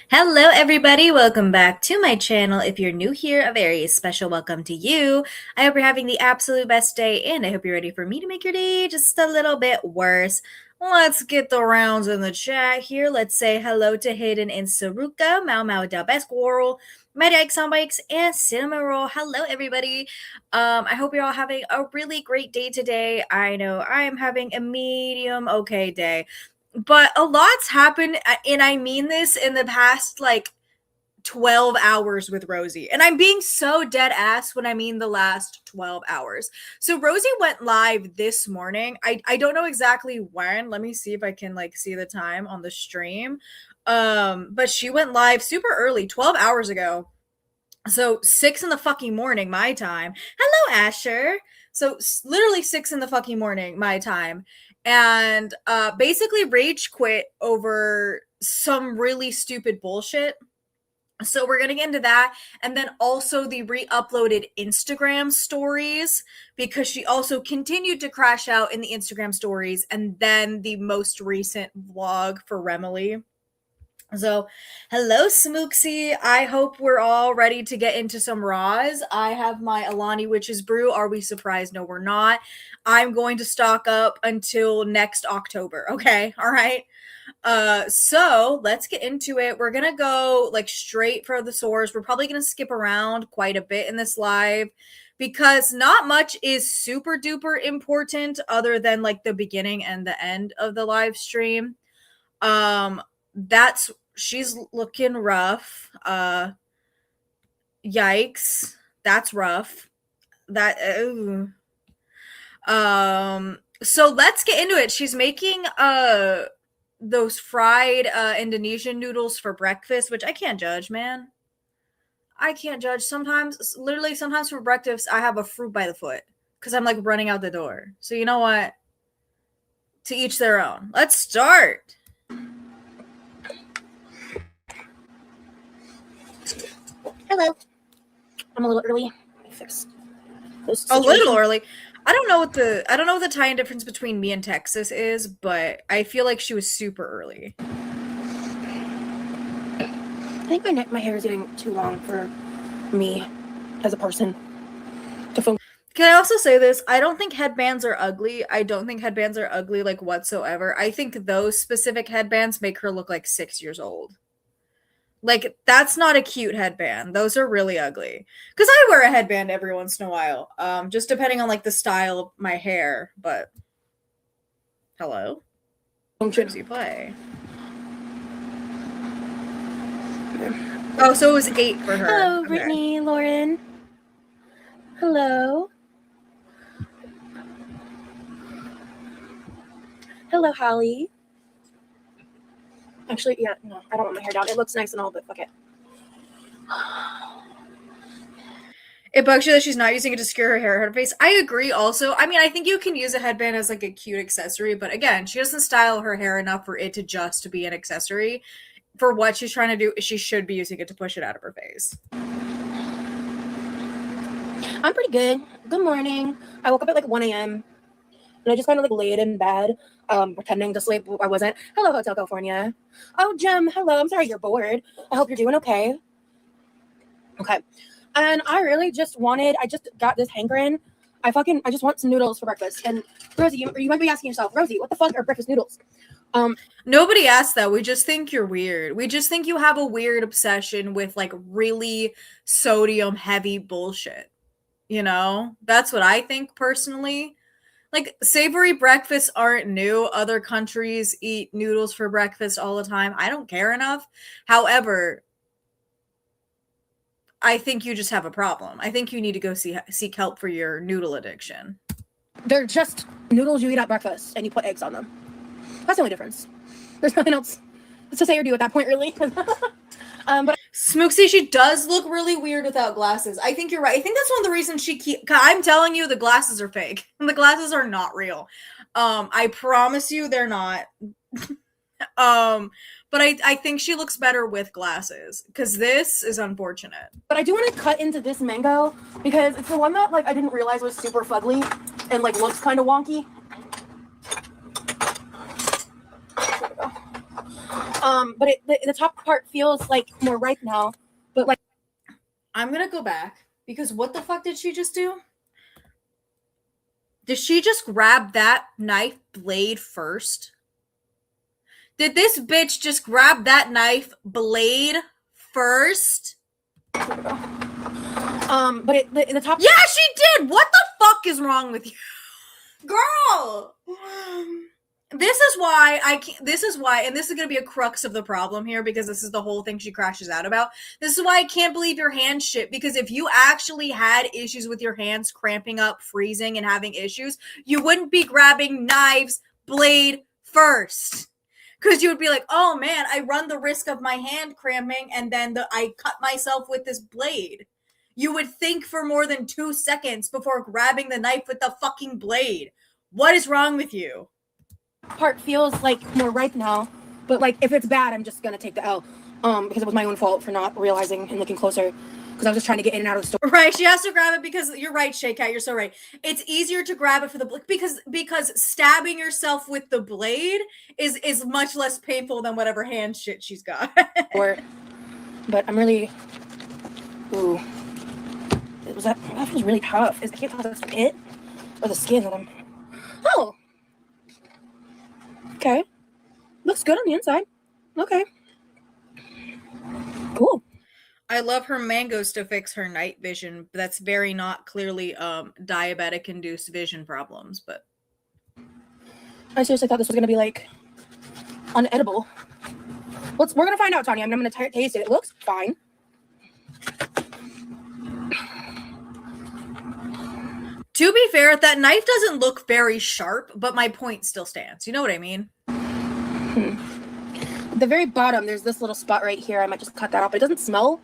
Hello, everybody. Welcome back to my channel. If you're new here, a very special welcome to you. I hope you're having the absolute best day, and I hope you're ready for me to make your day just a little bit worse. Let's get the rounds in the chat here. Let's say hello to Hayden and Saruka, Mau Mau Del Best Squirrel, Mighty Ike Soundbikes, and Cinnamon Roll. Hello, everybody. I hope you're all having a really great day today. I know I'm having a medium okay day. But a lot's happened, and I mean this in the past 12 hours with Rosie. And I'm being so dead ass when I mean the last 12 hours. So Rosie went live this morning. I don't know exactly when. Let me see if I can see the time on the stream. But she went live super early, 12 hours ago. So 6 in the fucking morning, my time. Hello, Asher. So literally 6 in the fucking morning, my time. And basically rage quit over some really stupid bullshit. So we're going to get into that. And then also the re-uploaded Instagram stories, because she also continued to crash out in the Instagram stories. And then the most recent vlog for Remily. So, hello, Smooksy. I hope we're all ready to get into some Raws. I have my Alani Witch's Brew. Are we surprised? No, we're not. I'm going to stock up until next October. Okay, all right. So let's get into it. We're gonna go straight for the source. We're probably gonna skip around quite a bit in this live because not much is super duper important other than the beginning and the end of the live stream. She's looking rough. Yikes. That's rough. So let's get into it. She's making those fried Indonesian noodles for breakfast, which I can't judge, man. I can't judge. Sometimes for breakfast I have a fruit by the foot because I'm running out the door. So you know what? To each their own. Let's start. Hello. I'm a little early. I fixed a little early. I don't know what the time difference between me and Texas is, but I feel like she was super early. I think my hair is getting too long for me as a person to film. Can I also say this? I don't think headbands are ugly. I don't think headbands are ugly whatsoever. I think those specific headbands make her look like 6 years old. That's not a cute headband. Those are really ugly. Because I wear a headband every once in a while. Just depending on the style of my hair. But hello. Gypsy play. Oh, so it was 8 for her. Hello, okay. Brittany, Lauren. Hello. Hello, Holly. Actually, yeah, no, I don't want my hair down. It looks nice and all, but fuck it. It bugs you that she's not using it to secure her hair or her face. I agree also. I mean, I think you can use a headband as a cute accessory, but again, she doesn't style her hair enough for it to just be an accessory. For what she's trying to do, she should be using it to push it out of her face. I'm pretty good. Good morning. I woke up at 1 a.m. and I just kind of laid in bed, pretending to sleep. I wasn't. Hello, Hotel California. Oh, Jem, hello. I'm sorry you're bored. I hope you're doing okay. Okay. And I just got this hankering. I just want some noodles for breakfast. And Rosie, you might be asking yourself, Rosie, what the fuck are breakfast noodles? Nobody asked that. We just think you're weird. We just think you have a weird obsession with really sodium heavy bullshit. You know? That's what I think personally. Savory breakfasts aren't new. Other countries eat noodles for breakfast all the time. I don't care enough. However, I think you just have a problem. I think you need to go seek help for your noodle addiction. They're just noodles you eat at breakfast and you put eggs on them. That's the only difference. There's nothing else to say or do at that point, really. But Smooksy, she does look really weird without glasses. I think you're right. I think that's one of the reasons I'm telling you, the glasses are fake. The glasses are not real. I promise you they're not. But I think she looks better with glasses because this is unfortunate. But I do want to cut into this mango because it's the one that I didn't realize was super fugly and looks kind of wonky. But the top part feels like more ripe now. But like, I'm gonna go back because what the fuck did she just do? Did she just grab that knife blade first? Did this bitch just grab that knife blade first? but the top. Yeah, she did. What the fuck is wrong with you, girl? This is why I can't. This is why, and this is going to be a crux of the problem here because this is the whole thing she crashes out about. This is why I can't believe your hand shit. Because if you actually had issues with your hands cramping up, freezing, and having issues, you wouldn't be grabbing knives blade first. Because you would be like, oh man, I run the risk of my hand cramping, and then I cut myself with this blade. You would think for more than 2 seconds before grabbing the knife with the fucking blade. What is wrong with you? Part feels like more ripe now, but like if it's bad, I'm just gonna take the L. Because it was my own fault for not realizing and looking closer. Because I was just trying to get in and out of the store. Right, she has to grab it because you're right, Shay Cat, you're so right. It's easier to grab it for the because stabbing yourself with the blade is much less painful than whatever hand shit she's got. But I'm really, ooh, that feels really tough. I can't tell if that's the pit or the skin that I'm. Oh. Okay. Looks good on the inside. Okay. Cool. I love her mangoes to fix her night vision. That's very not clearly diabetic induced vision problems, but I seriously thought this was gonna be like unedible. We're gonna find out, Tanya. I'm gonna taste it. It looks fine. To be fair, that knife doesn't look very sharp, but my point still stands. You know what I mean? The very bottom, there's this little spot right here. I might just cut that off, but it doesn't smell.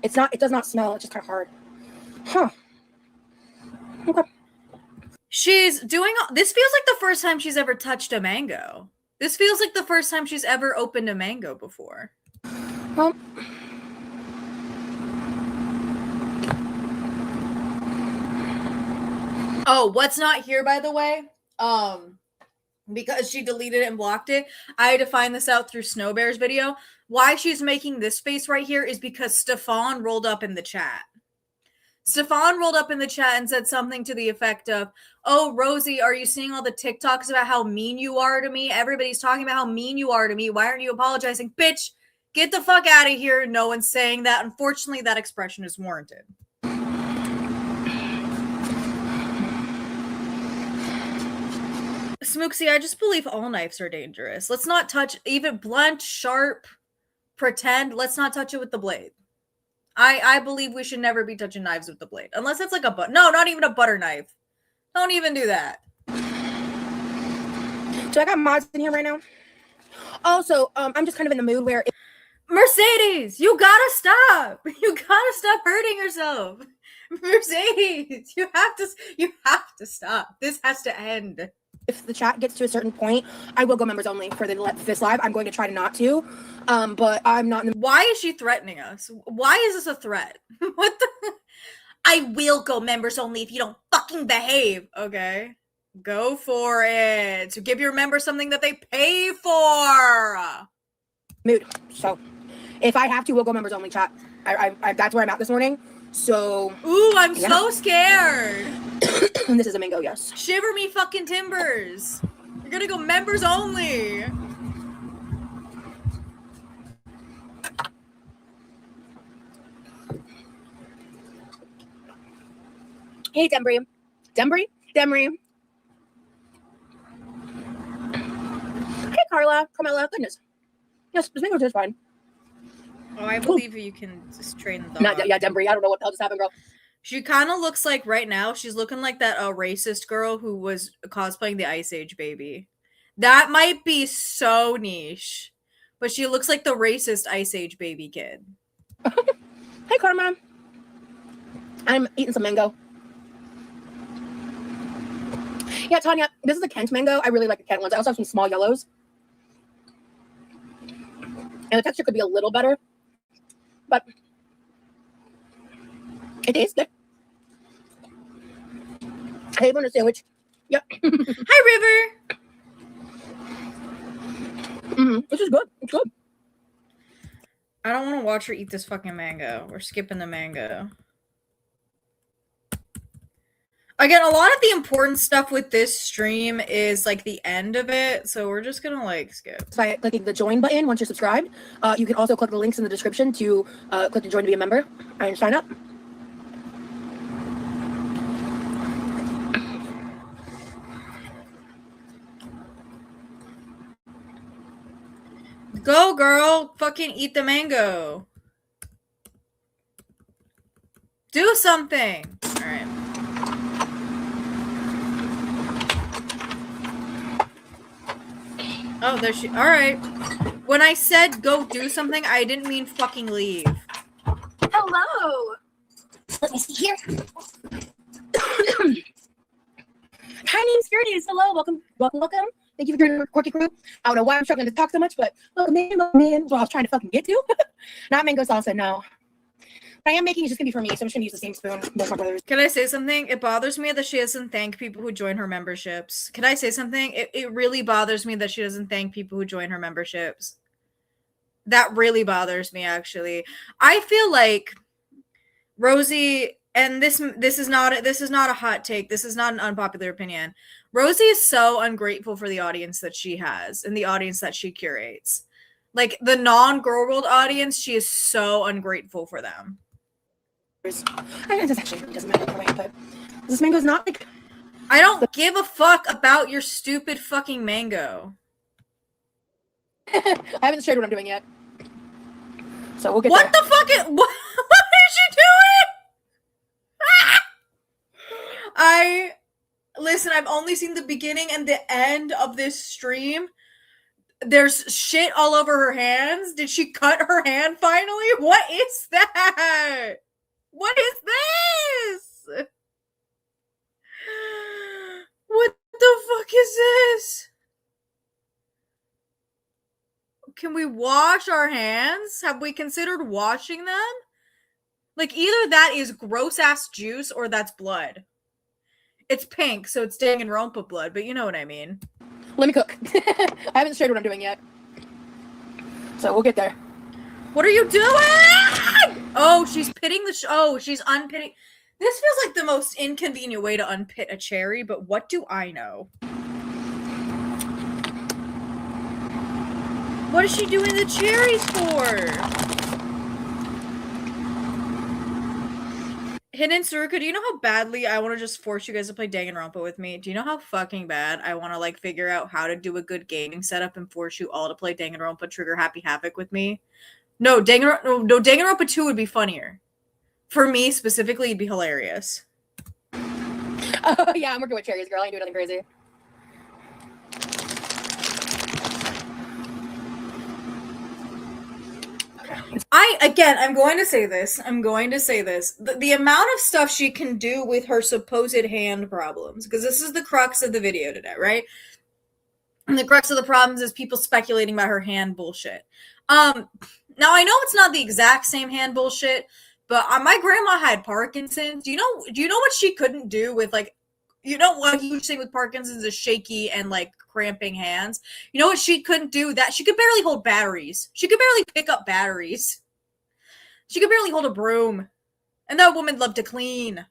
It does not smell. It's just kind of hard. Huh. Okay. She's doing, this feels like the first time she's ever touched a mango. This feels like the first time she's ever opened a mango before. Well. Oh, what's not here, by the way? Because she deleted it and blocked it, I had to find this out through Snow Bear's video. Why she's making this face right here is because Stefan rolled up in the chat. Stefan rolled up in the chat and said something to the effect of, oh, Rosie, are you seeing all the TikToks about how mean you are to me? Everybody's talking about how mean you are to me. Why aren't you apologizing? Bitch, get the fuck out of here. No one's saying that. Unfortunately, that expression is warranted. Smooksy, I just believe all knives are dangerous. Let's not touch even blunt, sharp, pretend. Let's not touch it with the blade. I believe we should never be touching knives with the blade. Unless it's like no, not even a butter knife. Don't even do that. So I got mods in here right now. Also, I'm just kind of in the mood where Mercedes, you gotta stop. You gotta stop hurting yourself. Mercedes, you have to stop. This has to end. If the chat gets to a certain point, I will go members only for this live. I'm going to try to not to, but I'm not. Why is she threatening us? Why is this a threat? What the? I will go members only if you don't fucking behave. Okay, go for it. So give your members something that they pay for. Mood. So if I have to, we'll go members only. Chat. I that's where I'm at this morning. So. Ooh, I'm so scared. This is a mango, yes. Shiver me fucking timbers. You're gonna go members only. Hey, Dembry. Hey, Carmela. Goodness. Yes, this mango is fine. Oh, I believe you can just train the dog. Dembry. I don't know what the hell just happened, girl. She kind of looks like right now, she's looking like that racist girl who was cosplaying the Ice Age baby. That might be so niche, but she looks like the racist Ice Age baby kid. Hey, Karma. I'm eating some mango. Yeah, Tanya, this is a Kent mango. I really like the Kent ones. I also have some small yellows. And the texture could be a little better, but it tastes good. Hey, on a sandwich. Yep. Hi, River. This is good. It's good. I don't want to watch her eat this fucking mango. We're skipping the mango. Again, a lot of the important stuff with this stream is like the end of it, so we're just gonna like skip. By clicking the join button once you're subscribed. You can also click the links in the description to click to join to be a member and sign up. Go, girl! Fucking eat the mango. Do something! Alright. Oh, there she. Alright. When I said go do something, I didn't mean fucking leave. Hello! Let me see here. Hi, name's Gerties. Hello, welcome. Thank you for joining the Quirky Crew. I don't know why I'm struggling to talk so much, but welcome in. What I was trying to fucking get to. Not mango salsa, no. What I am making is just gonna be for me, so I'm just gonna use the same spoon with my brothers. Can I say something? It bothers me that she doesn't thank people who join her memberships. Can I say something? It really bothers me that she doesn't thank people who join her memberships. That really bothers me, actually. I feel like Rosie, and this is not a hot take. This is not an unpopular opinion. Rosie is so ungrateful for the audience that she has and the audience that she curates. Like the non-Girl World audience, she is so ungrateful for them. I guess actually really doesn't matter anyway, but this mango's not like. I don't give a fuck about your stupid fucking mango. I haven't shared what I'm doing yet. So we'll get What there. the fuck is, what is she doing? Listen, I've only seen the beginning and the end of this stream. There's shit all over her hands. Did she cut her hand finally? What is that? What is this? What the fuck is this? Can we wash our hands? Have we considered washing them? Like, either that is gross ass juice or that's blood. It's pink, so it's Danganronpa blood, but you know what I mean. Let me cook. I haven't shared what I'm doing yet. So we'll get there. What are you doing? Oh, she's pitting the she's unpitting. This feels like the most inconvenient way to unpit a cherry, but what do I know? What is she doing the cherries for? Hidden Suruka, do you know how badly I want to just force you guys to play Danganronpa with me? Do you know how fucking bad I want to like figure out how to do a good gaming setup and force you all to play Danganronpa Trigger Happy Havoc with me? No, Danganronpa 2 would be funnier. For me specifically, it'd be hilarious. Oh yeah, I'm working with cherries, girl. I ain't doing nothing crazy. I'm going to say this. The amount of stuff she can do with her supposed hand problems, because this is the crux of the video today, right? And the crux of the problems is people speculating about her hand bullshit. Now I know it's not the exact same hand bullshit, but my grandma had Parkinson's. Do you know what she couldn't do with like, you know what a huge thing with Parkinson's is shaky and like cramping hands. You know what she couldn't do? That she could barely hold batteries. She could barely pick up batteries. She could barely hold a broom. And that woman loved to clean.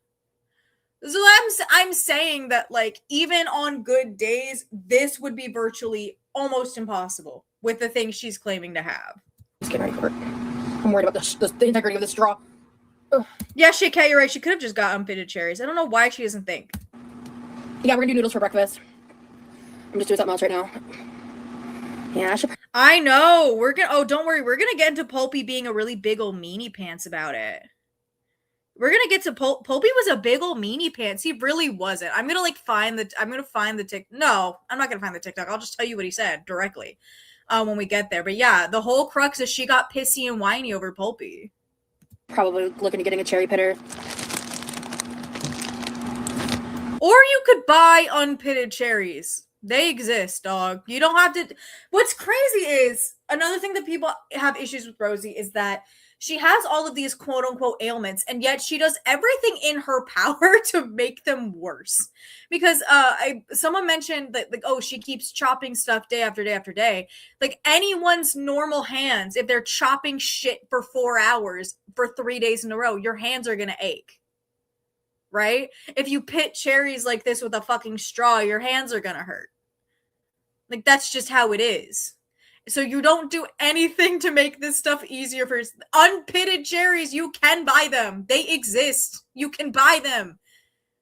So I'm saying that like even on good days, this would be virtually almost impossible with the things she's claiming to have. Just getting ready for it. I'm worried about the integrity of the straw. Ugh. Yeah, Shake, you're right. She could have just got unpitted cherries. I don't know why she doesn't think. Yeah, we're gonna do noodles for breakfast. I'm just doing something else right now. Yeah, I know. Don't worry. We're gonna get into Pulpy being a really big old meanie pants about it. We're gonna get to Pulpy was a big old meanie pants. He really wasn't. I'm gonna find the tick. No, I'm not gonna find the TikTok. I'll just tell you what he said directly when we get there. But yeah, the whole crux is she got pissy and whiny over Pulpy. Probably looking at getting a cherry pitter. Or you could buy unpitted cherries. They exist, dog. You don't have to. What's crazy is another thing that people have issues with Rosie is that she has all of these quote unquote ailments, and yet she does everything in her power to make them worse. Because someone mentioned that, like, oh, she keeps chopping stuff day after day after day. Like, anyone's normal hands, if they're chopping shit for 4 hours for 3 days in a row, your hands are gonna ache. Right? If you pit cherries like this with a fucking straw, your hands are gonna hurt. Like, that's just how it is. So you don't do anything to make this stuff easier for unpitted cherries. You can buy them. They exist. You can buy them.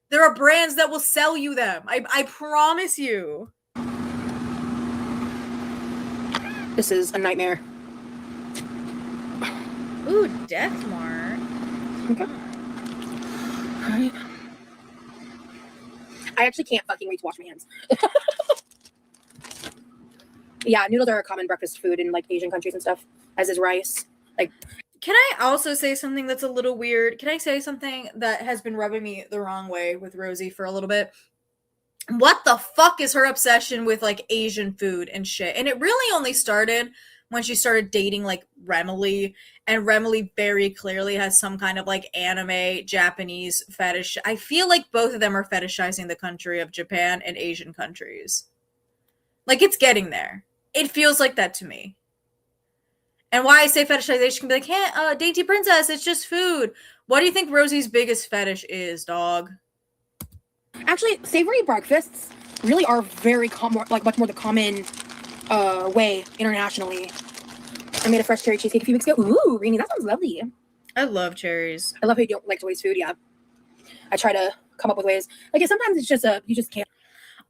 There are brands that will sell you them. I promise you. This is a nightmare. Ooh, Death Mark. Okay. Alright. I actually can't fucking wait to wash my hands. Yeah, noodles are a common breakfast food in like Asian countries and stuff, as is rice. Like, can I also say something that's a little weird? Can I say something that has been rubbing me the wrong way with Rosie for a little bit? What the fuck is her obsession with like Asian food and shit? And it really only started when she started dating like Remily, and Remily very clearly has some kind of like anime Japanese fetish. I feel like both of them are fetishizing the country of Japan and Asian countries. Like, it's getting there. It feels like that to me. And why I say fetishization can be like, hey, dainty princess, it's just food. What do you think Rosie's biggest fetish is, dog? actually, savory breakfasts really are very much more the common way internationally. I made a fresh cherry cheesecake a few weeks ago. Ooh, Rini, that sounds lovely. I love cherries. I love how you don't like to waste food. Yeah, I try to come up with ways. Like, sometimes it's just you just can't.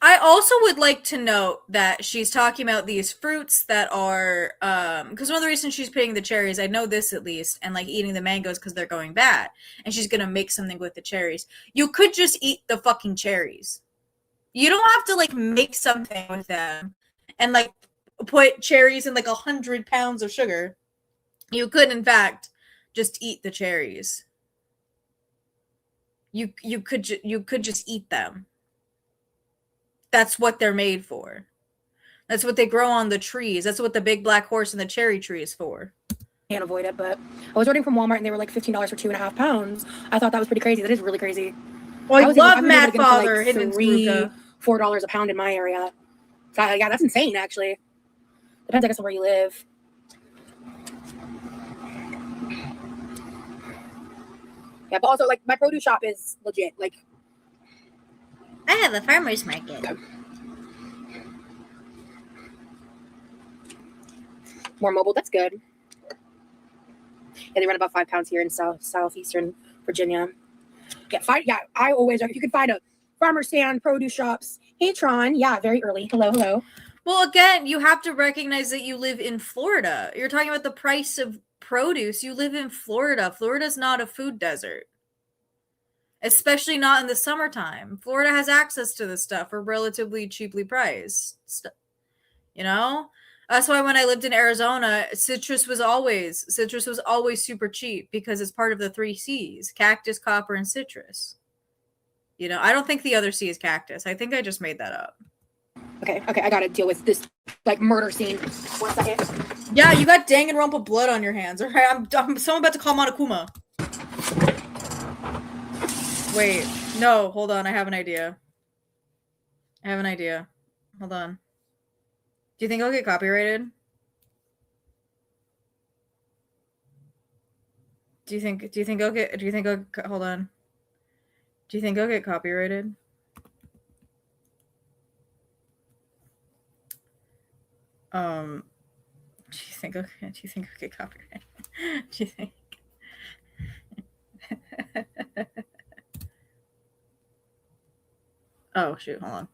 I also would like to note that she's talking about these fruits that are, because one of the reasons she's picking the cherries, I know this at least, and like eating the mangoes because they're going bad, and she's gonna make something with the cherries. You could just eat the fucking cherries. You don't have to like make something with them and like put cherries in like 100 pounds of sugar. You could, in fact, just eat the cherries. You could just eat them. That's what they're made for. That's what they grow on the trees. That's what the big black horse and the cherry tree is for. Can't avoid it, but I was ordering from Walmart and they were like $15 for 2.5 pounds. I thought that was pretty crazy. That is really crazy. Well, I love Mad Father, like $4 a pound in my area. So, yeah, that's insane, actually. Depends, I guess, on where you live. Yeah, but also, like, my produce shop is legit. Like, I have a farmer's market. Okay. More mobile, that's good. Yeah, they run about 5 pounds here in southeastern Virginia. Yeah, I always, if you could find a farmer stand, produce shops. Hey, Tron. Yeah, very early. Hello. Well, again, you have to recognize that you live in Florida. You're talking about the price of produce. You live in Florida. Florida's not a food desert. Especially not in the summertime. Florida has access to this stuff for relatively cheaply priced stuff. You know? That's why when I lived in Arizona, citrus was always super cheap because it's part of the 3 C's: cactus, copper, and citrus. You know, I don't think the other C is cactus. I think I just made that up. Okay, I gotta deal with this like murder scene. 1 second. Yeah, you got Danganronpa blood on your hands. All right, I'm someone about to call Monokuma. Wait, no, hold on. I have an idea. Hold on. Do you think I'll get copyrighted? Do you think hold on. Do you think I'll get copyrighted? Do you think I'll get copyrighted? Do you think? Oh, shoot, hold on.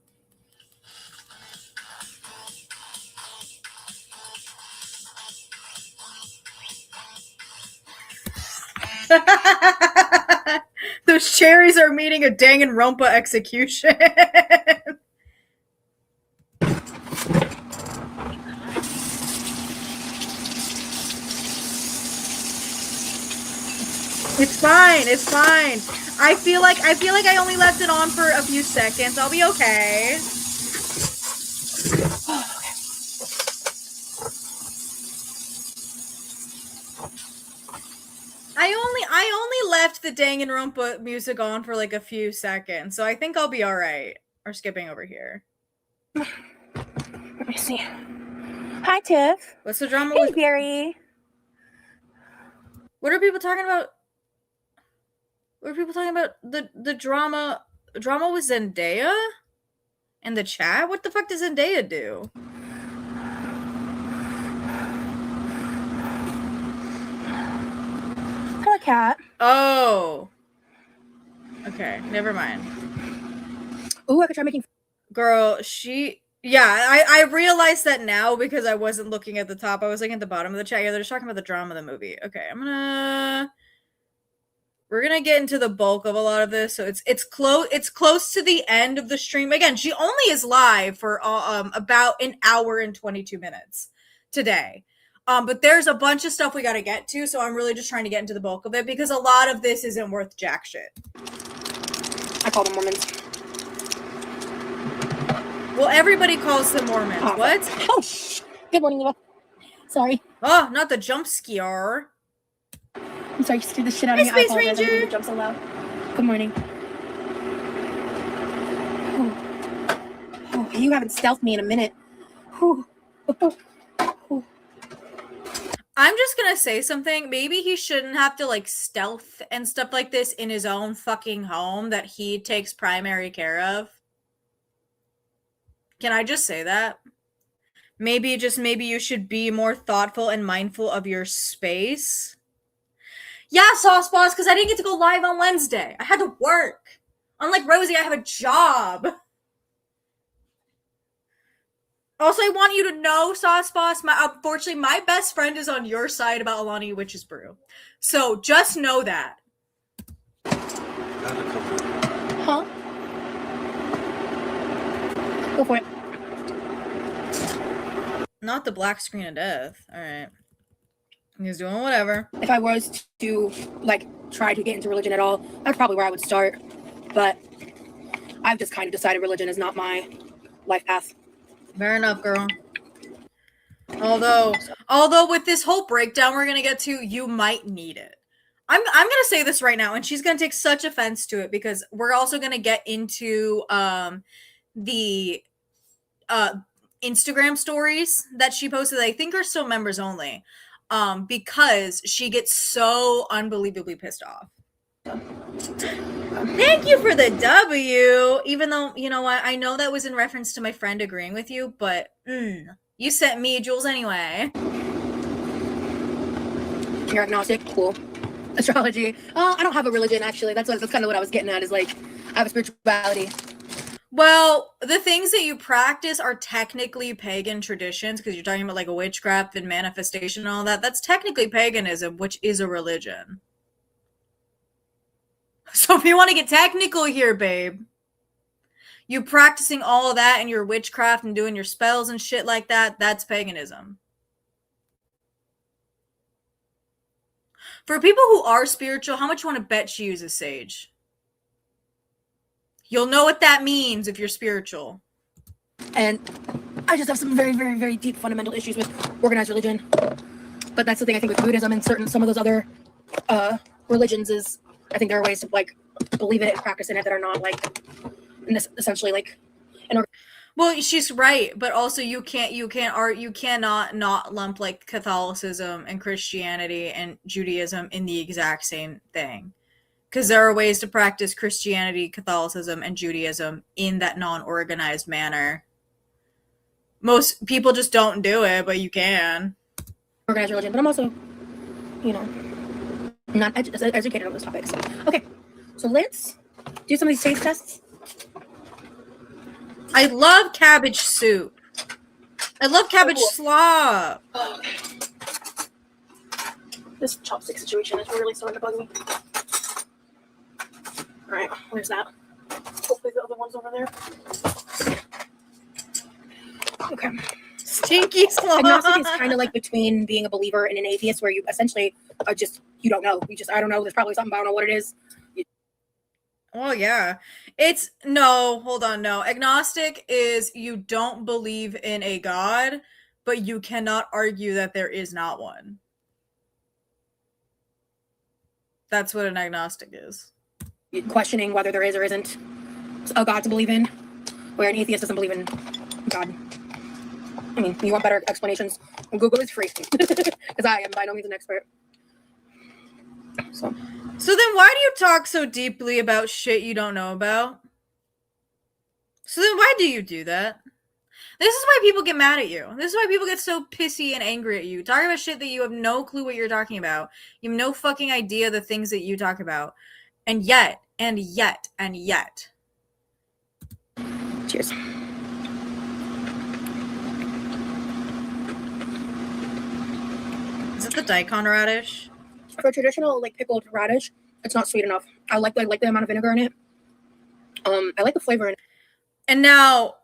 Those cherries are meeting a Danganronpa execution. It's fine. I feel like I only left it on for a few seconds. I'll be okay. I only left the Danganronpa music on for like a few seconds, so I think I'll be all right. Or skipping over here. Let me see. Hi, Tiff. What's the drama Hey, with? Barry. What are people talking about? What are people talking about? The drama with Zendaya in the chat. What the fuck does Zendaya do? Hello, cat. Oh, okay, never mind. Ooh, I could try making. Girl, I realized that now because I wasn't looking at the top. I was looking at the bottom of the chat. Yeah, they're just talking about the drama of the movie. Okay, we're gonna get into the bulk of a lot of this. So it's close to the end of the stream. Again, she only is live for about an hour and 22 minutes today. But there's a bunch of stuff we got to get to, so I'm really just trying to get into the bulk of it because a lot of this isn't worth jack shit. I call them Mormons. Well, everybody calls them Mormons. Oh, what? Oh, good morning, Eva. Sorry. Oh, not the jump scare. I'm sorry, you scared the shit out of Hey, me. I Space apologize. I Ranger. didn't jump so loud. Good morning. Oh, you haven't stealthed me in a minute. I'm just gonna say something. Maybe he shouldn't have to like stealth and stuff like this in his own fucking home that he takes primary care of. Can I just say that? Maybe you should be more thoughtful and mindful of your space. Yeah, Sauce Boss, because I didn't get to go live on Wednesday. I had to work. Unlike Rosie, I have a job. Also, I want you to know, Sauce Boss, unfortunately, my best friend is on your side about Alani Witch's Brew. So just know that. Huh? Go for it. Not the black screen of death. All right. He's doing whatever. If I was to, like, try to get into religion at all, that's probably where I would start. But I've just kind of decided religion is not my life path. Fair enough, girl. Although with this whole breakdown we're gonna get to, you might need it. I'm gonna say this right now, and she's gonna take such offense to it because we're also gonna get into the Instagram stories that she posted that I think are still members only. Because she gets so unbelievably pissed off. Thank you for the W. Even though, you know what, I know that was in reference to my friend agreeing with you, but you sent me Jules anyway. You're agnostic, cool. Astrology. I don't have a religion actually. That's kind of what I was getting at. Is like I have a spirituality. Well, the things that you practice are technically pagan traditions because you're talking about like a witchcraft and manifestation and all that. That's technically paganism, which is a religion. So if you want to get technical here, babe, you practicing all of that and your witchcraft and doing your spells and shit like that, that's paganism. For people who are spiritual, how much you want to bet she uses sage? You'll know what that means if you're spiritual. And I just have some very, very, very deep fundamental issues with organized religion. But that's the thing I think with Buddhism and some of those other religions is I think there are ways to like believe in it and practice in it that are not like essentially like well, she's right, but also you cannot not lump like Catholicism and Christianity and Judaism in the exact same thing. Because there are ways to practice Christianity, Catholicism, and Judaism in that non-organized manner. Most people just don't do it, but you can. Organized religion, but I'm also, you know, not educated on those topics. Okay, so let's do some of these taste tests. I love cabbage soup. I love cabbage slop. This chopstick situation is really starting to bug me. All right, where's that? Hopefully the other one's over there. Okay. Stinky slop. Agnostic is kind of like between being a believer and an atheist, where you essentially are just, you don't know. I don't know. There's probably something, but I don't know what it is. Oh, yeah. Hold on, no. Agnostic is you don't believe in a God, but you cannot argue that there is not one. That's what an agnostic is. Questioning whether there is or isn't a God to believe in, where an atheist doesn't believe in God. I mean, you want better explanations? Google is free. Because I am by no means an expert. So then why do you talk so deeply about shit you don't know about? So then why do you do that? This is why people get mad at you. This is why people get so pissy and angry at you. Talking about shit that you have no clue what you're talking about. You have no fucking idea the things that you talk about. And yet. Cheers. Is it the daikon radish? For traditional like pickled radish, it's not sweet enough. I like the amount of vinegar in it. I like the flavor in it. And now,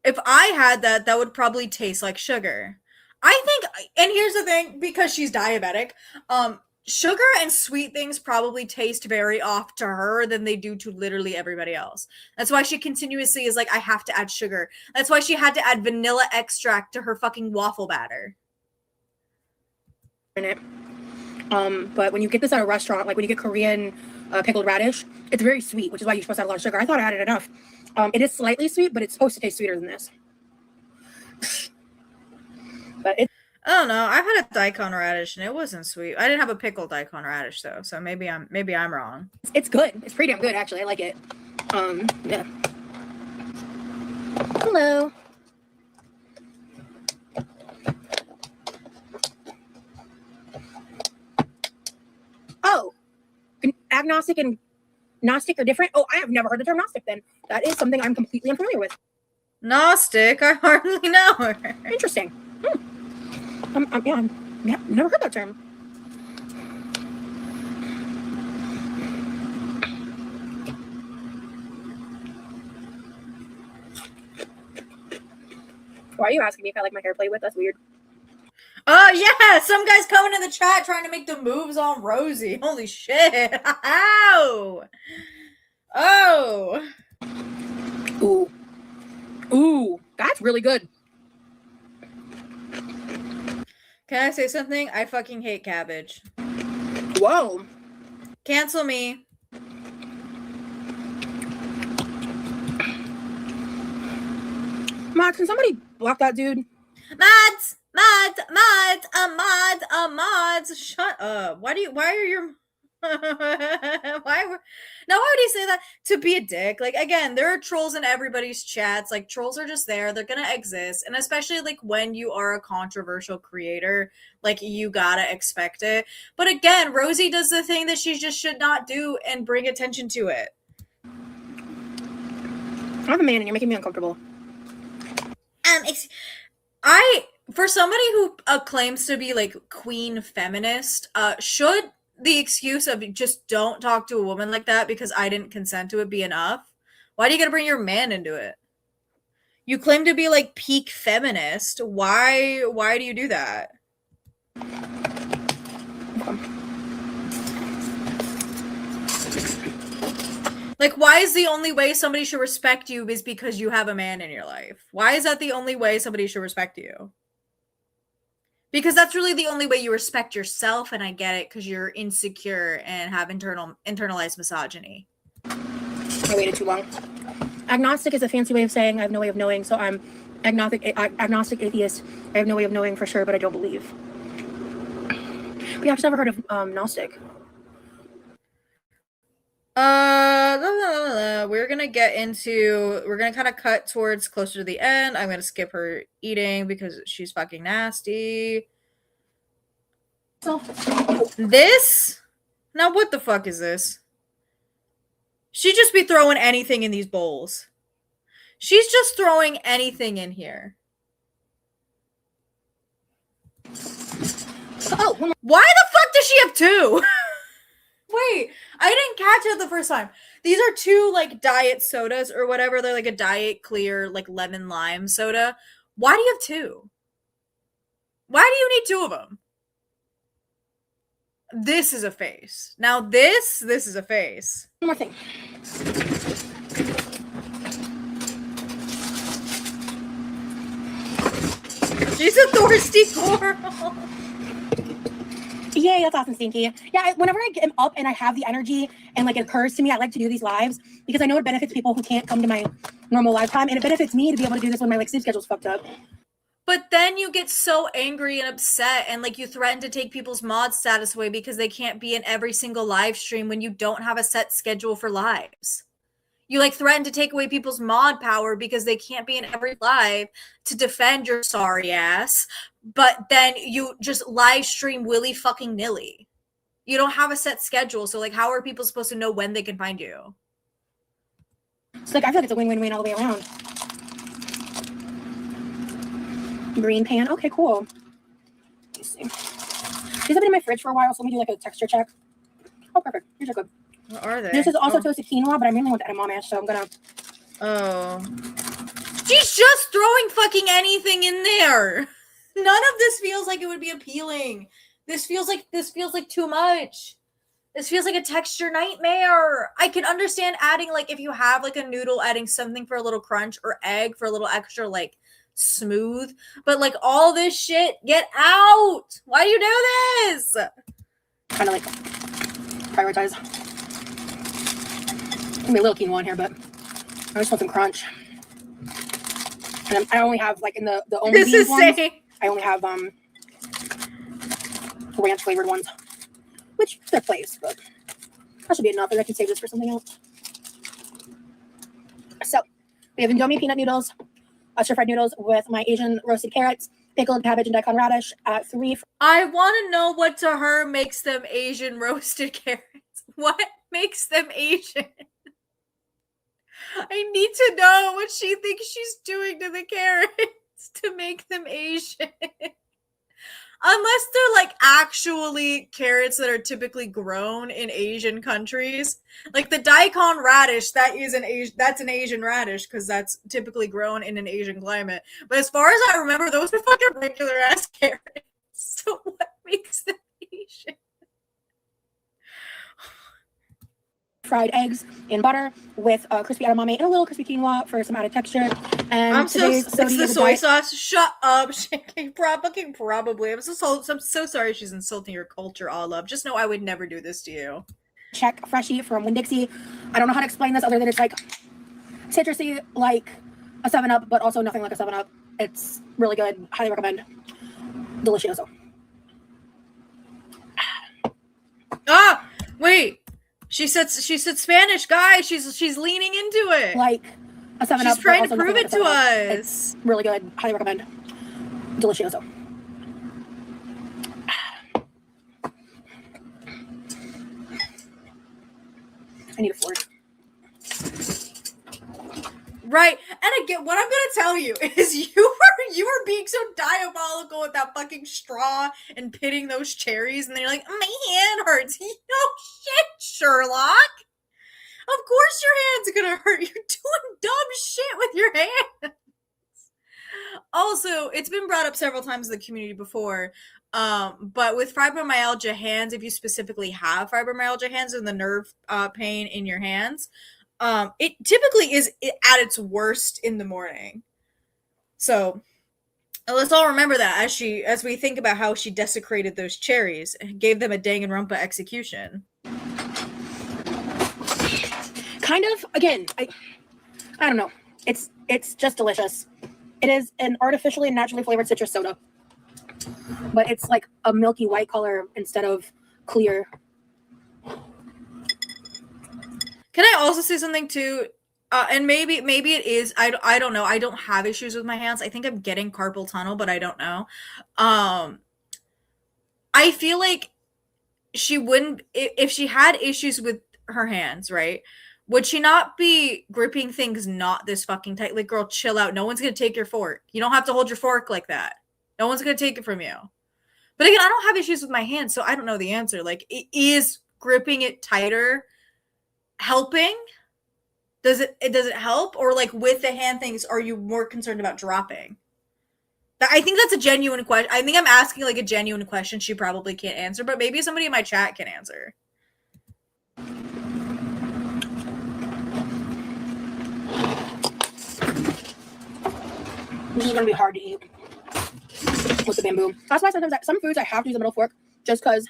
if I had that, that would probably taste like sugar. I think, and here's the thing, because she's diabetic, sugar and sweet things probably taste very off to her than they do to literally everybody else. That's why she continuously is like, I have to add sugar. That's why she had to add vanilla extract to her fucking waffle batter. In it. But when you get this at a restaurant, like when you get Korean pickled radish, it's very sweet, which is why you're supposed to add a lot of sugar. I thought I added enough. It is slightly sweet, but it's supposed to taste sweeter than this. But it. I don't know. I've had a daikon radish and it wasn't sweet. I didn't have a pickled daikon radish though, so maybe I'm wrong. It's good. It's pretty damn good actually. I like it. Yeah. Hello. Oh, agnostic and Gnostic are different? Oh, I have never heard the term Gnostic then. That is something I'm completely unfamiliar with. Gnostic? I hardly know her. Interesting. Yeah, never heard that term. Why are you asking me if I like my hair played with? That's weird. Oh, yeah! Some guy's coming in the chat trying to make the moves on Rosie. Holy shit. Ow! Oh! Ooh. Ooh, that's really good. Can I say something? I fucking hate cabbage. Whoa. Cancel me. Mods, can somebody block that dude? Mods! Shut up. Why are your why would he say that? To be a dick. Like, again, there are trolls in everybody's chats. Like, trolls are just there. They're gonna exist. And especially like when you are a controversial creator, like, you gotta expect it. But again, Rosie does the thing that she just should not do and bring attention to it. I have a man and you're making me uncomfortable. For somebody who claims to be like queen feminist, should the excuse of just don't talk to a woman like that because I didn't consent to it be enough? Why do you gotta bring your man into it? You claim to be like peak feminist. Why do you do that? Like, why is the only way somebody should respect you is because you have a man in your life? Why is that the only way somebody should respect you? Because that's really the only way you respect yourself, and I get it, because you're insecure and have internalized misogyny. I waited too long. Agnostic is a fancy way of saying I have no way of knowing, so I'm agnostic atheist. I have no way of knowing for sure, but I don't believe. But yeah, I've just never heard of Gnostic. We're gonna kind of cut towards closer to the end. I'm gonna skip her eating because she's fucking nasty. This? Now what the fuck is this? She just be throwing anything in these bowls. She's just throwing anything in here. Oh, why the fuck does she have two? Wait, I didn't catch it the first time. These are two, like, diet sodas or whatever. They're like a diet clear, like, lemon lime soda. Why do you have two? Why do you need two of them? This is a face. Now this is a face. One more thing. She's a thirsty girl. Yay, that's awesome, Stinky. Yeah, whenever I am up and I have the energy and like it occurs to me, I like to do these lives because I know it benefits people who can't come to my normal live time, and it benefits me to be able to do this when my like sleep schedule's fucked up. But then you get so angry and upset and like you threaten to take people's mod status away because they can't be in every single live stream when you don't have a set schedule for lives. You like threaten to take away people's mod power because they can't be in every live to defend your sorry ass, but then you just live stream willy fucking nilly. You don't have a set schedule, so like how are people supposed to know when they can find you? It's like I feel like it's a win-win-win all the way around. Green pan. Okay, cool. Let me see. These have been in my fridge for a while, so let me do like a texture check. Oh, perfect. These are good. What are they? This is also toasted quinoa, but I mainly want the edamame, so I'm gonna. Oh. She's just throwing fucking anything in there. None of this feels like it would be appealing. This feels like too much. This feels like a texture nightmare. I can understand adding like if you have like a noodle, adding something for a little crunch or egg for a little extra like smooth. But like all this shit, get out. Why do you do this? Kind of like prioritize. Maybe a little quinoa in here, but I just want some crunch. And I only have like in the only This is ones, saying I only have ranch flavored ones, which they're place, but that should be enough. I can save this for something else. So we have Indomie peanut noodles, stir-fried noodles with my Asian roasted carrots, pickled cabbage and daikon radish at 3. I want to know what to her makes them Asian roasted carrots. What makes them Asian? I need to know what she thinks she's doing to the carrots to make them Asian. Unless they're like actually carrots that are typically grown in Asian countries. Like the daikon radish, that's an Asian radish because that's typically grown in an Asian climate. But as far as I remember, those are fucking regular ass carrots. So what makes them Asian? Fried eggs in butter with crispy edamame and a little crispy quinoa for some added texture. And It's the soy sauce. Shut up, probably. I'm so sorry she's insulting your culture, Olive. Just know I would never do this to you. Check Freshie from Winn-Dixie. I don't know how to explain this other than it's like citrusy, like a 7-Up, but also nothing like a 7-Up. It's really good. Highly recommend. Delicioso. Ah, wait. She said Spanish, guys. She's leaning into it. Like a 7-Up. She's trying to prove it to us. It's really good. Highly recommend. Delicioso. I need a fork. Right. And again, what I'm gonna tell you is you were being so diabolical with that fucking straw and pitting those cherries, and then you're like, my hand hurts. No shit, Sherlock. Of course your hand's gonna hurt. You're doing dumb shit with your hands. Also, it's been brought up several times in the community before. But with fibromyalgia hands, if you specifically have fibromyalgia hands and the nerve pain in your hands, it typically is at its worst in the morning. So let's all remember that as we think about how she desecrated those cherries and gave them a Danganronpa execution. Kind of. Again, I don't know. It's just delicious. It is an artificially and naturally flavored citrus soda, but it's like a milky white color instead of clear. Can I also say something too? And maybe it is. I don't know. I don't have issues with my hands. I think I'm getting carpal tunnel, but I don't know. I feel like she wouldn't if she had issues with her hands, right? Would she not be gripping things not this fucking tight? Like, girl, chill out. No one's gonna take your fork. You don't have to hold your fork like that. No one's gonna take it from you. But again, I don't have issues with my hands, so I don't know the answer. Like, is gripping it tighter helping? Does it help? Or like with the hand things, are you more concerned about dropping? I think that's a genuine question. I think I'm asking like a genuine question she probably can't answer, but maybe somebody in my chat can answer. This is gonna be hard to eat with the bamboo. That's why sometimes some foods I have to use a middle fork just because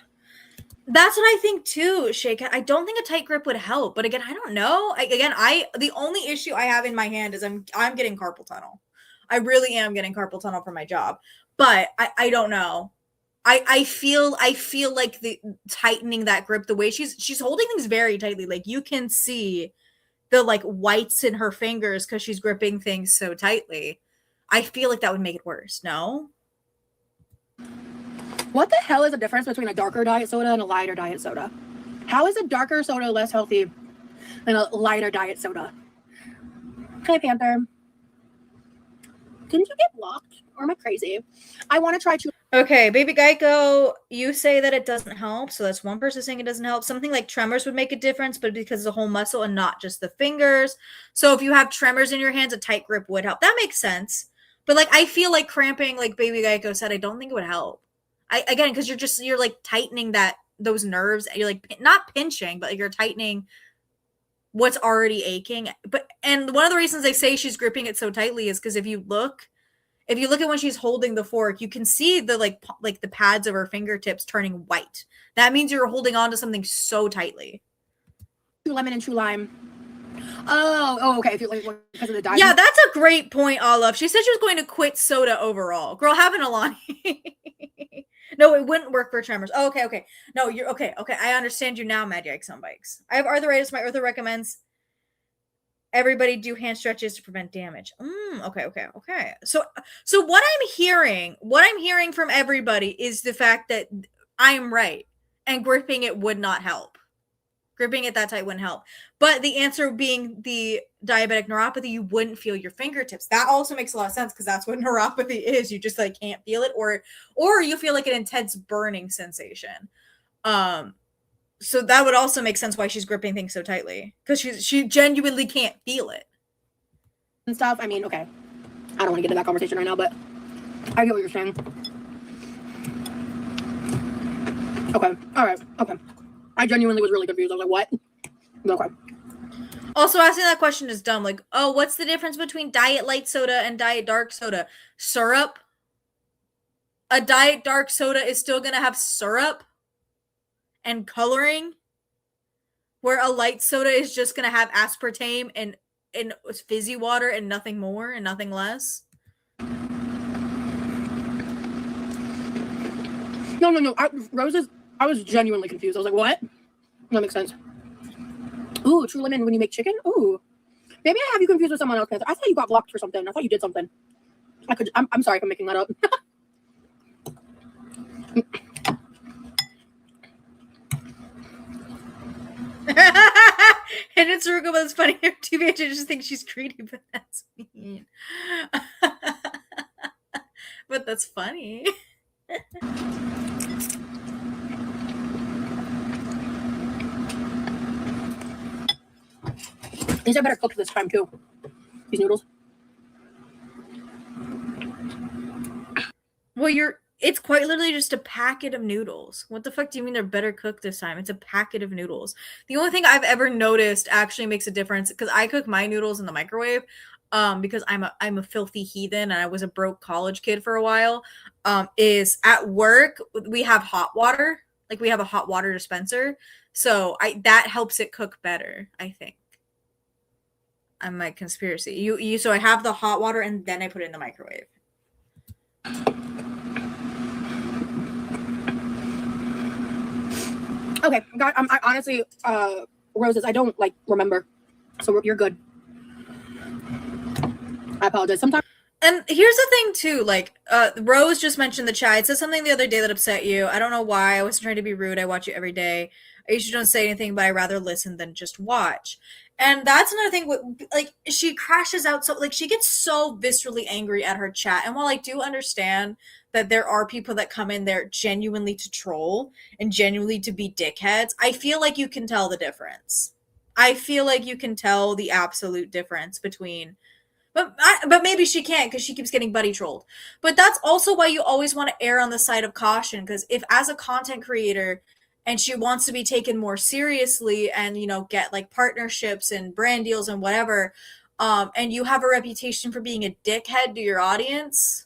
That's what I think too, Shake. I don't think a tight grip would help, but again, I don't know. I the only issue I have in my hand is I'm getting carpal tunnel. I really am getting carpal tunnel from my job, but I don't know. I feel like the tightening that grip the way she's holding things very tightly. Like you can see the like whites in her fingers because she's gripping things so tightly. I feel like that would make it worse. No. What the hell is the difference between a darker diet soda and a lighter diet soda? How is a darker soda less healthy than a lighter diet soda? Hi, Panther. Didn't you get blocked? Or am I crazy? I want to try to. Okay, Baby Geico, you say that it doesn't help. So that's one person saying it doesn't help. Something like tremors would make a difference, but because it's the whole muscle and not just the fingers. So if you have tremors in your hands, a tight grip would help. That makes sense. But like I feel like cramping, like Baby Geico said, I don't think it would help. I again, because you're like tightening those nerves. You're like not pinching, but like you're tightening what's already aching. But and one of the reasons they say she's gripping it so tightly is because if you look at when she's holding the fork, you can see the like the pads of her fingertips turning white. That means you're holding on to something so tightly. True lemon and true lime. Oh, okay. If you like because of the dye. Yeah, that's a great point, Olive. She said she was going to quit soda overall. Girl, have an Alani. No, it wouldn't work for tremors. Oh, okay. No, you're okay. Okay, I understand you now, Mad Yikes on bikes. I have arthritis. My ortho recommends everybody do hand stretches to prevent damage. Okay. So what I'm hearing from everybody is the fact that I'm right, and gripping it would not help. Gripping it that tight wouldn't help. But the answer being the diabetic neuropathy, you wouldn't feel your fingertips. That also makes a lot of sense because that's what neuropathy is. You just like can't feel it, or you feel like an intense burning sensation. So that would also make sense why she's gripping things so tightly because she genuinely can't feel it. And stuff. I mean, okay. I don't want to get into that conversation right now, but I get what you're saying. Okay. All right. Okay. I genuinely was really confused. I was like, what? Okay. Also, asking that question is dumb. Like, oh, what's the difference between diet light soda and diet dark soda? Syrup? A diet dark soda is still going to have syrup and coloring, where a light soda is just going to have aspartame and fizzy water and nothing more and nothing less. No. I was genuinely confused. I was like, what? That makes sense. Ooh, true lemon when you make chicken? Ooh. Maybe I have you confused with someone else. I thought you got blocked for something. I thought you did something. I'm sorry if I'm making that up. And it's Ruga, but it's funny. TV, I just think she's greedy, but that's mean. But that's funny. These are better cooked this time too. These noodles. Well, it's quite literally just a packet of noodles. What the fuck do you mean they're better cooked this time? It's a packet of noodles. The only thing I've ever noticed actually makes a difference because I cook my noodles in the microwave. Because I'm a filthy heathen and I was a broke college kid for a while. Is at work we have hot water, like we have a hot water dispenser, so that helps it cook better. I think. I'm my conspiracy. So I have the hot water and then I put it in the microwave. Okay, God, I honestly, roses, I don't like remember, so you're good. I apologize. Sometimes. And here's the thing too, like Rose just mentioned the chat. It said something the other day that upset you. I don't know why. I wasn't trying to be rude. I watch you every day. I usually don't say anything, but I rather listen than just watch. And that's another thing. Like she crashes out, so like she gets so viscerally angry at her chat. And while I do understand that there are people that come in there genuinely to troll and genuinely to be dickheads, I feel like you can tell the difference. I feel like you can tell the absolute difference between but maybe she can't because she keeps getting buddy trolled. But that's also why you always want to err on the side of caution, because if as a content creator and she wants to be taken more seriously and get like partnerships and brand deals and whatever, and you have a reputation for being a dickhead to your audience,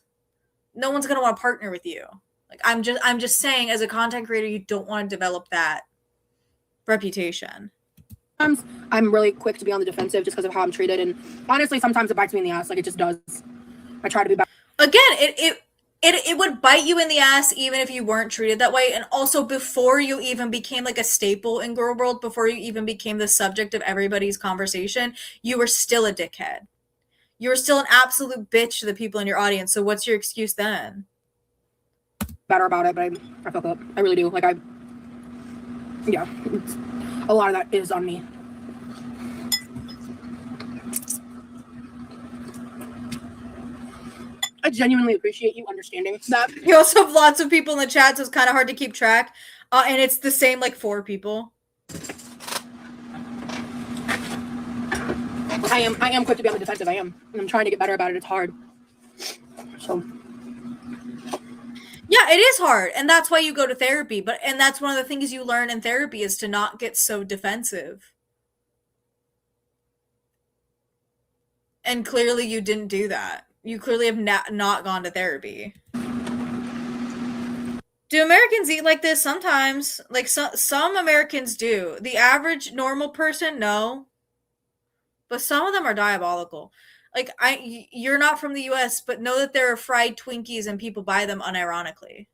no one's going to want to partner with you. Like I'm just saying, as a content creator, you don't want to develop that reputation. Sometimes I'm really quick to be on the defensive just because of how I'm treated, and honestly, sometimes it bites me in the ass. Like it just does. I try to be better. Again, it would bite you in the ass even if you weren't treated that way. And also, before you even became like a staple in girl world, before you even became the subject of everybody's conversation, you were still a dickhead. You were still an absolute bitch to the people in your audience. So what's your excuse then? Better about it, but I fuck up. I really do. Like yeah, a lot of that is on me. I genuinely appreciate you understanding that. You also have lots of people in the chat, so it's kind of hard to keep track. And it's the same, like 4 people. I am quick to be on the defensive. I am. And I'm trying to get better about it. It's hard. So yeah, it is hard, and that's why you go to therapy. And that's one of the things you learn in therapy is to not get so defensive. And clearly you didn't do that. You clearly have not gone to therapy. Do Americans eat like this? Sometimes. Like some Americans do. The average normal person, no. But some of them are diabolical. Like you're not from the US, but know that there are fried Twinkies and people buy them unironically.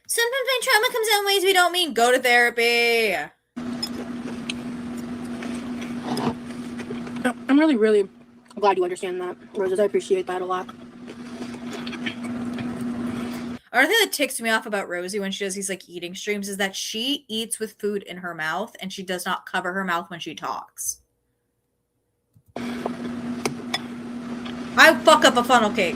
Sometimes when trauma comes out in ways we don't mean, go to therapy. I'm really, really glad you understand that, Roses. I appreciate that a lot. Another thing that ticks me off about Rosie when she does these like eating streams is that she eats with food in her mouth and she does not cover her mouth when she talks. I fuck up a funnel cake.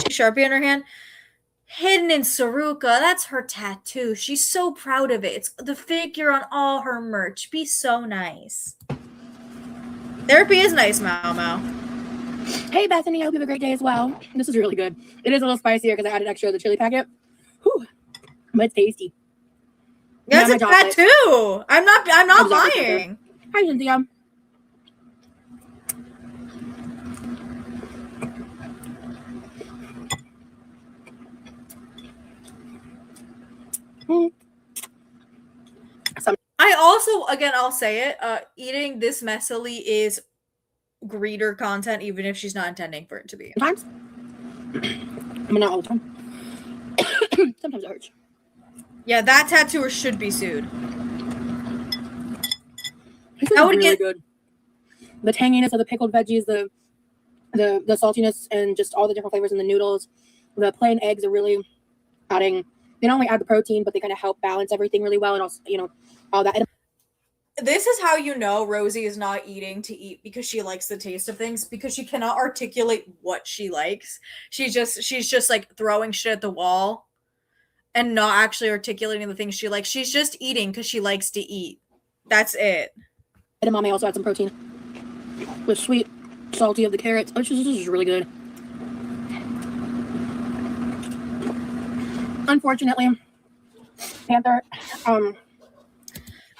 Sharpie in her hand. Hidden in Saruka. That's her tattoo. She's so proud of it. It's the figure on all her merch. Be so nice. Therapy is nice, Mao Mao. Hey, Bethany. I hope you have a great day as well. This is really good. It is a little spicier because I added extra of the chili packet. Whew. But it's tasty. Yeah, it's a tattoo. I'm not lying. Hi, Cynthia. I also, again, I'll say it, eating this messily is greeter content, even if she's not intending for it to be. Sometimes. I mean, not all the time. Sometimes it hurts. Yeah, that tattooer should be sued. That would really good. The tanginess of the pickled veggies, the saltiness, and just all the different flavors in the noodles. The plain eggs are really adding. They not only add the protein, but they kind of help balance everything really well, and also, you know, all that. This is how you know Rosie is not eating to eat because she likes the taste of things, because she cannot articulate what she likes. She's just like throwing shit at the wall and not actually articulating the things she likes. She's just eating because she likes to eat. That's it. Edamame also adds some protein with sweet, salty of the carrots. Oh, this is really good. Unfortunately, Panther,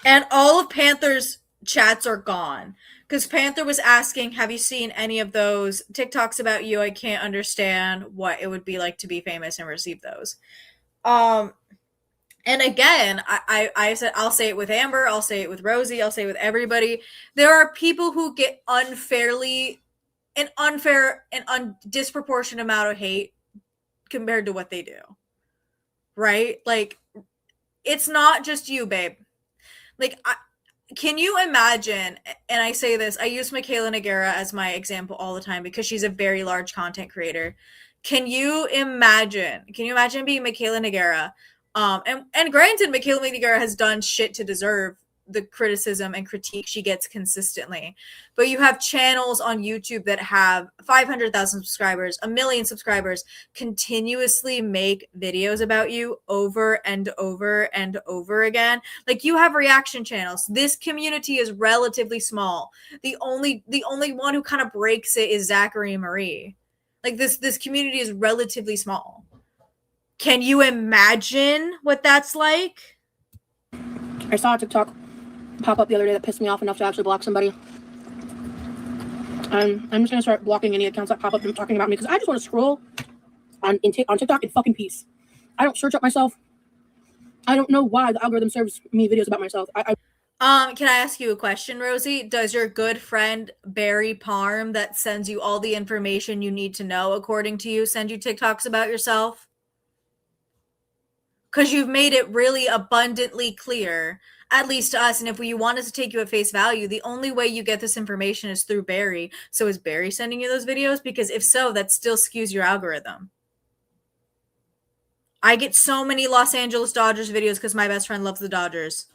and all of Panther's chats are gone because Panther was asking, have you seen any of those TikToks about you? I can't understand what it would be like to be famous and receive those. And again, I said, I'll say it with Amber, I'll say it with Rosie, I'll say it with everybody. There are people who get unfairly an disproportionate amount of hate compared to what they do. Right? Like, it's not just you, babe. Like, can you imagine, and I say this, I use Michaela Nagara as my example all the time because she's a very large content creator. Can you imagine being Michaela Nagara? And granted, Michaela Nagara has done shit to deserve the criticism and critique she gets consistently. But you have channels on YouTube that have 500,000 subscribers, 1 million subscribers, continuously make videos about you over and over and over again. Like, you have reaction channels. This community is relatively small. The only one who kind of breaks it is Zachary and Marie. Like, this community is relatively small. Can you imagine what that's like? I saw a TikTok pop up the other day that pissed me off enough to actually block somebody. And I'm just gonna start blocking any accounts that pop up and talking about me because I just want to scroll on TikTok in fucking peace. I don't search up myself. I don't know why the algorithm serves me videos about myself. Can I ask you a question, Rosie? Does your good friend Barry Parm, that sends you all the information you need to know, according to you, send you TikToks about yourself? Because you've made it really abundantly clear, at least to us, and if we wanted to take you at face value, the only way you get this information is through Barry. So is Barry sending you those videos? Because if so, that still skews your algorithm. I get so many Los Angeles Dodgers videos because my best friend loves the Dodgers.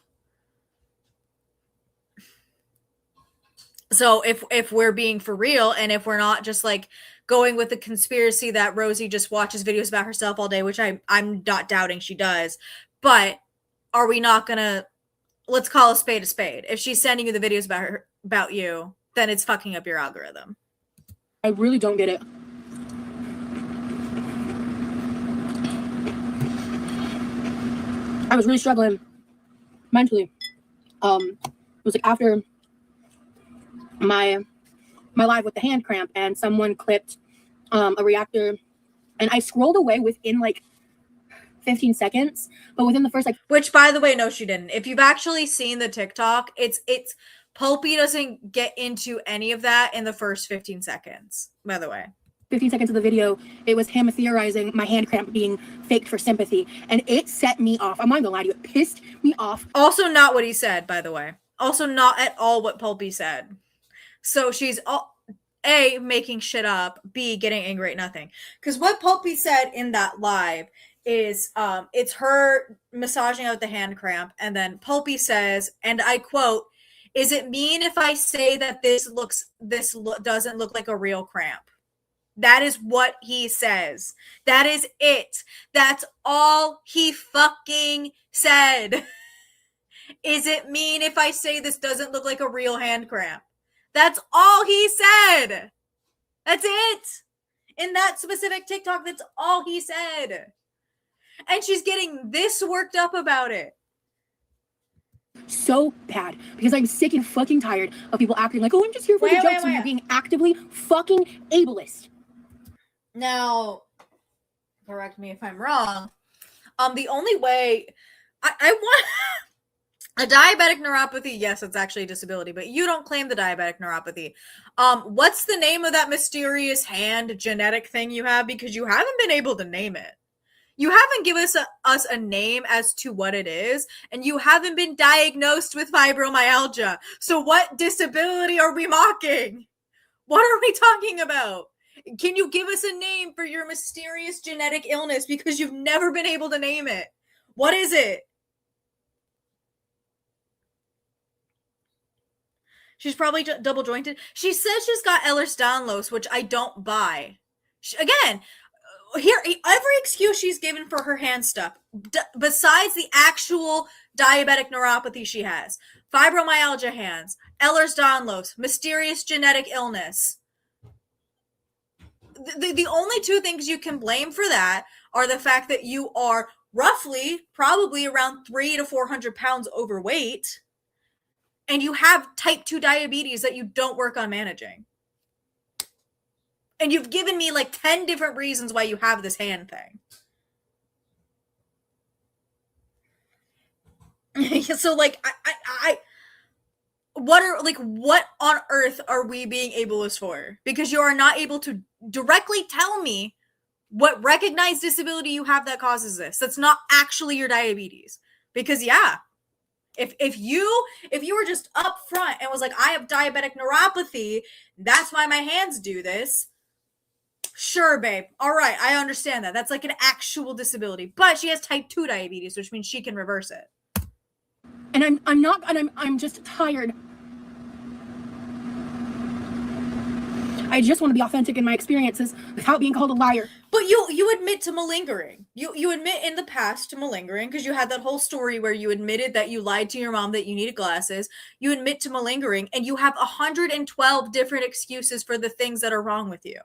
So if we're being for real, and if we're not just like going with the conspiracy that Rosie just watches videos about herself all day, which I'm not doubting she does, but are we not gonna, let's call a spade a spade? If she's sending you the videos about you, then it's fucking up your algorithm. I really don't get it. I was really struggling mentally. It was like after my live with the hand cramp, and someone clipped a reactor, and I scrolled away within like 15 seconds, but within the first like, which, by the way, no, she didn't. If you've actually seen the TikTok, it's Pulpy doesn't get into any of that in the first 15 seconds, by the way. 15 seconds of the video, it was him theorizing my hand cramp being faked for sympathy, and it set me off. I'm not gonna lie to you, it pissed me off. Also not what he said, by the way. Also not at all what Pulpy said. So she's A, making shit up, B, getting angry at nothing. Because what Pulpy said in that live is it's her massaging out the hand cramp, and then Pulpy says, and I quote, "Is it mean if I say that this doesn't look like a real cramp?" That is what he says. That is it. That's all he fucking said. Is it mean if I say this doesn't look like a real hand cramp? That's all he said. That's it. In that specific TikTok, that's all he said. And she's getting this worked up about it. So bad, because I'm sick and fucking tired of people acting like, oh, I'm just here for the jokes, when you're being actively fucking ableist. Now, correct me if I'm wrong. The only way I want a diabetic neuropathy, yes, it's actually a disability, but you don't claim the diabetic neuropathy. What's the name of that mysterious hand genetic thing you have? Because you haven't been able to name it. You haven't given us a name as to what it is, and you haven't been diagnosed with fibromyalgia. So what disability are we mocking? What are we talking about? Can you give us a name for your mysterious genetic illness, because you've never been able to name it? What is it? She's probably double jointed. She says she's got Ehlers-Danlos, which I don't buy. Again, here, every excuse she's given for her hand stuff, besides the actual diabetic neuropathy she has, fibromyalgia hands, Ehlers-Danlos, mysterious genetic illness. The only two things you can blame for that are the fact that you are roughly, probably around 300 to 400 pounds overweight, and you have type 2 diabetes that you don't work on managing. And you've given me like 10 different reasons why you have this hand thing. So like, what on earth are we being ableist for? Because you are not able to directly tell me what recognized disability you have that causes this. That's not actually your diabetes. Because yeah, if you were just up front and was like, I have diabetic neuropathy, that's why my hands do this. Sure, babe. All right, I understand that. That's like an actual disability. But she has type 2 diabetes, which means she can reverse it. And I'm not, and I'm just tired. I just want to be authentic in my experiences without being called a liar. But you admit to malingering. You admit in the past to malingering because you had that whole story where you admitted that you lied to your mom that you needed glasses. You admit to malingering, and you have 112 different excuses for the things that are wrong with you.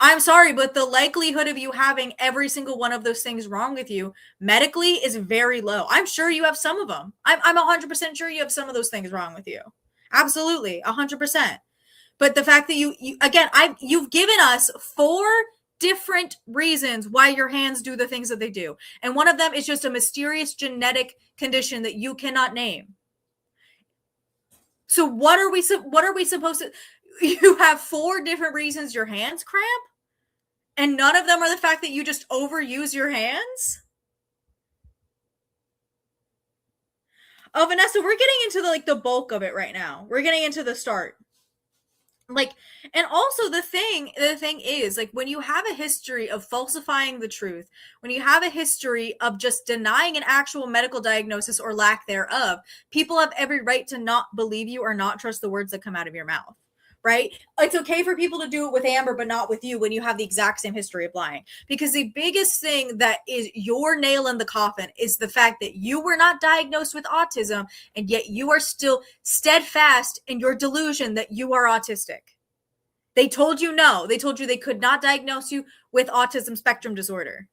I'm sorry, but the likelihood of you having every single one of those things wrong with you medically is very low. I'm sure you have some of them. I'm 100% sure you have some of those things wrong with you. Absolutely, 100%. But the fact that you again, you've given us 4 different reasons why your hands do the things that they do. And one of them is just a mysterious genetic condition that you cannot name. So what are we supposed to you have 4 different reasons your hands cramp? And none of them are the fact that you just overuse your hands? Oh, Vanessa, we're getting into the bulk of it right now. We're getting into the start. Like, and also the thing is, like, when you have a history of falsifying the truth, when you have a history of just denying an actual medical diagnosis or lack thereof, people have every right to not believe you or not trust the words that come out of your mouth. Right? It's okay for people to do it with Amber, but not with you when you have the exact same history of lying. Because the biggest thing that is your nail in the coffin is the fact that you were not diagnosed with autism, and yet you are still steadfast in your delusion that you are autistic. They told you no. They told you they could not diagnose you with autism spectrum disorder.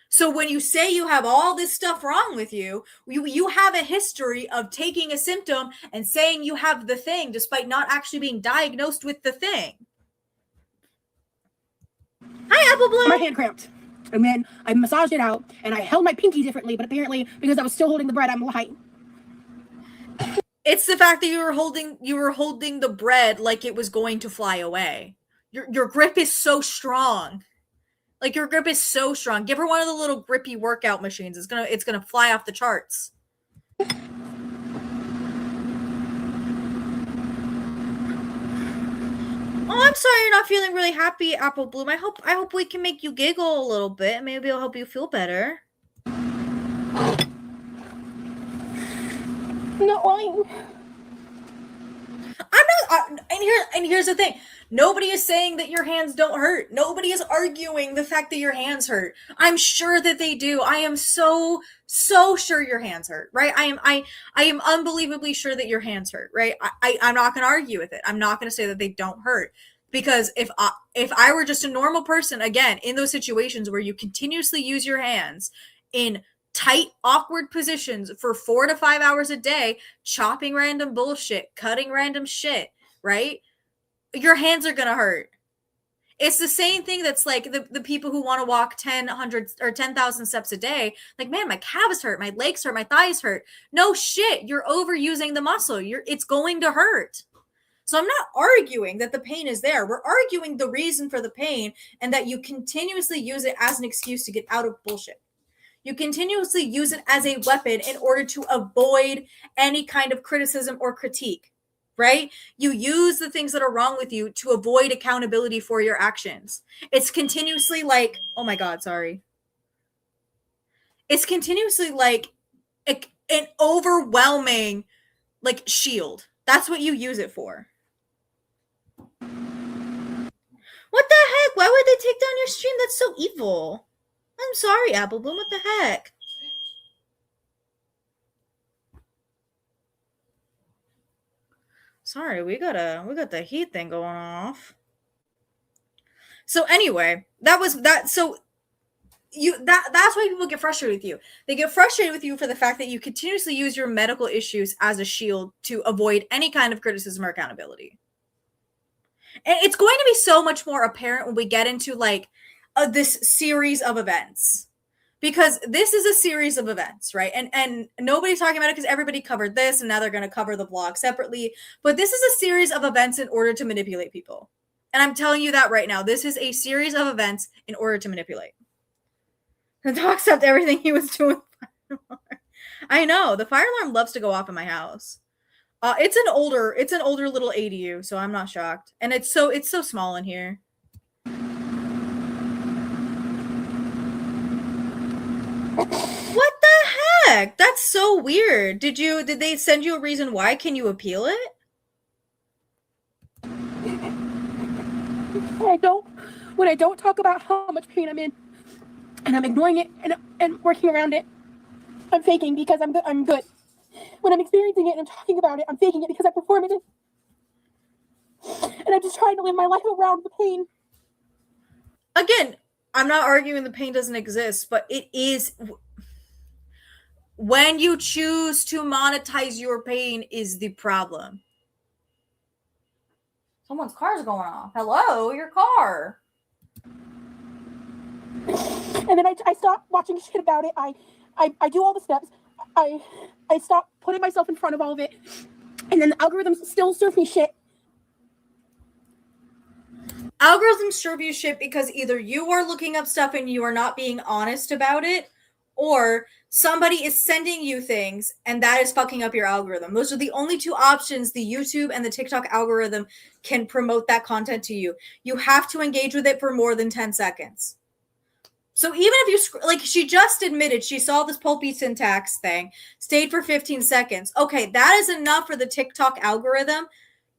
So when you say you have all this stuff wrong with you have a history of taking a symptom and saying you have the thing despite not actually being diagnosed with the thing. Hi, Apple Bloom. My hand cramped. And then I massaged it out, and I held my pinky differently, but apparently, because I was still holding the bread, I'm light. It's the fact that you were holding the bread like it was going to fly away. Your grip is so strong. Like, your grip is so strong. Give her one of the little grippy workout machines. It's gonna fly off the charts. Oh, I'm sorry you're not feeling really happy, Apple Bloom. I hope we can make you giggle a little bit. Maybe it'll help you feel better. Not lying. I'm not. And here's the thing. Nobody is saying that your hands don't hurt. Nobody is arguing the fact that your hands hurt. I'm sure that they do. I am so sure your hands hurt. Right? I am unbelievably sure that your hands hurt. Right? I'm not going to argue with it. I'm not going to say that they don't hurt. Because if I were just a normal person, again, in those situations where you continuously use your hands in tight, awkward positions for 4 to 5 hours a day, chopping random bullshit, cutting random shit, right? Your hands are going to hurt. It's the same thing that's like the people who want to walk 10, 100, or 10,000 steps a day. Like, man, my calves hurt, my legs hurt, my thighs hurt. No shit, you're overusing the muscle. It's going to hurt. So I'm not arguing that the pain is there. We're arguing the reason for the pain and that you continuously use it as an excuse to get out of bullshit. You continuously use it as a weapon in order to avoid any kind of criticism or critique, right? You use the things that are wrong with you to avoid accountability for your actions. It's continuously like, oh my God, sorry. It's continuously like an overwhelming like shield. That's what you use it for. What the heck? Why would they take down your stream? That's so evil. I'm sorry, Apple Bloom. What the heck? Sorry, we got the heat thing going off. So anyway, that was that. So that's why people get frustrated with you. They get frustrated with you for the fact that you continuously use your medical issues as a shield to avoid any kind of criticism or accountability. And it's going to be so much more apparent when we get into like this series of events. Because this is a series of events, right? And nobody's talking about it because everybody covered this, and now they're going to cover the vlog separately. But this is a series of events in order to manipulate people. And I'm telling you that right now. This is a series of events in order to manipulate. The dog stopped everything he was doing. I know. The fire alarm loves to go off in my house. It's an older little ADU, so I'm not shocked. And it's so small in here. What the heck? That's so weird. Did they send you a reason why? Can you appeal it? When I don't talk about how much pain I'm in, and I'm ignoring it and working around it, I'm faking because I'm good. When I'm experiencing it and I'm talking about it, I'm faking it because I perform it. And I'm just trying to live my life around the pain. Again, I'm not arguing the pain doesn't exist, but it is when you choose to monetize your pain is the problem. Someone's car's going off. Hello, your car. And then I stop watching shit about it. I do all the steps. I stop putting myself in front of all of it. And then the algorithms still serve me shit. Algorithms serve you shit because either you are looking up stuff and you are not being honest about it, or somebody is sending you things and that is fucking up your algorithm. Those are the only two options the YouTube and the TikTok algorithm can promote that content to you. You have to engage with it for more than 10 seconds. So even if you, like, she just admitted she saw this pulpy syntax thing, stayed for 15 seconds. Okay, that is enough for the TikTok algorithm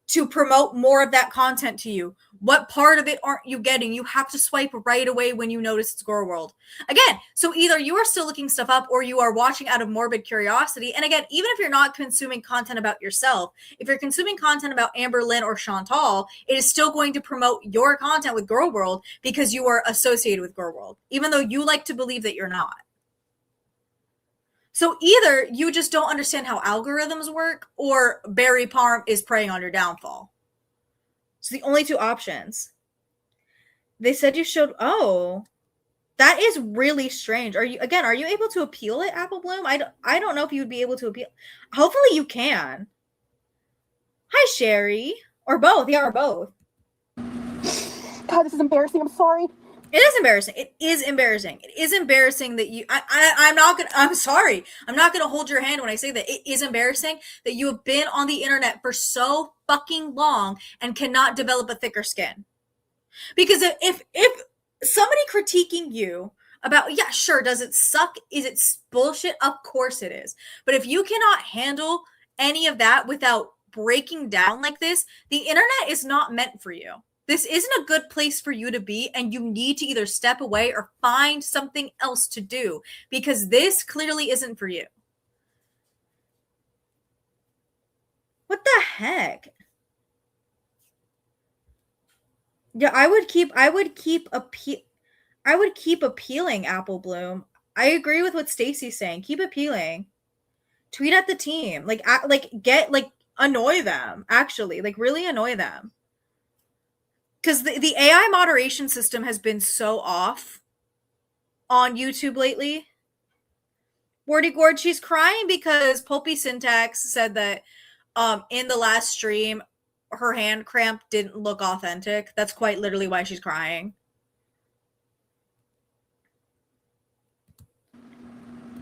to promote more of that content to you. What part of it aren't you getting? You have to swipe right away when you notice it's Girl World. Again, so either you are still looking stuff up or you are watching out of morbid curiosity. And again, even if you're not consuming content about yourself, if you're consuming content about Amber Lynn or Chantal, it is still going to promote your content with Girl World because you are associated with Girl World, even though you like to believe that you're not. So either you just don't understand how algorithms work, or Barry Palm is preying on your downfall. It's the only two options. They said you showed. Oh, that is really strange. Are you able to appeal it, Apple Bloom? I don't know if you would be able to appeal. Hopefully you can. Hi, Sherry, or both. Yeah, or both. God, this is embarrassing. I'm sorry. It is embarrassing. It is embarrassing. It is embarrassing that you. I'm not gonna. I'm sorry. I'm not gonna hold your hand when I say that. It is embarrassing that you have been on the internet for so fucking long and cannot develop a thicker skin. Because if somebody critiquing you about, yeah, sure, does it suck? Is it bullshit? Of course it is. But if you cannot handle any of that without breaking down like this, the internet is not meant for you. This isn't a good place for you to be, and you need to either step away or find something else to do, because this clearly isn't for you. What the heck? Yeah, I would keep appealing, Apple Bloom. I agree with what Stacy's saying. Keep appealing. Tweet at the team. Annoy them, actually. Like, really annoy them. Because the AI moderation system has been so off on YouTube lately. Wordy Gourd, she's crying because Pulpy Syntax said that in the last stream, her hand cramp didn't look authentic. That's quite literally why she's crying.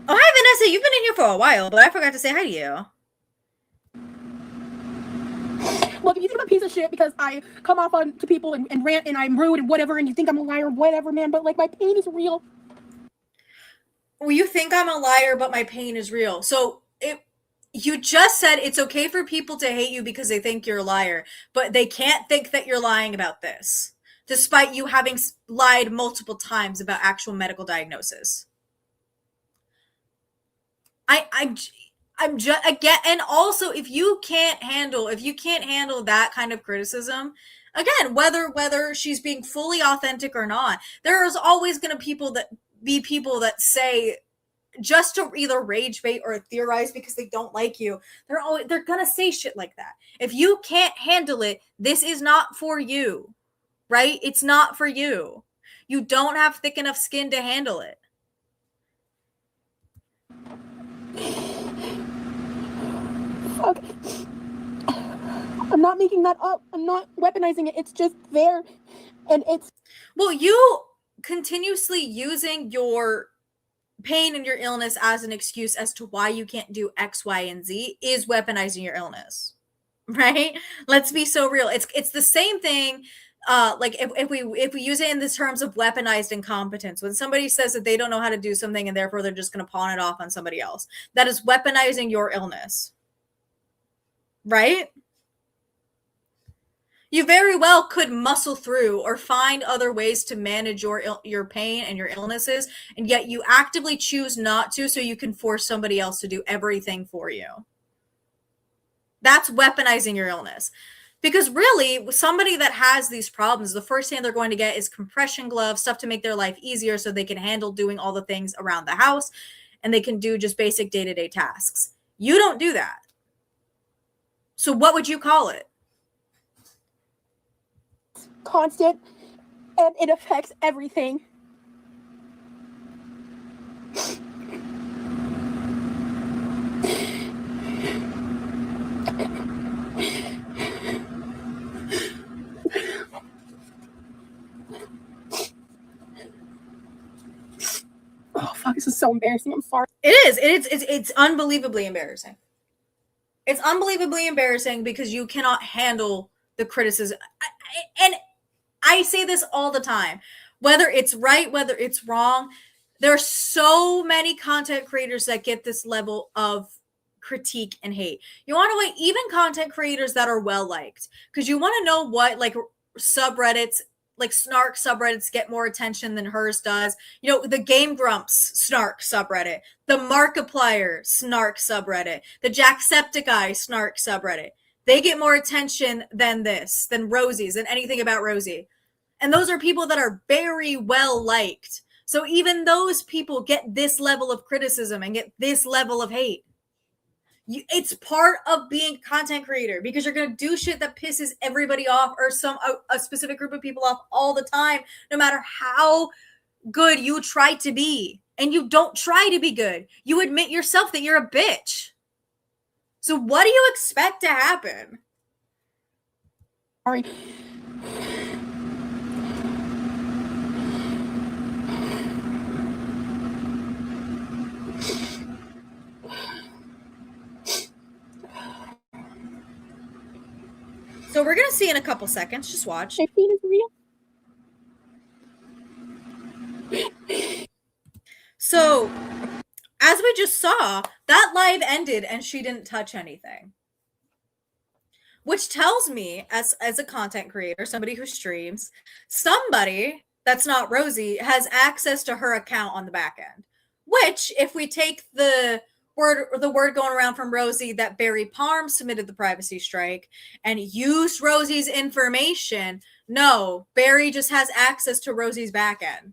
Oh, hi, Vanessa. You've been in here for a while, but I forgot to say hi to you. Look, if you think I'm a piece of shit because I come off on to people and rant and I'm rude and whatever, and you think I'm a liar, whatever, man, but like my pain is real. Well, you think I'm a liar, but my pain is real. So you just said it's okay for people to hate you because they think you're a liar, but they can't think that you're lying about this, despite you having lied multiple times about actual medical diagnosis. I'm just, again, and also if you can't handle that kind of criticism, again, whether she's being fully authentic or not, there is always going to be people that say, just to either rage bait or theorize because they don't like you. They're gonna say shit like that. If you can't handle it, this is not for you, right? It's not for you. You don't have thick enough skin to handle it. Fuck. I'm not making that up. I'm not weaponizing it. It's just there, and it's. Well, you continuously using your pain and your illness as an excuse as to why you can't do X, Y, and Z is weaponizing your illness, right? Let's be so real. It's the same thing. like if we use it in the terms of weaponized incompetence, when somebody says that they don't know how to do something and therefore they're just going to pawn it off on somebody else, that is weaponizing your illness, right? You very well could muscle through or find other ways to manage your pain and your illnesses, and yet you actively choose not to, so you can force somebody else to do everything for you. That's weaponizing your illness. Because really, somebody that has these problems, the first thing they're going to get is compression gloves, stuff to make their life easier so they can handle doing all the things around the house, and they can do just basic day-to-day tasks. You don't do that. So what would you call it? Constant, and it affects everything. Oh fuck, this is so embarrassing. I'm sorry. It is. It's unbelievably embarrassing. It's unbelievably embarrassing because you cannot handle the criticism. And I say this all the time, whether it's right, whether it's wrong. There are so many content creators that get this level of critique and hate. You want to wait, even content creators that are well liked, because you want to know what like subreddits, like snark subreddits, get more attention than hers does. You know, the Game Grumps snark subreddit, the Markiplier snark subreddit, the Jacksepticeye snark subreddit. They get more attention than this, than Rosie's, than anything about Rosie. And those are people that are very well liked. So even those people get this level of criticism and get this level of hate. It's part of being a content creator, because you're going to do shit that pisses everybody off, or a specific group of people off all the time, no matter how good you try to be. And you don't try to be good. You admit yourself that you're a bitch. So what do you expect to happen? Sorry. So we're going to see in a couple seconds. Just watch. My pain is real. So, as we just saw, that live ended and she didn't touch anything. Which tells me, as a content creator, somebody who streams, somebody that's not Rosie has access to her account on the back end. Which, if we take the word going around from Rosie that Barry Palm submitted the privacy strike and used Rosie's information, no, Barry just has access to Rosie's back end.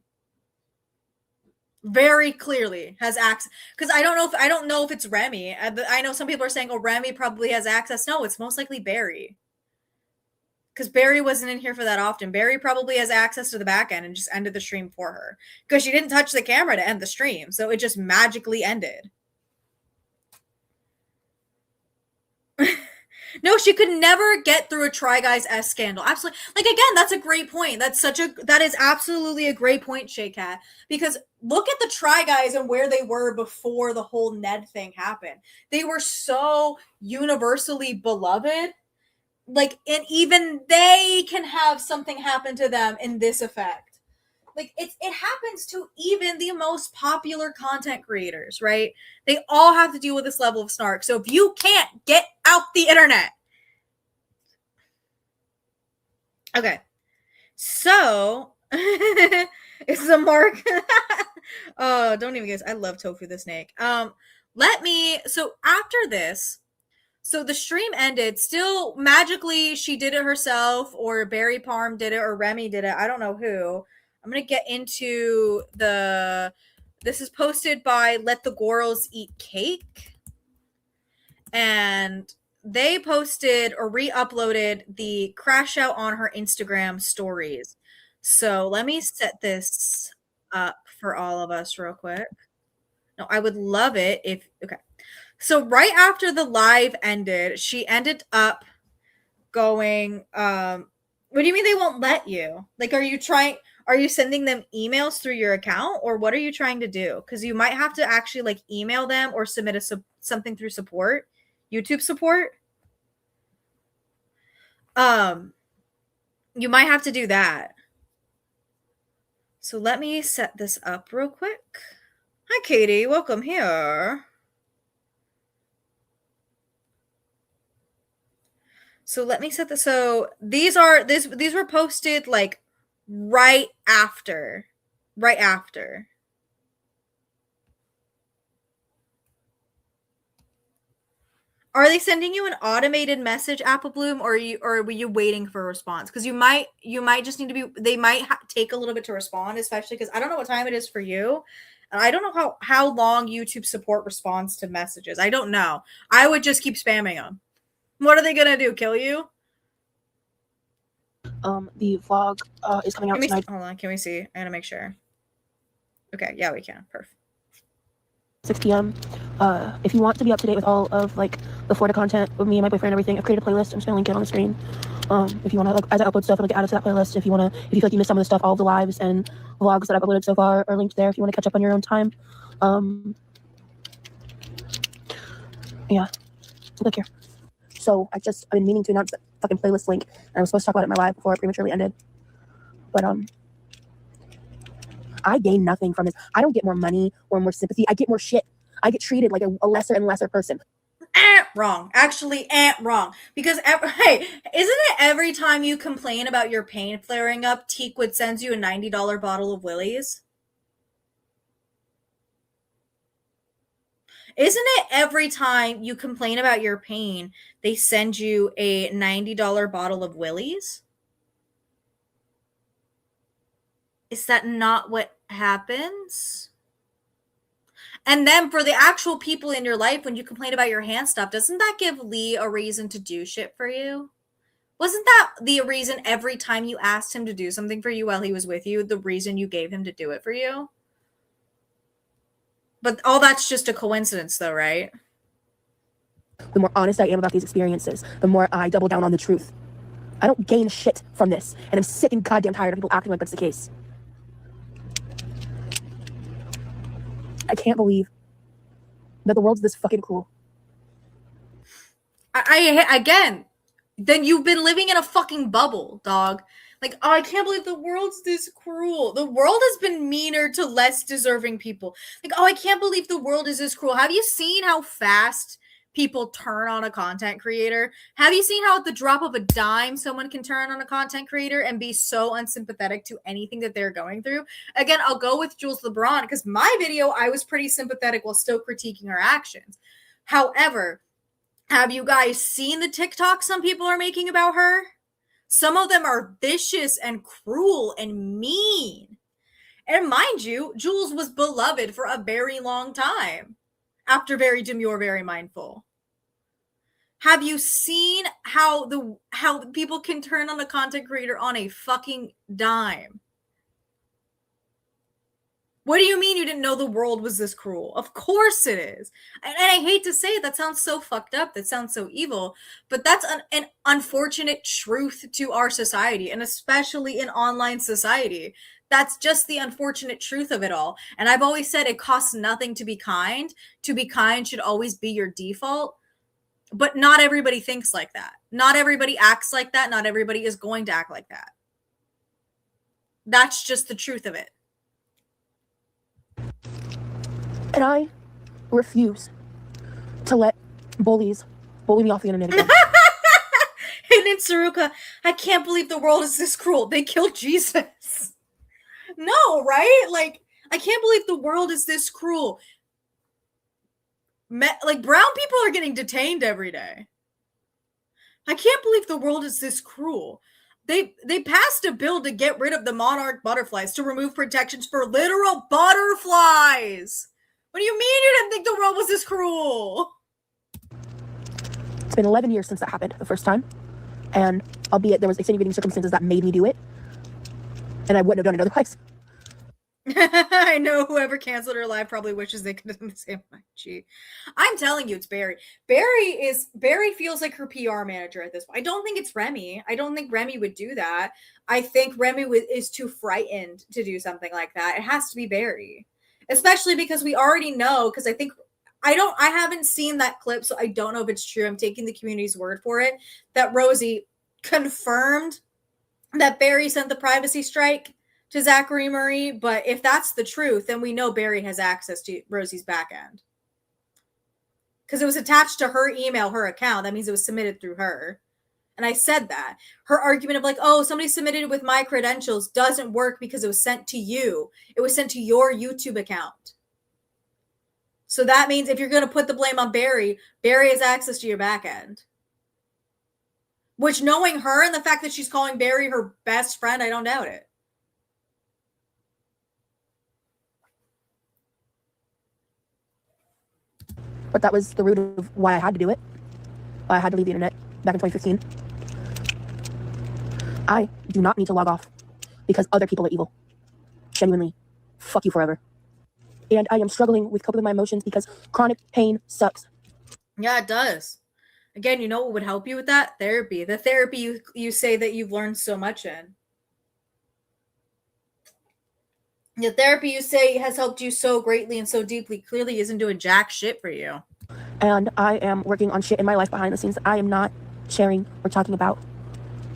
Very clearly has access, because I don't know if it's Remy. I know some people are saying, oh, Remy probably has access. No, it's most likely Barry, because Barry wasn't in here for that often. Barry probably has access to the back end and just ended the stream for her, because she didn't touch the camera to end the stream, so it just magically ended. No, she could never get through a Try Guys S scandal. Absolutely. Like, again, that's a great point. That is absolutely a great point, Shay Cat. Because look at the Try Guys and where they were before the whole Ned thing happened. They were so universally beloved. Like, and even they can have something happen to them in this effect. Like, it happens to even the most popular content creators, right? They all have to deal with this level of snark. So if you can't get out the internet. Okay. So it's a mark. Oh, don't even guess. I love Tofu the snake. So after this, so the stream ended. Still magically, she did it herself, or Barry Palm did it, or Remy did it. I don't know who. I'm gonna get into this is posted by Let the Gorals Eat Cake, and they posted or re-uploaded the crash out on her Instagram stories. So let me set this up for all of us real quick. No, I would love it if okay. So right after the live ended, she ended up going, what do you mean they won't let you? Like, are you sending them emails through your account, or what are you trying to do? Because you might have to actually like email them or submit something through support, YouTube support. You might have to do that. So let me set this up real quick. Hi, Katie. Welcome here. So let me set this. So these were posted like right after. Right after. Are they sending you an automated message, Apple Bloom, or were you waiting for a response? Because you might just need to be. They might take a little bit to respond, especially because I don't know what time it is for you, and I don't know how long YouTube support responds to messages. I don't know. I would just keep spamming them. What are they gonna do? Kill you? The vlog is coming out Can we tonight. hold on? Can we see? I gotta make sure. Okay, yeah, we can. Perfect. 6 p.m. If you want to be up to date with all of like the Florida content with me and my boyfriend and everything, I've created a playlist. I'm just gonna link it on the screen. If you want to, like, as I upload stuff, and like add it to that playlist. If you feel like you missed some of the stuff, all of the lives and vlogs that I've uploaded so far are linked there. If you want to catch up on your own time, yeah, click here. So I've been meaning to announce that fucking playlist link, and I was supposed to talk about it in my live before it prematurely ended. But I gain nothing from this. I don't get more money or more sympathy. I get more shit. I get treated like a lesser and lesser person. Wrong. Actually, wrong. Because, hey, isn't it every time you complain about your pain flaring up, Teakwood sends you a $90 bottle of Willie's? Isn't it every time you complain about your pain, they send you a $90 bottle of Willie's? Is that not what happens? And then for the actual people in your life, when you complain about your hand stuff, doesn't that give Lee a reason to do shit for you? Wasn't that the reason every time you asked him to do something for you while he was with you, the reason you gave him to do it for you? But all that's just a coincidence, though, right? The more honest I am about these experiences, the more I double down on the truth. I don't gain shit from this, and I'm sick and goddamn tired of people acting like that's the case. I can't believe that the world's this fucking cruel. Again, then you've been living in a fucking bubble, dog. Like, oh, I can't believe the world's this cruel. The world has been meaner to less deserving people. Like, oh, I can't believe the world is this cruel. Have you seen how fast people turn on a content creator? Have you seen how at the drop of a dime someone can turn on a content creator and be so unsympathetic to anything that they're going through? Again, I'll go with Jules LeBron because my video, I was pretty sympathetic while still critiquing her actions. However, have you guys seen the TikTok some people are making about her? Some of them are vicious and cruel and mean. And mind you, Jules was beloved for a very long time after Very Demure, Very Mindful. Have you seen how people can turn on a content creator on a fucking dime? What do you mean you didn't know the world was this cruel? Of course it is. And I hate to say it, that sounds so fucked up. That sounds so evil. But that's an unfortunate truth to our society, and especially in online society. That's just the unfortunate truth of it all. And I've always said it costs nothing to be kind. To be kind should always be your default. But not everybody thinks like that. Not everybody acts like that. Not everybody is going to act like that. That's just the truth of it. And I refuse to let bullies bully me off the internet again. And in Saruka, I can't believe the world is this cruel. They killed Jesus. No, right? Like, I can't believe the world is this cruel. Like, brown people are getting detained every day. I can't believe the world is this cruel. They passed a bill to get rid of the monarch butterflies, to remove protections for literal butterflies. What do you mean you didn't think the world was this cruel? It's been 11 years since that happened the first time. And albeit there was extenuating circumstances that made me do it, and I wouldn't have done it otherwise. I know whoever canceled her live probably wishes they could have done the same. Gee, I'm telling you, it's Barry. Barry feels like her PR manager at this point. I don't think it's Remy. I don't think Remy would do that. I think Remy is too frightened to do something like that. It has to be Barry, especially because we already know. Because I haven't seen that clip, so I don't know if it's true. I'm taking the community's word for it that Rosie confirmed that Barry sent the privacy strike to Zachary Murray, but if that's the truth, then we know Barry has access to Rosie's back end. Because it was attached to her email, her account. That means it was submitted through her. And I said that. Her argument of like, oh, somebody submitted it with my credentials doesn't work because it was sent to you. It was sent to your YouTube account. So that means if you're going to put the blame on Barry, Barry has access to your back end. Which, knowing her and the fact that she's calling Barry her best friend, I don't doubt it. But that was the root of why I had to do it. Why I had to leave the internet back in 2015. I do not need to log off because other people are evil. Genuinely. Fuck you forever. And I am struggling with coping with my emotions because chronic pain sucks. Yeah, it does. Again, you know what would help you with that? Therapy. The therapy you say that you've learned so much in. The therapy you say has helped you so greatly and so deeply clearly isn't doing jack shit for you. And I am working on shit in my life behind the scenes that I am not sharing or talking about.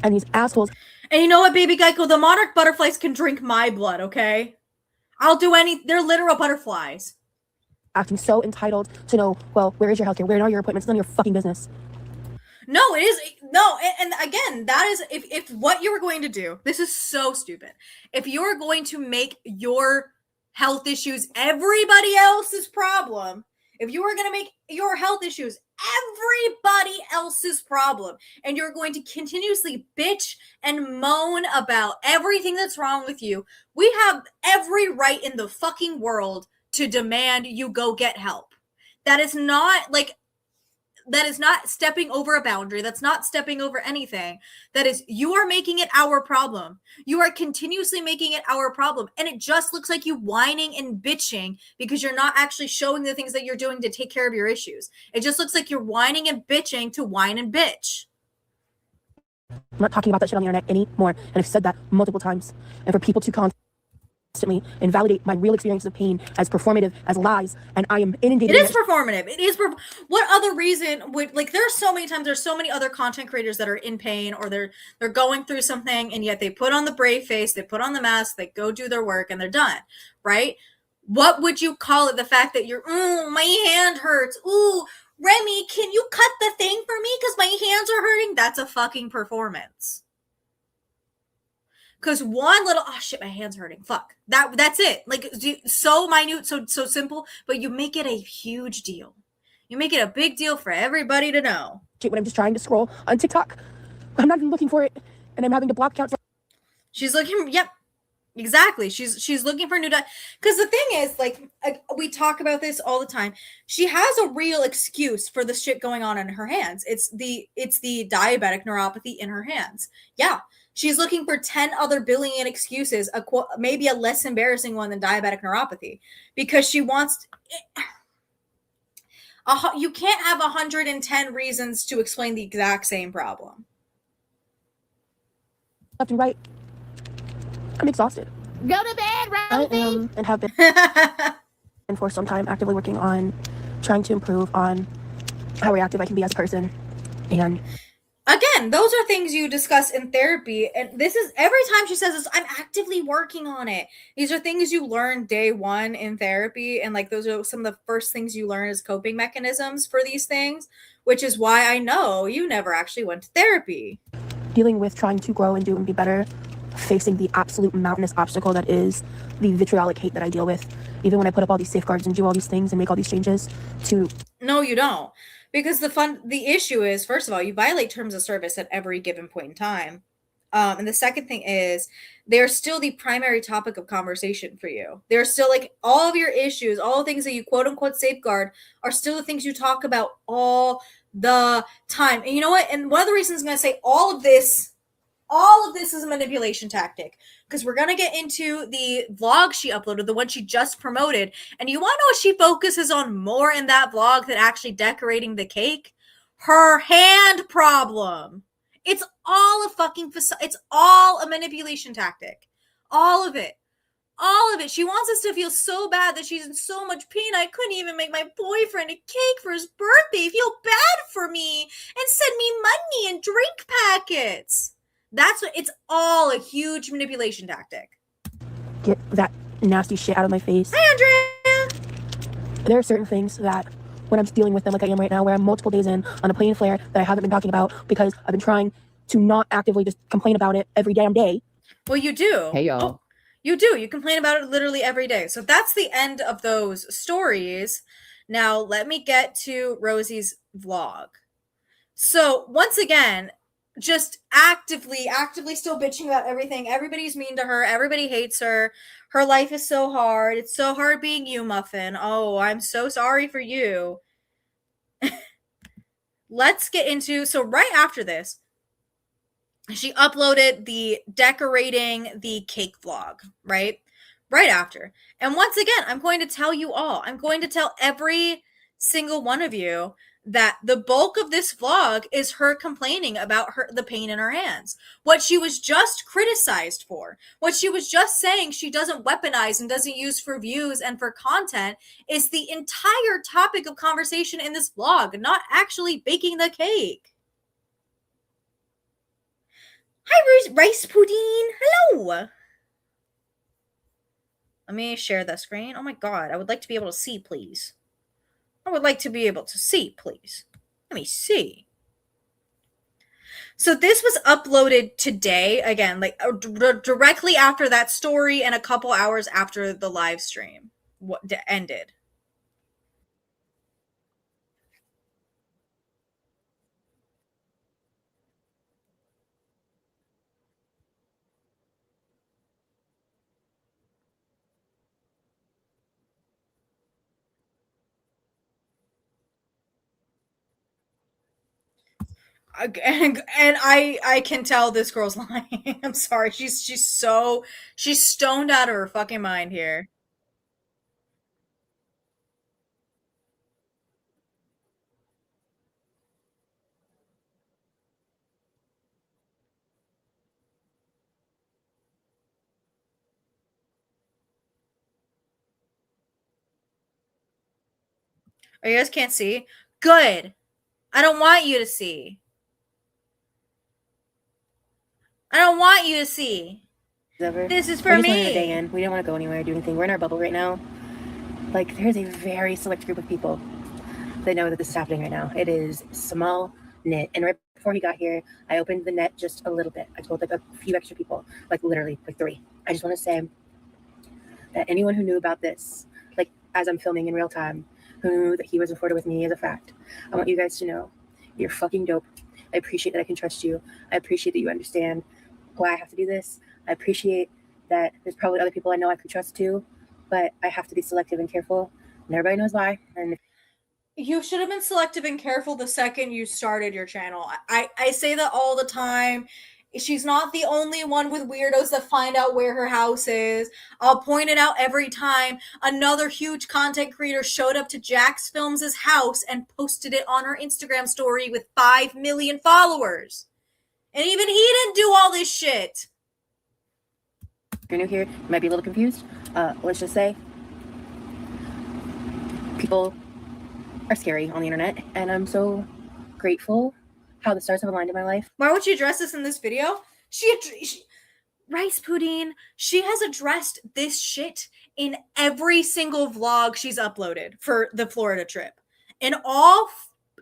And these assholes. And you know what, baby Geico? The monarch butterflies can drink my blood, okay? I'll do they're literal butterflies. Acting so entitled to know, well, where is your healthcare? Where are your appointments? It's none of your fucking business. No, it is no, and again, that is if what you were going to do, this is so stupid. If you're going to make your health issues everybody else's problem, if you are going to make your health issues everybody else's problem, and you're going to continuously bitch and moan about everything that's wrong with you, we have every right in the fucking world to demand you go get help. That is not stepping over a boundary. That's not stepping over anything. That is, you are making it our problem. You are continuously making it our problem. And it just looks like you whining and bitching because you're not actually showing the things that you're doing to take care of your issues. It just looks like you're whining and bitching to whine and bitch. I'm not talking about that shit on the internet anymore. And I've said that multiple times. And for people to constantly invalidate my real experiences of pain as performative, as lies, and I am inundated. It is performative. It is. What other reason would, like? There's so many times. There's so many other content creators that are in pain or they're going through something, and yet they put on the brave face, they put on the mask, they go do their work, and they're done. Right? What would you call it? The fact that you're, my hand hurts. Ooh, Remy, can you cut the thing for me because my hands are hurting? That's a fucking performance. Because one little, oh shit, my hand's hurting. Fuck. That's it. Like, so minute, so simple, but you make it a huge deal. You make it a big deal for everybody to know. When I'm just trying to scroll on TikTok, I'm not even looking for it, and I'm having to block accounts. She's looking, yep, exactly. She's looking for new because the thing is, like, we talk about this all the time. She has a real excuse for the shit going on in her hands. It's the diabetic neuropathy in her hands. Yeah. She's looking for 10 other billion excuses, maybe a less embarrassing one than diabetic neuropathy, because she wants. You can't have 110 reasons to explain the exact same problem. Left and right. I'm exhausted. Go to bed, Rosie. I am and have been and for some time actively working on trying to improve on how reactive I can be as a person. And again, those are things you discuss in therapy. And this is every time she says this, I'm actively working on it. These are things you learn day one in therapy. And like, those are some of the first things you learn as coping mechanisms for these things, which is why I know you never actually went to therapy. Dealing with trying to grow and do and be better, facing the absolute mountainous obstacle that is the vitriolic hate that I deal with, even when I put up all these safeguards and do all these things and make all these changes to. No, you don't. Because the issue is, first of all, you violate terms of service at every given point in time. And the second thing is, they're still the primary topic of conversation for you. They're still like all of your issues, all the things that you quote unquote safeguard are still the things you talk about all the time. And you know what? And one of the reasons I'm going to say all of this is a manipulation tactic, because we're going to get into the vlog she uploaded, the one she just promoted. And you want to know what she focuses on more in that vlog than actually decorating the cake? Her hand problem. It's all a fucking facade. It's all a manipulation tactic. All of it. All of it. She wants us to feel so bad that she's in so much pain. I couldn't even make my boyfriend a cake for his birthday. Feel bad for me and send me money and drink packets. That's what it's all a huge manipulation tactic. Get that nasty shit out of my face. Hi, Andrea. There are certain things that when I'm dealing with them like I am right now, where I'm multiple days in on a plain flare that I haven't been talking about because I've been trying to not actively just complain about it every damn day. Well, you do. Hey, y'all. Oh, you do. You complain about it literally every day. So that's the end of those stories. Now, let me get to Rosie's vlog. So, once again, just actively still bitching about everything. Everybody's mean to her. Everybody hates her. Her life is so hard. It's so hard being you, Muffin. Oh, I'm so sorry for you. Let's get into so right after this, she uploaded the decorating the cake vlog, right? Right after. And once again, I'm going to tell you all, I'm going to tell every single one of you that the bulk of this vlog is her complaining about the pain in her hands. What she was just criticized for, what she was just saying she doesn't weaponize and doesn't use for views and for content is the entire topic of conversation in this vlog, not actually baking the cake. Hi, Rice Pudding. Hello. Let me share the screen. Oh my god, I would like to be able to see, please. I would like to be able to see, please. Let me see. So this was uploaded today, again, like directly after that story and a couple hours after the live stream ended. And I can tell this girl's lying. I'm sorry. She's stoned out of her fucking mind here. Oh, you guys can't see? Good. I don't want you to see. I don't want you to see. Over. This is We for just wanted a day me. in. We didn't want to go anywhere or do anything. We're in our bubble right now. Like, there's a very select group of people that know that this is happening right now. It is small knit. And right before he got here, I opened the net just a little bit. I told like a few extra people, like literally like 3. I just want to say that anyone who knew about this, like as I'm filming in real time, who knew that he was afforded with me as a fact, I want you guys to know you're fucking dope. I appreciate that I can trust you. I appreciate that you understand why I have to do this. I appreciate that there's probably other people I know I could trust too, but I have to be selective and careful, and everybody knows why. And you should have been selective and careful the second you started your channel. I say that all the time. She's not the only one with weirdos that find out where her house is. I'll point it out every time. Another huge content creator showed up to Jax Films' house and posted it on her Instagram story with 5 million followers. And even he didn't do all this shit. if you're new here, you might be a little confused. Let's just say people are scary on the internet, and I'm so grateful how the stars have aligned in my life. Why would she address this in this video? Rice Pudding, she has addressed this shit in every single vlog she's uploaded for the Florida trip. In all,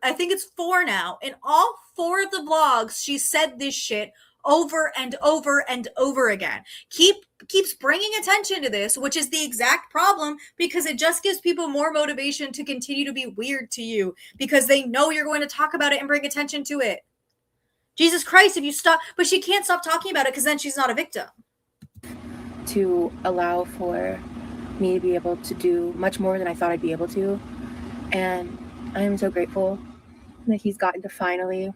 I think it's 4 now. In all 4 of the vlogs, she said this shit over and over and over again. Keeps bringing attention to this, which is the exact problem, because it just gives people more motivation to continue to be weird to you because they know you're going to talk about it and bring attention to it. Jesus Christ, if you stop, but she can't stop talking about it because then she's not a victim. To allow for me to be able to do much more than I thought I'd be able to. And I am so grateful that he's gotten to finally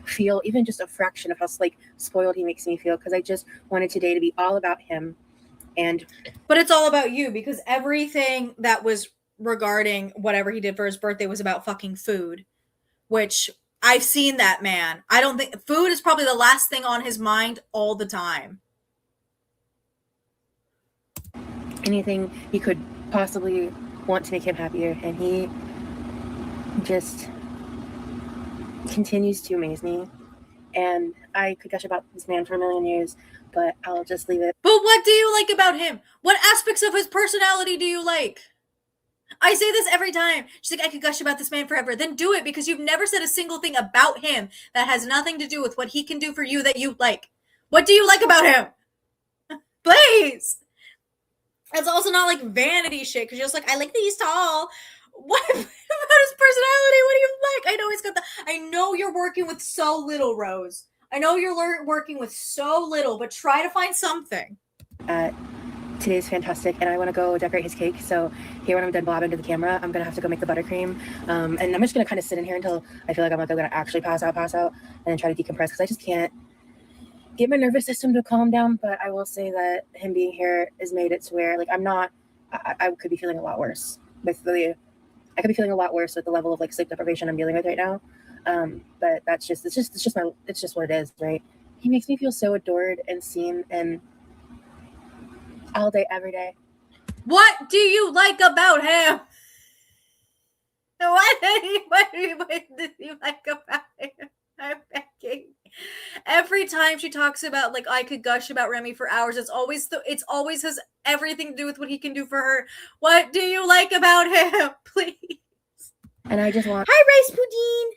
feel even just a fraction of how like spoiled he makes me feel, because I just wanted today to be all about him. But it's all about you, because everything that was regarding whatever he did for his birthday was about fucking food, which I've seen that man. I don't think food is probably the last thing on his mind all the time. Anything he could possibly want to make him happier, and he just continues to amaze me. And I could gush about this man for a million years, but I'll just leave it. But what do you like about him? What aspects of his personality do you like? I say this every time. She's like, I could gush about this man forever. Then do it, because you've never said a single thing about him that has nothing to do with what he can do for you that you like. What do you like about him? Please. It's also not like vanity shit, because you're just like, I like that he's tall. What about his personality? What do you like? I know he's got the. I know you're working with so little, Rose. I know you're working with so little, but try to find something. Today's fantastic, and I want to go decorate his cake. So here, when I'm done blabbing to the camera, I'm gonna have to go make the buttercream, and I'm just gonna kind of sit in here until I feel like I'm like gonna actually pass out, and then try to decompress, because I just can't get my nervous system to calm down. But I will say that him being here has made it to where like I could be feeling a lot worse with the level of like sleep deprivation I'm dealing with right now. But it's just what it is, right? He makes me feel so adored and seen, and all day, every day. What do you like about him? What do you like about him? I'm begging. Every time she talks about like I could gush about Remy for hours, it's always has everything to do with what he can do for her. What do you like about him? Please. And I just want. Hi, Rice Pudding.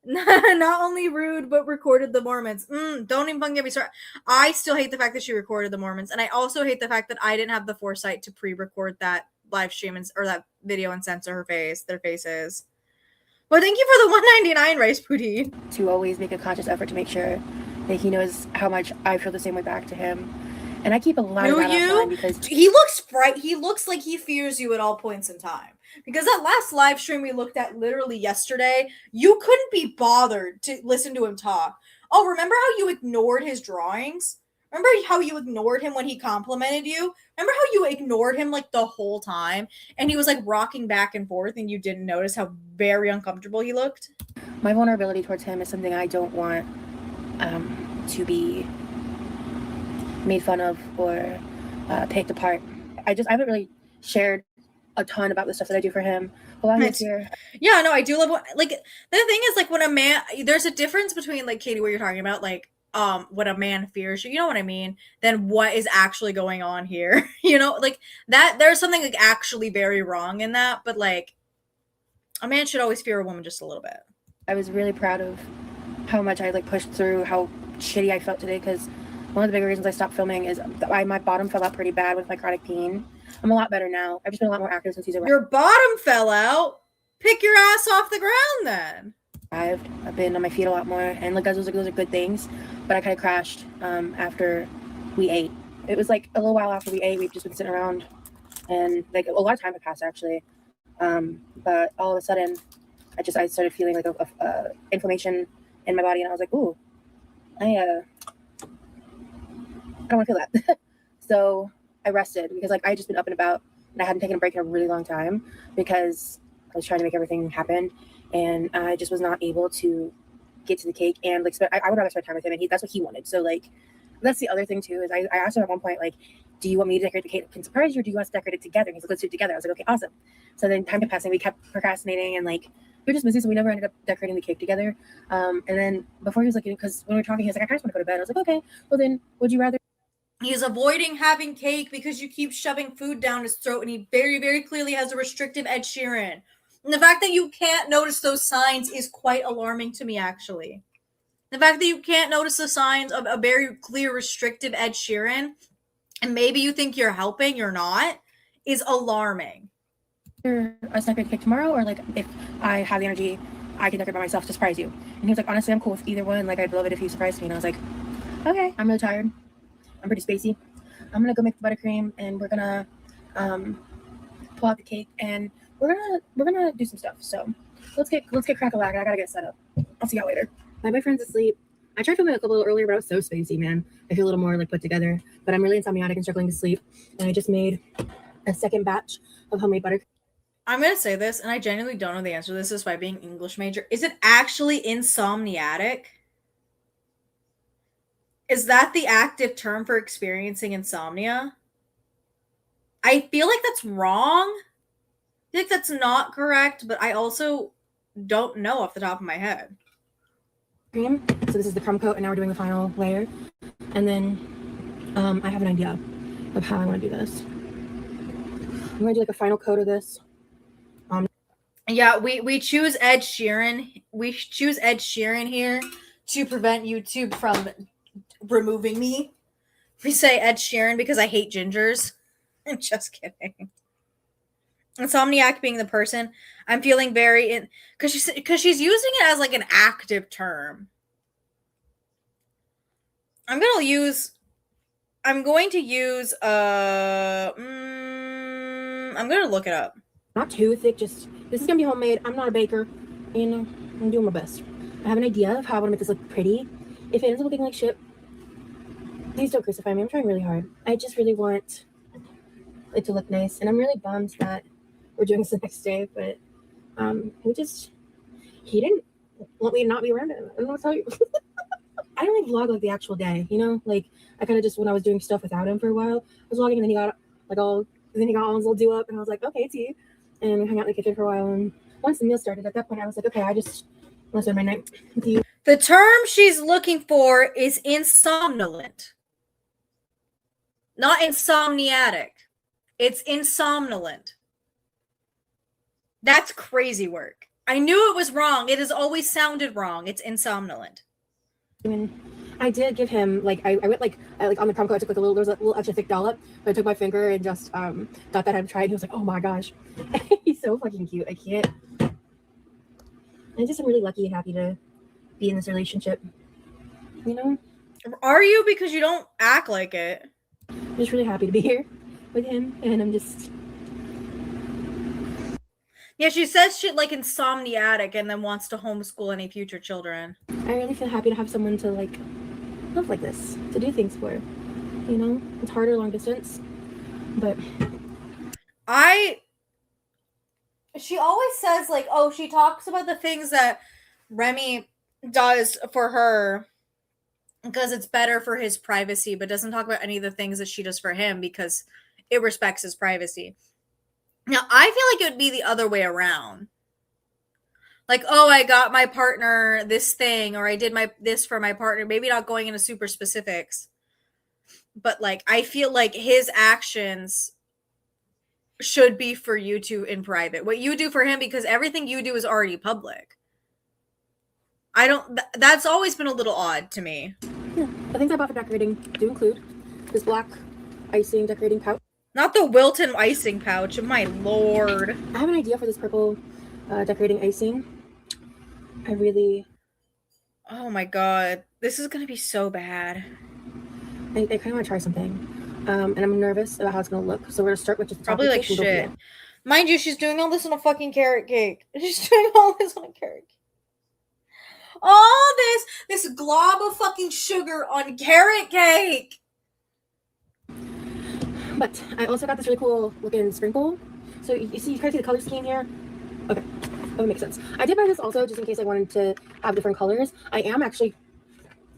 Not only rude, but recorded the Mormons. Don't even get me started. I still hate the fact that she recorded the Mormons, and I also hate the fact that I didn't have the foresight to pre-record that live stream or that video and censor their faces. Well, thank you for the $1.99, Rice Pudding. To always make a conscious effort to make sure that he knows how much I feel the same way back to him. And I keep a lot of that offline because he looks he looks like he fears you at all points in time. Because that last live stream we looked at literally yesterday, you couldn't be bothered to listen to him talk. Oh, remember how you ignored his drawings? Remember how you ignored him when he complimented you? Remember how you ignored him like the whole time? And he was like rocking back and forth and you didn't notice how very uncomfortable he looked? My vulnerability towards him is something I don't want to be made fun of or picked apart. I haven't really shared a ton about the stuff that I do for him while he's here. Yeah, no, I do love the thing is like when a man, there's a difference between like Katie, what you're talking about, like when a man fears you know what I mean, than what is actually going on here. You know, like that there's something like actually very wrong in that, but like a man should always fear a woman just a little bit. I was really proud of how much I like pushed through, how shitty I felt today, because one of the bigger reasons I stopped filming is my bottom fell out pretty bad with my chronic pain. I'm a lot better now. I've just been a lot more active since he's around. Your bottom fell out? Pick your ass off the ground then. I've been on my feet a lot more, and like those are good things, but I kind of crashed after we ate. It was like a little while after we ate, we've just been sitting around, and like a lot of time had passed actually, but all of a sudden I started feeling like a inflammation in my body, and I was like, ooh, I don't want to feel that. So I rested because like I had just been up and about, and I hadn't taken a break in a really long time because I was trying to make everything happen, and I just was not able to get to the cake. And like I would rather spend time with him, and that's what he wanted. So like that's the other thing too, is I asked him at one point, like, do you want me to decorate the cake and surprise you, or do you want us to decorate it together? And he's like, let's do it together. I was like, okay, awesome. So then time kept passing, we kept procrastinating, and like we were just busy, so we never ended up decorating the cake together. And then before he was like, because when we were talking, he was like, I kind of want to go to bed. I was like, okay, well then would you rather? He's avoiding having cake because you keep shoving food down his throat, and he very, very clearly has a restrictive Ed Sheeran. And the fact that you can't notice those signs is quite alarming to me, actually. The fact that you can't notice the signs of a very clear restrictive Ed Sheeran, and maybe you think you're helping, you're not, is alarming. Us decorate cake tomorrow, or like if I have the energy, I can decorate by myself to surprise you. And he was like, honestly, I'm cool with either one. Like I'd love it if you surprised me. And I was like, okay, I'm really tired. I'm pretty spacey. I'm gonna go make the buttercream, and we're gonna pull out the cake, and we're gonna do some stuff. So let's get crack-a-lack. I gotta get set up. I'll see y'all later. My boyfriend's asleep. I tried filming a couple earlier, but I was so spacey, man. I feel a little more like put together, but I'm really insomniatic and struggling to sleep. And I just made a second batch of homemade buttercream. I'm gonna say this, and I genuinely don't know the answer to this despite being English major. Is it actually insomniatic? Is that the active term for experiencing insomnia? I feel like that's wrong. I think that's not correct, but I also don't know off the top of my head. Cream. So this is the crumb coat, and now we're doing the final layer. And then I have an idea of how I want to do this. I'm going to do like a final coat of this. Yeah, we choose Ed Sheeran. We choose Ed Sheeran here to prevent YouTube from removing me. We say Ed Sheeran because I hate gingers. I'm just kidding. Insomniac being the person, I'm feeling very in because she's using it as like an active term. I'm going to use I'm going to look it up. Not too thick, just this is gonna be homemade. I'm not a baker, you know, I'm doing my best. I have an idea of how I want to make this look pretty. If it ends up looking like shit, please don't crucify me. I'm trying really hard. I just really want it to look nice, and I'm really bummed that we're doing this the next day, but he didn't want me to not be around him. I don't know what to tell you. I don't like vlog like the actual day, you know, like I kind of just, when I was doing stuff without him for a while, I was vlogging, and then he got all his little do up, and I was like, okay, it's you. And we hung out in the kitchen for a while, and once the meal started, at that point I was like, okay, I just want to spend my night with you. The term she's looking for is insomnolent, not insomniatic. It's insomnolent. That's crazy work. I knew it was wrong. It has always sounded wrong. It's insomnolent. I mean, I did give him I went on the crumb coat. I took there was a little extra thick dollop, but I took my finger and just thought that I'd tried. He was like, oh my gosh, he's so fucking cute. I can't. I just am really lucky and happy to be in this relationship. You know? Are you? Because you don't act like it. I'm just really happy to be here with him, and I'm just. Yeah, she says shit like insomniatic and then wants to homeschool any future children. I really feel happy to have someone to live like this, to do things for. You know, it's harder long distance, but she always says she talks about the things that Remy does for her because it's better for his privacy, but doesn't talk about any of the things that she does for him because it respects his privacy. Now, I feel like it would be the other way around. Like, oh, I got my partner this thing, or I did this for my partner. Maybe not going into super specifics, but I feel like his actions should be for you two in private. What you do for him, because everything you do is already public. That's always been a little odd to me. Yeah, the things I bought for decorating do include this black icing decorating pouch. Not the Wilton icing pouch. My lord. I have an idea for this purple decorating icing. Oh my god. This is going to be so bad. I kind of want to try something. And I'm nervous about how it's going to look. So we're going to start with just probably like shit. Mind you, she's doing all this on a fucking carrot cake. She's doing all this on a carrot cake. All this glob of fucking sugar on carrot cake. But I also got this really cool looking sprinkle. So you kind of see the color scheme here? Okay, that makes sense. I did buy this also just in case I wanted to have different colors. I am actually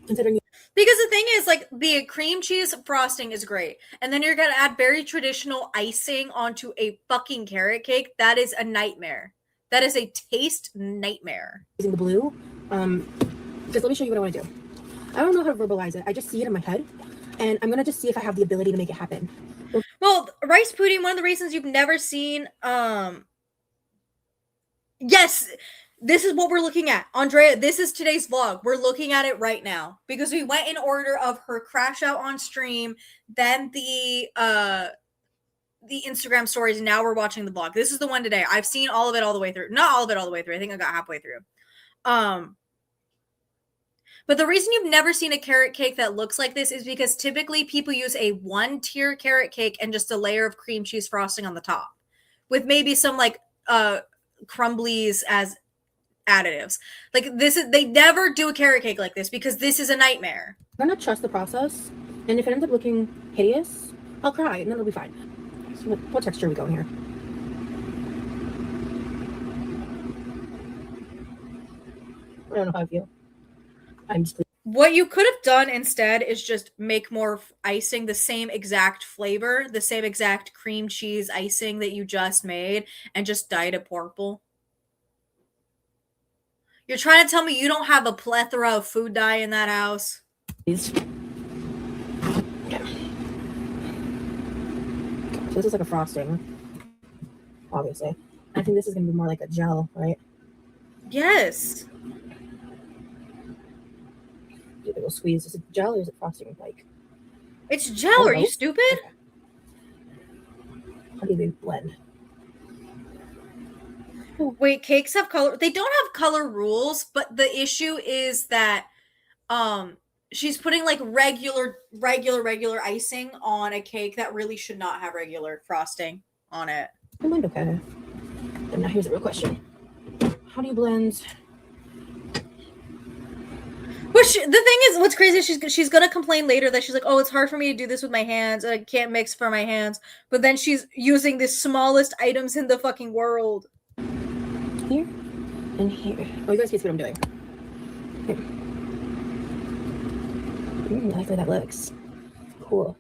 considering. Because the thing is, the cream cheese frosting is great. And then you're going to add very traditional icing onto a fucking carrot cake. That is a nightmare. That is a taste nightmare. Using the blue. Just let me show you what I want to do. I don't know how to verbalize it. I just see it in my head. And I'm going to just see if I have the ability to make it happen. Well, rice pudding, one of the reasons you've never seen, yes, this is what we're looking at. Andrea, this is today's vlog. We're looking at it right now because we went in order of her crash out on stream, then the Instagram stories, and now we're watching the vlog. This is the one today. I've seen all of it all the way through. Not all of it all the way through. I think I got halfway through. But the reason you've never seen a carrot cake that looks like this is because typically people use a one-tier carrot cake and just a layer of cream cheese frosting on the top with maybe some crumblies as additives. They never do a carrot cake like this because this is a nightmare. I'm going to trust the process. And if it ends up looking hideous, I'll cry and then it'll be fine. So what texture are we going here? I don't know how I feel. What you could have done instead is just make more icing, the same exact flavor, the same exact cream cheese icing that you just made, and just dyed it purple. You're trying to tell me you don't have a plethora of food dye in that house? So this is like a frosting, obviously. I think this is gonna be more like a gel, right? Yes. Do a little squeeze. Is it gel or is it frosting? Like, It's gel. Are you stupid? Okay. How do they blend? Wait, cakes have color. They don't have color rules, but the issue is that she's putting like regular icing on a cake that really should not have regular frosting on it. I blend okay. And now here's the real question. How do you blend? Which the thing is, what's crazy is she's gonna complain later that she's like, oh, it's hard for me to do this with my hands. I can't mix for my hands. But then she's using the smallest items in the fucking world. Here and here. Oh, you guys can see what I'm doing. Here. I like the way that looks. Cool.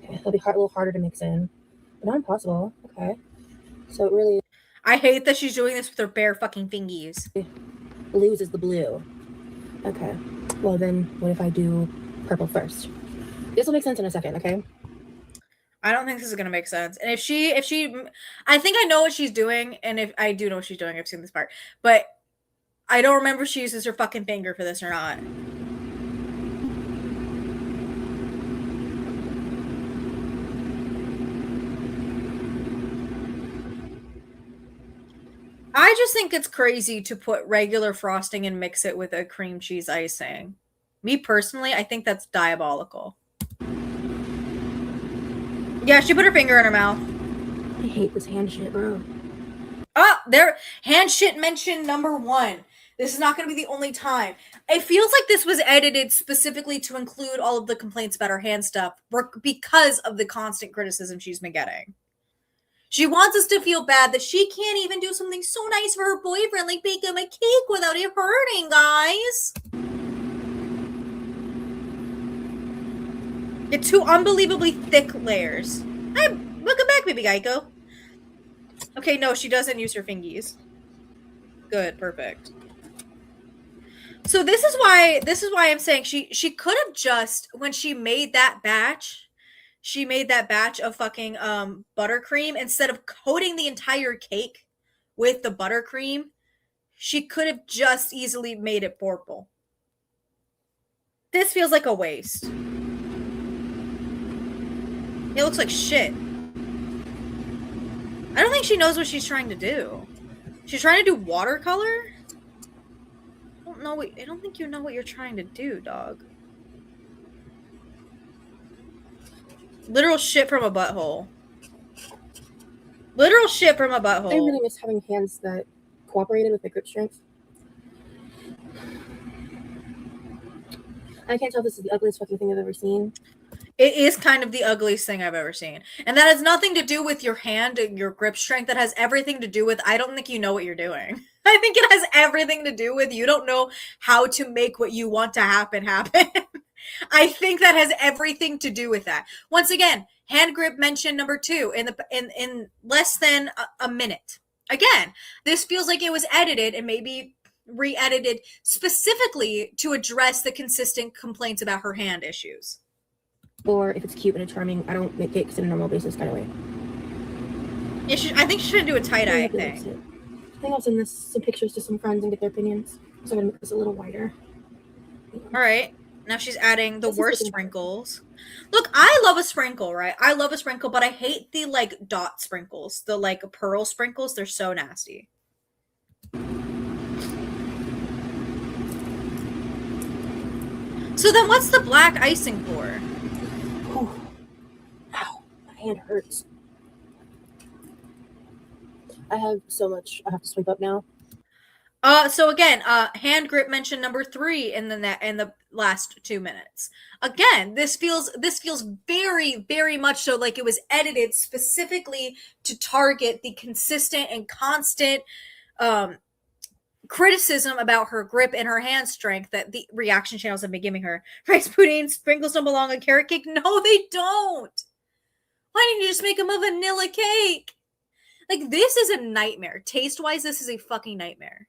Okay, it'll be a little harder to mix in, but not impossible. Okay. So it really. I hate that she's doing this with her bare fucking fingies. Loses the blue. Okay. Well then, what if I do purple first? This will make sense in a second. Okay. I don't think this is gonna make sense. And if she, I think I know what she's doing, and if I do know what she's doing, I've seen this part, but I don't remember if she uses her fucking finger for this or not. I just think it's crazy to put regular frosting and mix it with a cream cheese icing. Me personally, I think that's diabolical. Yeah, she put her finger in her mouth. I hate this hand shit, bro. Oh, there, hand shit mention number 1. This is not going to be the only time. It feels like this was edited specifically to include all of the complaints about her hand stuff because of the constant criticism she's been getting. She wants us to feel bad that she can't even do something so nice for her boyfriend, like bake him a cake without it hurting, guys. It's 2 unbelievably thick layers. Hey, welcome back, baby Geico. Okay, no, she doesn't use her fingies. Good, perfect. So this is why I'm saying she could have just, when she made that batch of fucking buttercream, instead of coating the entire cake with the buttercream, she could have just easily made it purple. This feels like a waste. It looks like shit. I don't think she knows what she's trying to do. She's trying to do watercolor? I don't think you know what you're trying to do, dog. Literal shit from a butthole. Literal shit from a butthole. I really miss having hands that cooperated with my grip strength. I can't tell if this is the ugliest fucking thing I've ever seen. It is kind of the ugliest thing I've ever seen. And that has nothing to do with your hand and your grip strength. That has everything to do with, I don't think you know what you're doing. I think it has everything to do with you don't know how to make what you want to happen. I think that has everything to do with that. Once again, hand grip mention number 2 in less than a minute. Again, this feels like it was edited and maybe re-edited specifically to address the consistent complaints about her hand issues. Or if it's cute and charming, I don't make cakes in a normal basis kind of way. Yeah, I think she should do a tie-dye thing. I think I'll send this some pictures to some friends and get their opinions. So I'm gonna make this a little wider. All right. Now she's adding the worst sprinkles. Look, I love a sprinkle, right? I love a sprinkle, but I hate the like dot sprinkles, the like pearl sprinkles. They're so nasty. So then what's the black icing for? Oh. Ow, my hand hurts. I have so much I have to sweep up now. So again, hand grip mention number 3 in the last 2 minutes. Again, this feels very, very much so like it was edited specifically to target the consistent and constant criticism about her grip and her hand strength that the reaction channels have been giving her. Rice pudding sprinkles don't belong on carrot cake. No, they don't. Why didn't you just make them a vanilla cake? Like, this is a nightmare. Taste-wise, this is a fucking nightmare.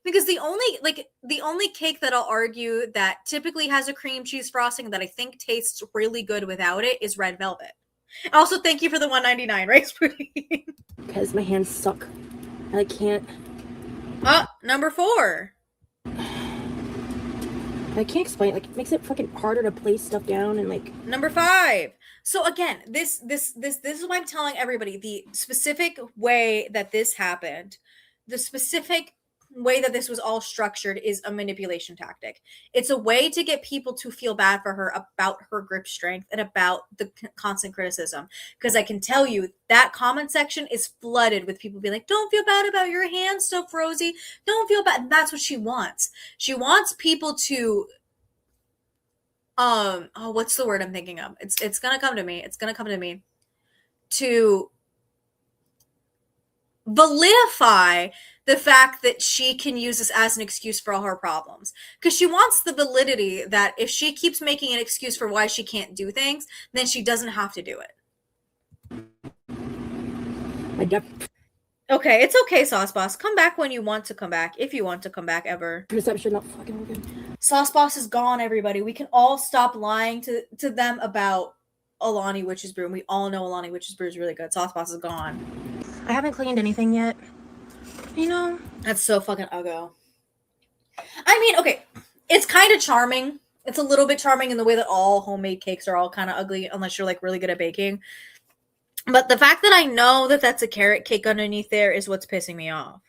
Because the only cake that I'll argue that typically has a cream cheese frosting that I think tastes really good without it is red velvet. Also, thank you for the $1.99 rice pudding. Because my hands suck. I can't. Number 4. I can't explain. Like, it makes it fucking harder to place stuff down and like. Number 5. So again, this is why I'm telling everybody the specific way that this happened, the specific way that this was all structured is a manipulation tactic. It's a way to get people to feel bad for her about her grip strength and about the constant criticism. Because I can tell you that comment section is flooded with people being like, "Don't feel bad about your hand stuff, Rosie. Don't feel bad." And that's what she wants. She wants people to what's the word I'm thinking of? It's gonna come to me. It's gonna come to me. To validify the fact that she can use this as an excuse for all her problems. Because she wants the validity that if she keeps making an excuse for why she can't do things, then she doesn't have to do it. Okay, it's okay, Sauce Boss. Come back when you want to come back, if you want to come back ever. Perception not fucking working. Sauce Boss is gone, everybody. We can all stop lying to them about Alani Witch's Brew. And we all know Alani Witch's Brew is really good. Sauce Boss is gone. I haven't cleaned anything yet. You know? That's so fucking uggo. I mean, okay, it's kind of charming. It's a little bit charming in the way that all homemade cakes are all kind of ugly unless you're like really good at baking. But the fact that I know that that's a carrot cake underneath there is what's pissing me off.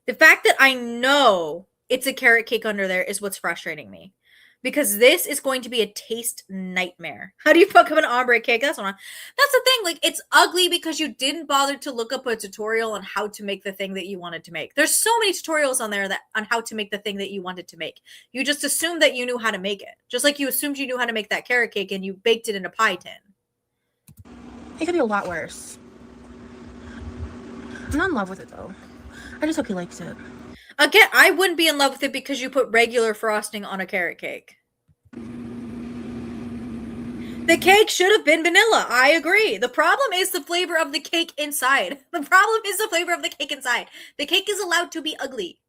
The fact that I know it's a carrot cake under there is what's frustrating me. Because this is going to be a taste nightmare. How do you fuck up an ombre cake? That's the thing. Like, it's ugly because you didn't bother to look up a tutorial on how to make the thing that you wanted to make. There's so many tutorials on there on how to make the thing that you wanted to make. You just assumed that you knew how to make it. Just like you assumed you knew how to make that carrot cake and you baked it in a pie tin. It could be a lot worse. I'm not in love with it, though. I just hope he likes it. Again, I wouldn't be in love with it because you put regular frosting on a carrot cake. The cake should have been vanilla. I agree. The problem is the flavor of the cake inside. The problem is the flavor of the cake inside. The cake is allowed to be ugly.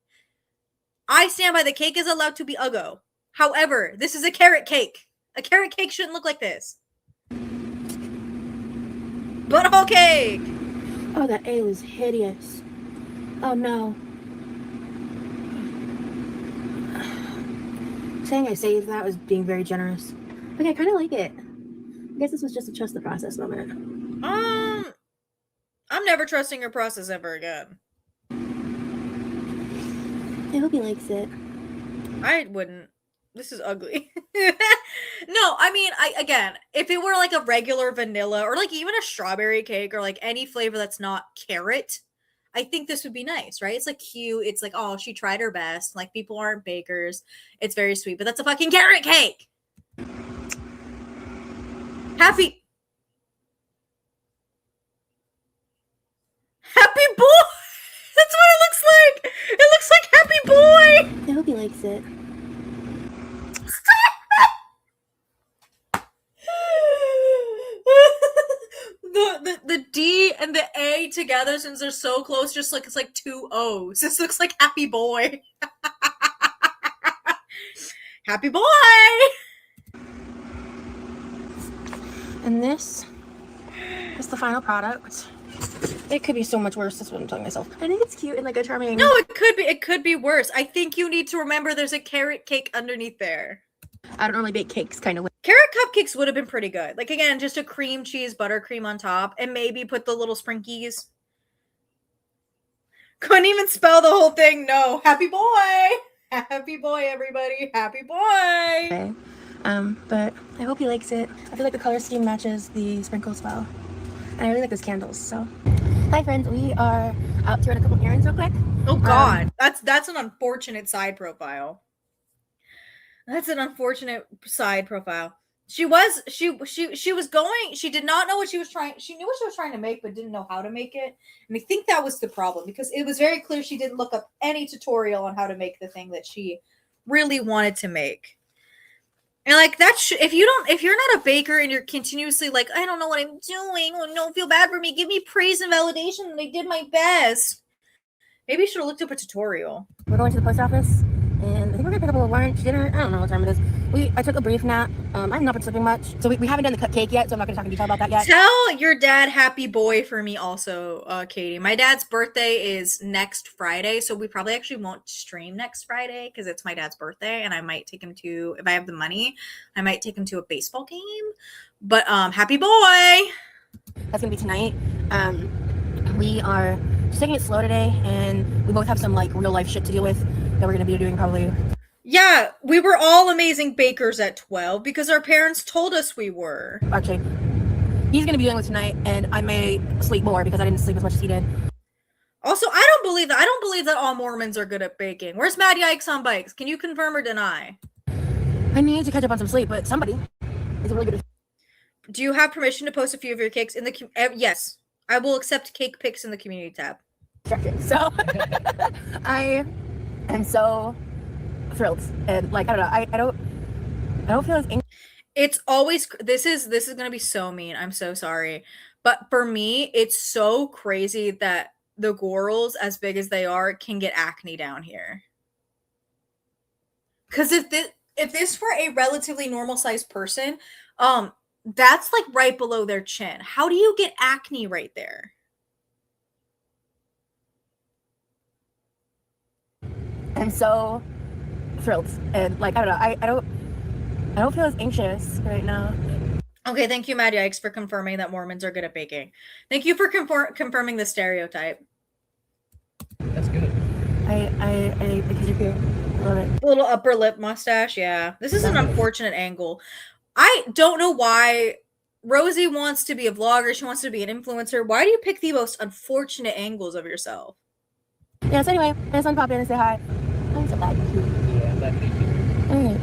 I stand by the cake is allowed to be uggo. However, this is a carrot cake. A carrot cake shouldn't look like this. Butthole cake! Oh, that ale is hideous. Oh, no. Saying I saved that was being very generous. Okay, I kind of like it. I guess this was just a trust the process moment. I'm never trusting your process ever again. I hope he likes it. I wouldn't. This is ugly. No, I mean, again, if it were like a regular vanilla or like even a strawberry cake or like any flavor that's not carrot, I think this would be nice, right? It's like cute. It's like, oh, she tried her best. Like, people aren't bakers. It's very sweet, but that's a fucking carrot cake. Happy boy. That's what it looks like. It looks like Happy Boy. I hope he likes it. The D and the A together, since they're so close, just like it's like 2 O's. This looks like Happy Boy. Happy Boy. And this is the final product. It could be so much worse. That's what I'm telling myself. I think it's cute and like a charming. No, it could be worse. I think you need to remember there's a carrot cake underneath there. I don't really bake cakes, kind of. Carrot cupcakes would have been pretty good. Like, again, just a cream cheese buttercream on top and maybe put the little sprinkies. Couldn't even spell the whole thing. No. Happy boy. Happy boy, everybody. Happy boy. Okay. But I hope he likes it. I feel like the color scheme matches the sprinkles well. And I really like those candles, so. Hi, friends. We are out to run a couple errands real quick. Oh, God. That's an unfortunate side profile. That's an unfortunate side profile. She was going, she did not know what she was trying, she knew what she was trying to make, but didn't know how to make it. And I think that was the problem, because it was very clear she didn't look up any tutorial on how to make the thing that she really wanted to make. And like, if you're not a baker and you're continuously like, I don't know what I'm doing, don't feel bad for me, give me praise and validation that I did my best. Maybe you should have looked up a tutorial. We're going to the post office, and I think we're gonna pick up a little lunch, dinner. I don't know what time it is. I took a brief nap. I'm not been sleeping much, so we haven't done the cupcake yet. So I'm not gonna talk in detail about that yet. Tell your dad happy boy for me also, Katie. My dad's birthday is next Friday, so we probably actually won't stream next Friday because it's my dad's birthday, and I might take him to, if I have the money, I might take him to a baseball game. But happy boy. That's gonna be tonight. We are just taking it slow today, and we both have some like real life shit to deal with that we're gonna be doing probably. Yeah, we were all amazing bakers at 12 because our parents told us we were. Actually, he's gonna be dealing with tonight, and I may sleep more because I didn't sleep as much as he did. Also, I don't believe that. I don't believe that all Mormons are good at baking. Where's Mad Yikes on Bikes? Can you confirm or deny? I need to catch up on some sleep, but somebody is really good. Do you have permission to post a few of your cakes in the? Yes, I will accept cake pics in the community tab. So I am so thrilled, and like I don't know, I don't feel as angry. It's always this is gonna be so mean. I'm so sorry, but for me, it's so crazy that the girls, as big as they are, can get acne down here. Because if this were a relatively normal sized person, that's like right below their chin. How do you get acne right there? I'm so thrilled, and like I don't know, I don't feel as anxious right now. Okay, thank you, Mad Yikes, for confirming that Mormons are good at baking. Thank you for confirming the stereotype. That's good. I love it. A little upper lip mustache, yeah. This is an unfortunate angle. I don't know why Rosie wants to be a vlogger. She wants to be an influencer. Why do you pick the most unfortunate angles of yourself? Yeah, so anyway, I just want to pop in and say hi. I'm so glad. Yeah, I'm glad to meet you. Okay.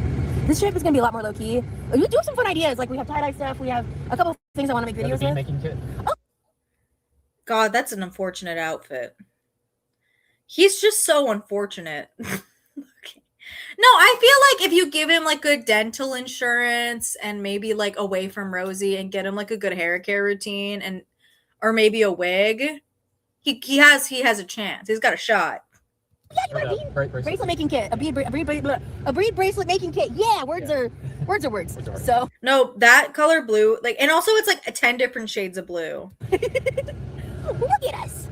This trip is going to be a lot more low-key. We do have some fun ideas. Like, we have tie-dye stuff. We have a couple of things I want to make videos with. Making kit. Oh. God, that's an unfortunate outfit. He's just so unfortunate. Okay. No, I feel like if you give him like good dental insurance and maybe like away from Rosie and get him like a good hair care routine and or maybe a wig, he has a chance. He's got a shot. Yeah, you want a bead bracelet making kit. A bead bracelet making kit. Yeah, words are words. So no, that color blue, like, and also it's like 10 different shades of blue. Look at us.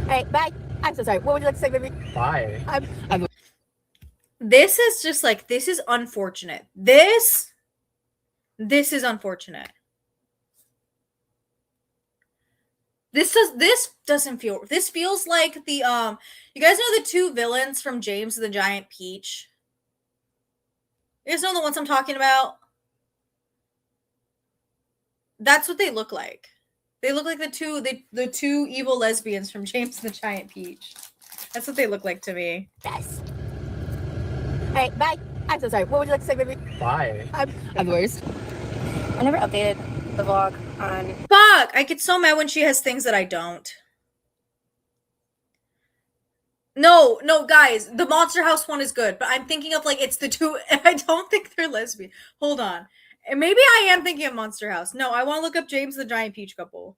All right, bye. I'm so sorry. What would you like to say, baby? Bye. This is just like, this is unfortunate. This is unfortunate. This doesn't feel, this feels like the you guys know the two villains from James the Giant Peach? You guys know the ones I'm talking about? That's what they look like. They look like the two evil lesbians from James the Giant Peach. That's what they look like to me. Yes. All right, bye. I'm so sorry. What would you like to say, baby? Bye. I'm the worst. I never updated the vlog on. Fuck! I get so mad when she has things that I don't. No, guys, the Monster House one is good, but I'm thinking of like it's the two. I don't think they're lesbian. Hold on, and maybe I am thinking of Monster House. No, I want to look up James the Giant Peach couple.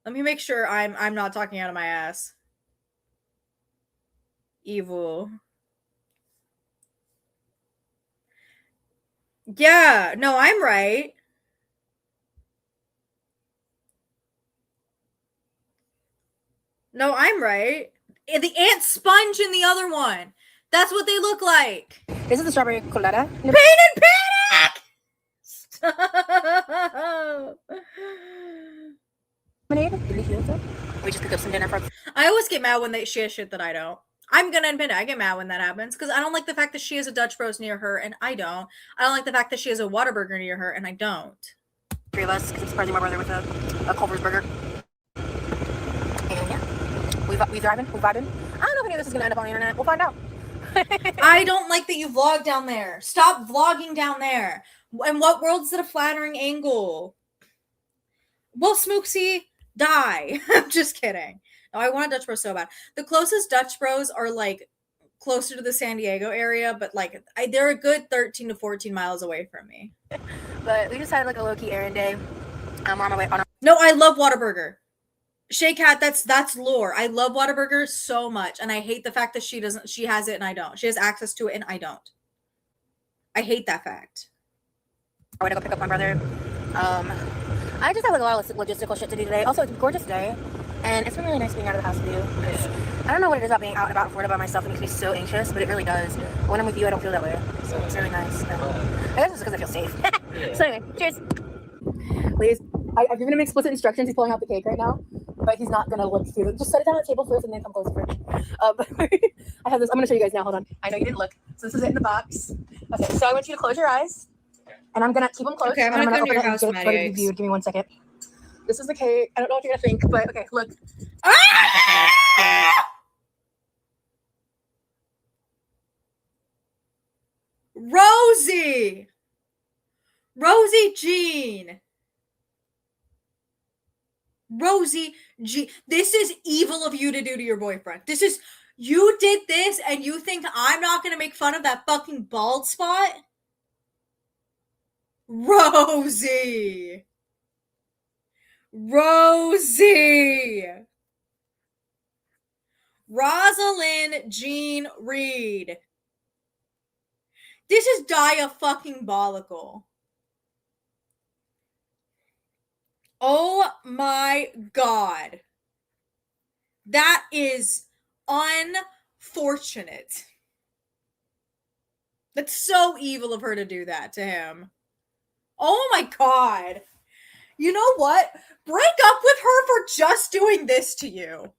Let me make sure I'm not talking out of my ass. Evil. Yeah, no, I'm right. No, I'm right. The ant sponge in the other one. That's what they look like. This is the strawberry colada. Pain and panic! Stop. We just picked up some dinner from. I always get mad when she has shit that I don't. I'm gonna admit it. I get mad when that happens because I don't like the fact that she has a Dutch Bros near her and I don't. I don't like the fact that she has a Whataburger near her and I don't. Three of us, because I'm surprising my brother with a Culver's burger. And yeah, we vibing. I don't know if any of this is gonna end up on the internet. We'll find out. I don't like that you vlog down there. Stop vlogging down there. And what world's it a flattering angle? Well, Smooksy, die. I'm just kidding. No, I want a Dutch Bros so bad. The closest Dutch Bros are like closer to the San Diego area, but like they're a good 13 to 14 miles away from me. But we just had like a low-key errand day. We're on my way on. No, I love Whataburger. Shay Cat, that's lore. I love Whataburger so much, and I hate the fact that she doesn't. She has it and I don't. She has access to it and I don't. I hate that fact. I went to go pick up my brother. I just have like a lot of logistical shit to do today. Also, it's a gorgeous day, and it's been really nice being out of the house with you. I don't know what it is about being out and about in Florida by myself. It makes me so anxious, but it really does. When I'm with you, I don't feel that way. So it's really nice. I guess it's because I feel safe. So anyway, cheers. Ladies, I've given him explicit instructions. He's pulling out the cake right now, but he's not gonna look through it. Just set it down on the table first and then come close for it. I have this. I'm gonna show you guys now. Hold on. I know you didn't look. So this is it in the box. Okay, so I want you to close your eyes, and I'm gonna keep them closed. Okay, I'm gonna come to your house, and get it ready to be viewed. Give me 1 second. This is the cake. I don't know what you're gonna think, but okay, look. Rosie! Rosie Jean! Rosie Jean. This is evil of you to do to your boyfriend. This is, you did this and you think I'm not gonna make fun of that fucking bald spot? Rosie! Rosie! Rosalind Jean Reed. This is dia-fucking-bolical. Oh my god. That is unfortunate. That's so evil of her to do that to him. Oh my god. You know what? Break up with her for just doing this to you.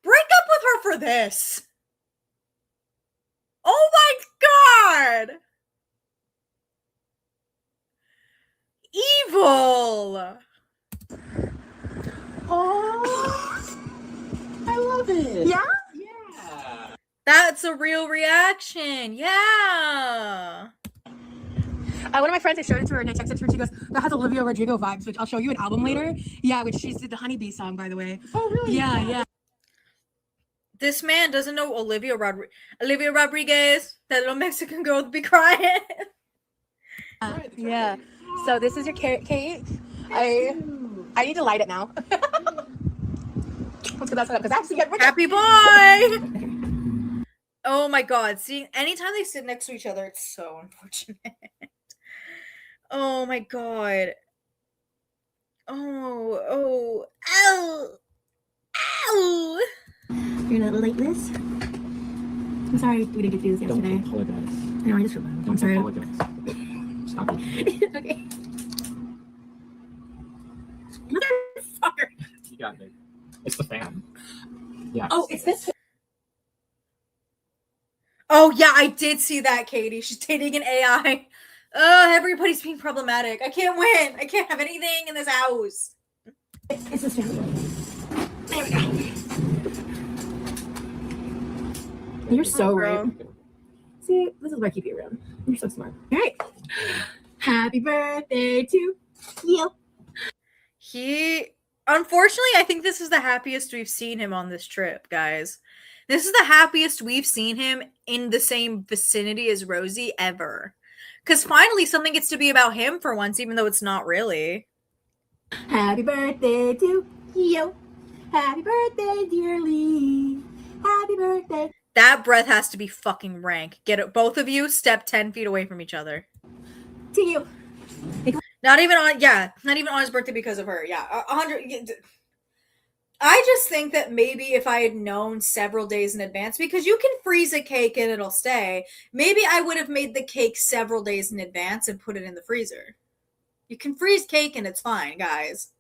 Break up with her for this. Oh my god. Evil. Oh, I love it. Yeah. Yeah. That's a real reaction. Yeah. One of my friends, I showed it to her and I texted her. She goes, "That has Olivia Rodrigo vibes," which I'll show you an album later. Yeah, which she did the Honeybee song, by the way. Oh, really? Yeah. This man doesn't know Olivia Rodriguez, that little Mexican girl to be crying. Yeah. So this is your cake. I need to light it now. Let's get that set up because I actually get Happy boy. Oh my god. See, anytime they sit next to each other, it's so unfortunate. Oh my god. Oh, ow. Ow. You're gonna light this. I'm sorry we didn't get to do this yesterday. Don't apologize. No, I just feel bad. I'm sorry. Apologize. Stop it. Okay. Motherfucker. You got me. It's the fan. Yeah. Oh, it's this. Oh yeah, I did see that, Katie. She's dating an AI. Everybody's being problematic. I can't win. I can't have anything in this house. It's this one. There we go. You're so right. See, this is why I keep you around. You're so smart. All right. Happy birthday to you. Unfortunately, I think this is the happiest we've seen him on this trip, guys. This is the happiest we've seen him in the same vicinity as Rosie ever. Because finally something gets to be about him for once, even though it's not really. Happy birthday to you. Happy birthday, dearly. Happy birthday. That breath has to be fucking rank. Get it, both of you step 10 feet away from each other. To you. Not even on his birthday because of her. Yeah, 100. I just think that maybe if I had known several days in advance, because you can freeze a cake and it'll stay, maybe I would have made the cake several days in advance and put it in the freezer. You can freeze cake and it's fine, guys.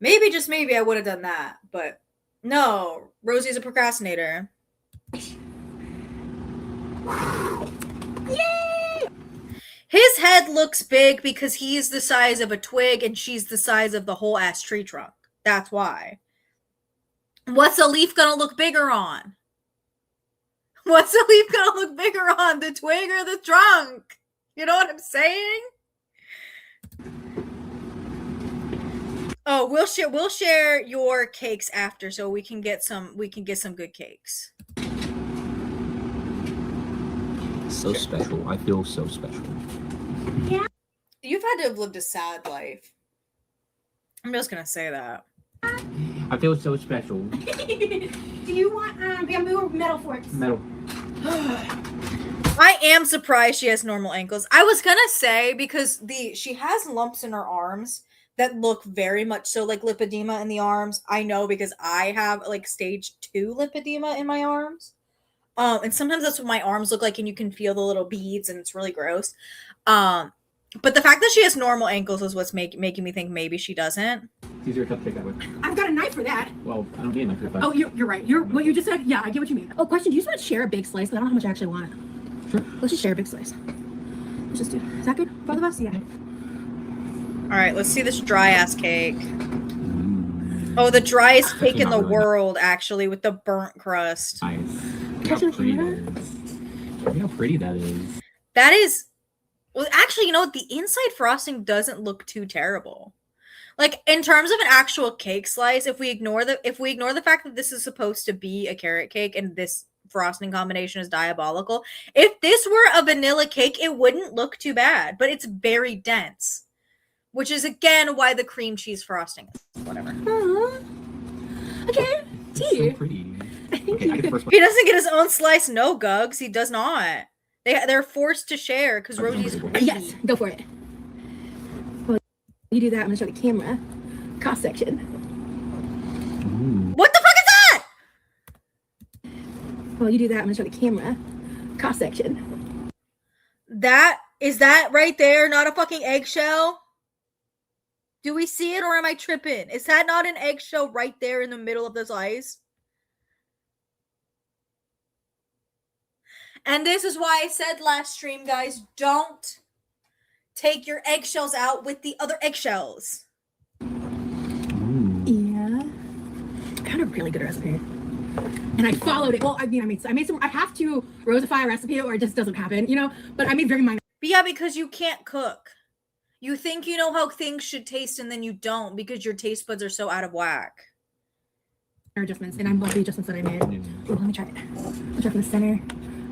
Maybe, just maybe, I would have done that. But no, Rosie's a procrastinator. Yay! His head looks big because he's the size of a twig and she's the size of the whole ass tree trunk. That's why. What's a leaf gonna look bigger on? What's a leaf gonna look bigger on? The twig or the trunk? You know what I'm saying? Oh, we'll share your cakes after so we can get some good cakes. So special. I feel so special. Yeah. You've had to have lived a sad life. I'm just gonna say that. I feel so special. Do you want bamboo or metal forks? Metal. I am surprised she has normal ankles. I was gonna say because she has lumps in her arms that look very much so like lipedema in the arms. I know because I have like stage 2 lipedema in my arms. And sometimes that's what my arms look like, and you can feel the little beads, and it's really gross. But the fact that she has normal ankles is what's making me think maybe she doesn't. It's easier to take that way. I've got a knife for that. Well, I don't need a knife for that. Oh, you're right. What you just said. Yeah, I get what you mean. Oh, question. Do you just want to share a big slice? But I don't know how much I actually want. Sure. Let's just share a big slice. Let's just do. Is that good? Both of us? Yeah. All right, let's see this dry ass cake. Oh, the driest cake in the world, actually, with the burnt crust. Nice. Look how pretty that is. Look how pretty that is. That is. Well, actually, you know what? The inside frosting doesn't look too terrible. Like in terms of an actual cake slice, if we ignore the fact that this is supposed to be a carrot cake and this frosting combination is diabolical, if this were a vanilla cake, it wouldn't look too bad. But it's very dense, which is again why the cream cheese frosting is whatever. Okay. It's so pretty. Okay, I get the first one. He doesn't get his own slice. No, Gugs, he does not. They're forced to share because Rosie's greedy. Yes, go for it. Well, you do that. I'm gonna show the camera. Cross section. What the fuck is that? Well, you do that. I'm gonna show the camera. Cross section. That is that right there, not a fucking eggshell? Do we see it or am I tripping? Is that not an eggshell right there in the middle of the slice? And this is why I said last stream, guys, don't take your eggshells out with the other eggshells. Yeah. I found a really good recipe. And I followed it. Well, I made some. I have to rosify a recipe or it just doesn't happen, you know? But I made very minor. But yeah, because you can't cook. You think you know how things should taste and then you don't because your taste buds are so out of whack. Adjustments, and I'm like the adjustments that I made. Ooh, let me try it. I'll try from the center.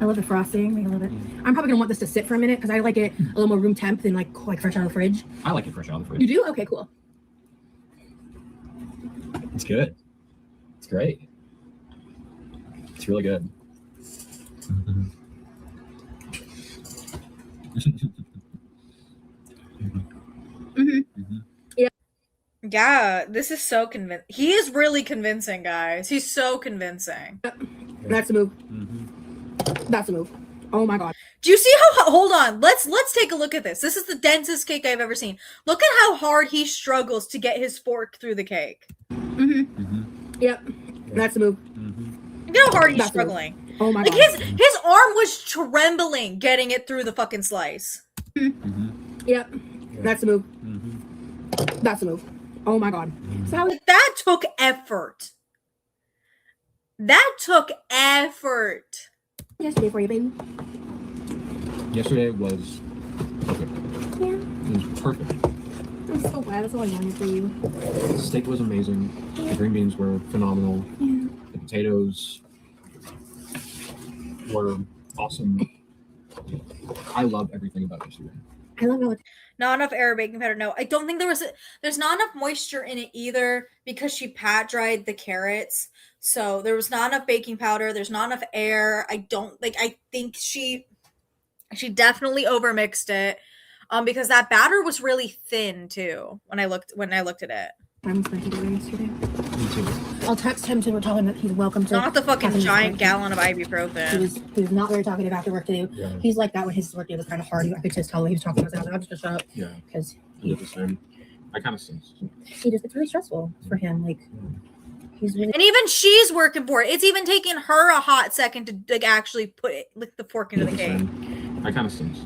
I love the frosting. I love it. I'm probably gonna want this to sit for a minute because I like it a little more room temp than like fresh out of the fridge. I like it fresh out of the fridge. You do? Okay, cool. It's good. It's great. It's really good. Yeah, this is so convincing. He is really convincing, guys. He's so convincing. That's the move. That's the move. Oh my god. Do you see how? Hold on. Let's take a look at this. This is the densest cake I've ever seen. Look at how hard he struggles to get his fork through the cake. Yep. That's the move. Look at how hard he's struggling. Oh my god. Like his arm was trembling getting it through the fucking slice. Yep. That's the move. That's the move. Oh my god. So that took effort. That took effort. Yesterday for you, baby. Yesterday was perfect. Yeah. It was perfect. I'm so glad. That's all I wanted for you. The steak was amazing. The green beans were phenomenal. Yeah. The potatoes were awesome. I love everything about yesterday. I love it. Not enough air or baking powder. No, I don't think there's not enough moisture in it either because she pat dried the carrots. So there was not enough baking powder. There's not enough air. I think she definitely overmixed it. Because that batter was really thin too when I looked at it. I was going to do it yesterday. Me too. I'll text him to tell him that he's welcome to. Not the fucking giant gallon of ibuprofen. He was not very talkative after work today. Yeah. He's like that when his work day was kind of hard. I could just tell he was talking. I was like, I'll just shut up. Yeah. Because I kind of sense. it's really stressful for him. Like he's really. And even she's working for it. It's even taken her a hot second to like actually lick the fork into the cake. I kind of sense.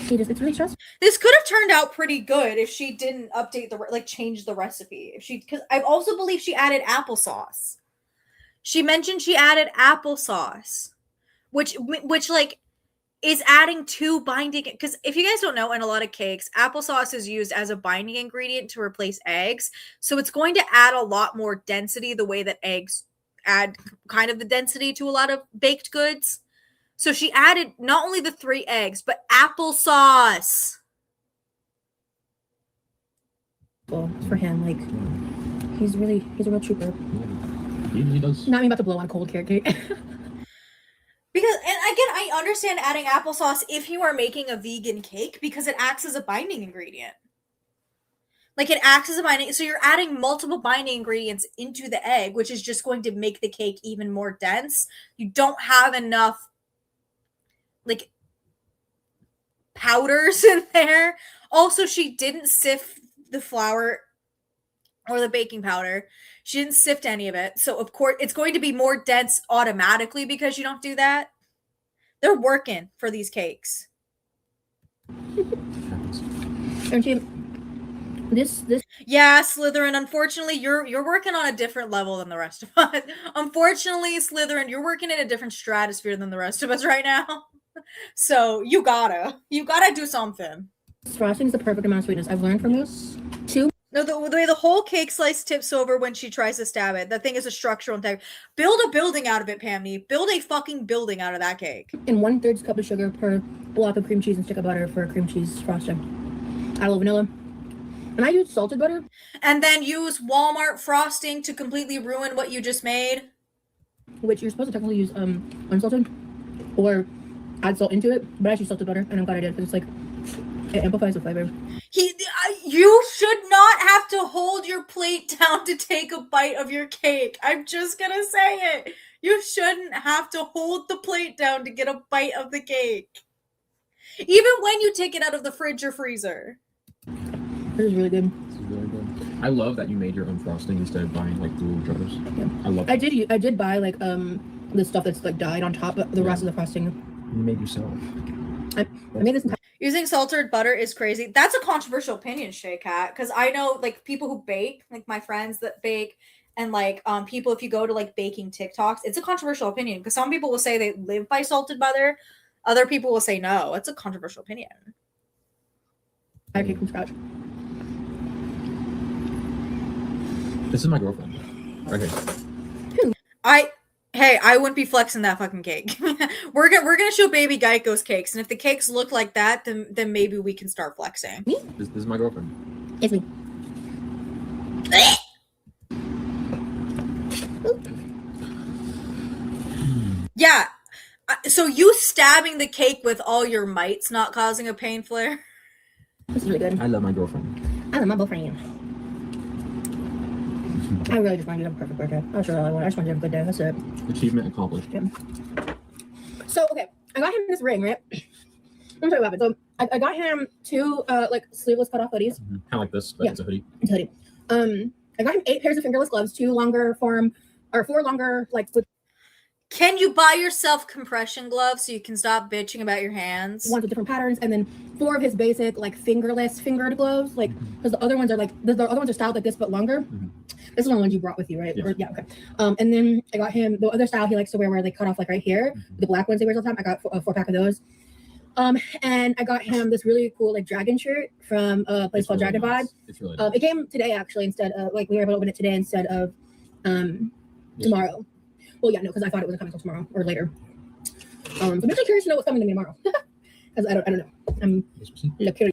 It's really stressful. This could have turned out pretty good if she didn't update change the recipe. Because I also believe she added applesauce. She mentioned she added applesauce, which like is adding to binding. Because if you guys don't know, in a lot of cakes, applesauce is used as a binding ingredient to replace eggs. So it's going to add a lot more density the way that eggs add kind of the density to a lot of baked goods. So she added not only the 3 eggs, but applesauce. Well, it's for him. Like, he's a real trooper. He does. Not me about to blow on cold carrot cake. Because, and again, I understand adding applesauce if you are making a vegan cake because it acts as a binding ingredient. Like it acts as a binding, so you're adding multiple binding ingredients into the egg, which is just going to make the cake even more dense. You don't have enough like powders in there. Also, she didn't sift the flour or the baking powder. She didn't sift any of it. So of course it's going to be more dense automatically because you don't do that. They're working for these cakes. And she, this Yeah, Slytherin, unfortunately you're working on a different level than the rest of us. Unfortunately, Slytherin, you're working in a different stratosphere than the rest of us right now. So you gotta do something. frosting is the perfect amount of sweetness. I've learned from you. No, the way the whole cake slice tips over when she tries to stab it. That thing is a structural type. Build a building out of it, Pammy. Build a fucking building out of that cake. And 1/3 cup of sugar per block of cream cheese and stick of butter for cream cheese frosting. I love vanilla. And I use salted butter. And then use Walmart frosting to completely ruin what you just made. Which you're supposed to technically use unsalted or add salt into it, but I use salted butter, and I'm glad I did because it's like it amplifies the flavor. You should not have to hold your plate down to take a bite of your cake. I'm just gonna say it. You shouldn't have to hold the plate down to get a bite of the cake. Even when you take it out of the fridge or freezer. This is really good. This is really good. I love that you made your own frosting instead of buying like the little jars. Yeah. I love. I did buy like the stuff that's like dyed on top, but the rest of the frosting You made yourself. I made this. Using salted butter is crazy. That's a controversial opinion, Shay Cat, because I know like people who bake, like my friends that bake, and like people if you go to like baking TikToks, it's a controversial opinion because some people will say they live by salted butter, other people will say no. It's a controversial opinion. I cake from scratch. This is my girlfriend. Right here. I wouldn't be flexing that fucking cake. we're gonna show baby Geico's cakes, and if the cakes look like that, then maybe we can start flexing. Me? This is my girlfriend. It's me. Yeah. So you stabbing the cake with all your might's not causing a pain flare? This is really good. I love my girlfriend. I love my boyfriend. I really just wanted to have a perfect birthday. That's really all I want. I just wanted to have a good day. That's it. Achievement accomplished. Yeah. So okay, I got him this ring, right? Let me tell you what happened. So I got him two like sleeveless cutoff hoodies. Kind of like this, but Yeah. it's a hoodie. It's a hoodie. I got him 8 pairs of fingerless gloves, 4 longer like with Can you buy yourself compression gloves so you can stop bitching about your hands? ones with different patterns, and then 4 of his basic like fingered gloves, like because the other ones are like the other ones are styled like this but longer. Mhm. This is the ones you brought with you, right? Yes. Or, yeah, okay. And then I got him the other style he likes to wear where they cut off like right here, the black ones he wears all the time. I got a 4-pack of those. And I got him this really cool like dragon shirt from a place called really Dragon Vibe. nice. It's really nice. It came today actually instead of like we were able to open it today instead of tomorrow. Well, yeah, no, because I thought it was coming till tomorrow or later. So I'm really curious to know what's coming to me tomorrow. Because I don't know. I'm curious.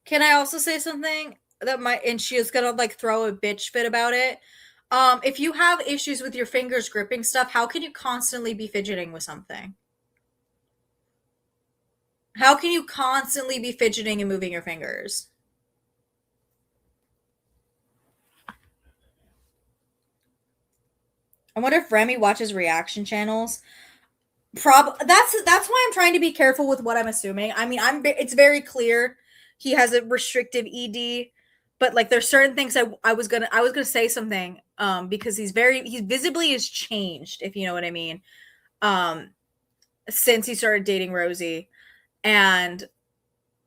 Can I also say something that and she is gonna like throw a bitch fit about it? If you have issues with your fingers gripping stuff, how can you constantly be fidgeting with something? How can you constantly be fidgeting and moving your fingers? I wonder if Remy watches reaction channels. That's why I'm trying to be careful with what I'm assuming. I mean, it's very clear he has a restrictive ED, but like there's certain things I was gonna say something because he visibly has changed, if you know what I mean, since he started dating Rosie. And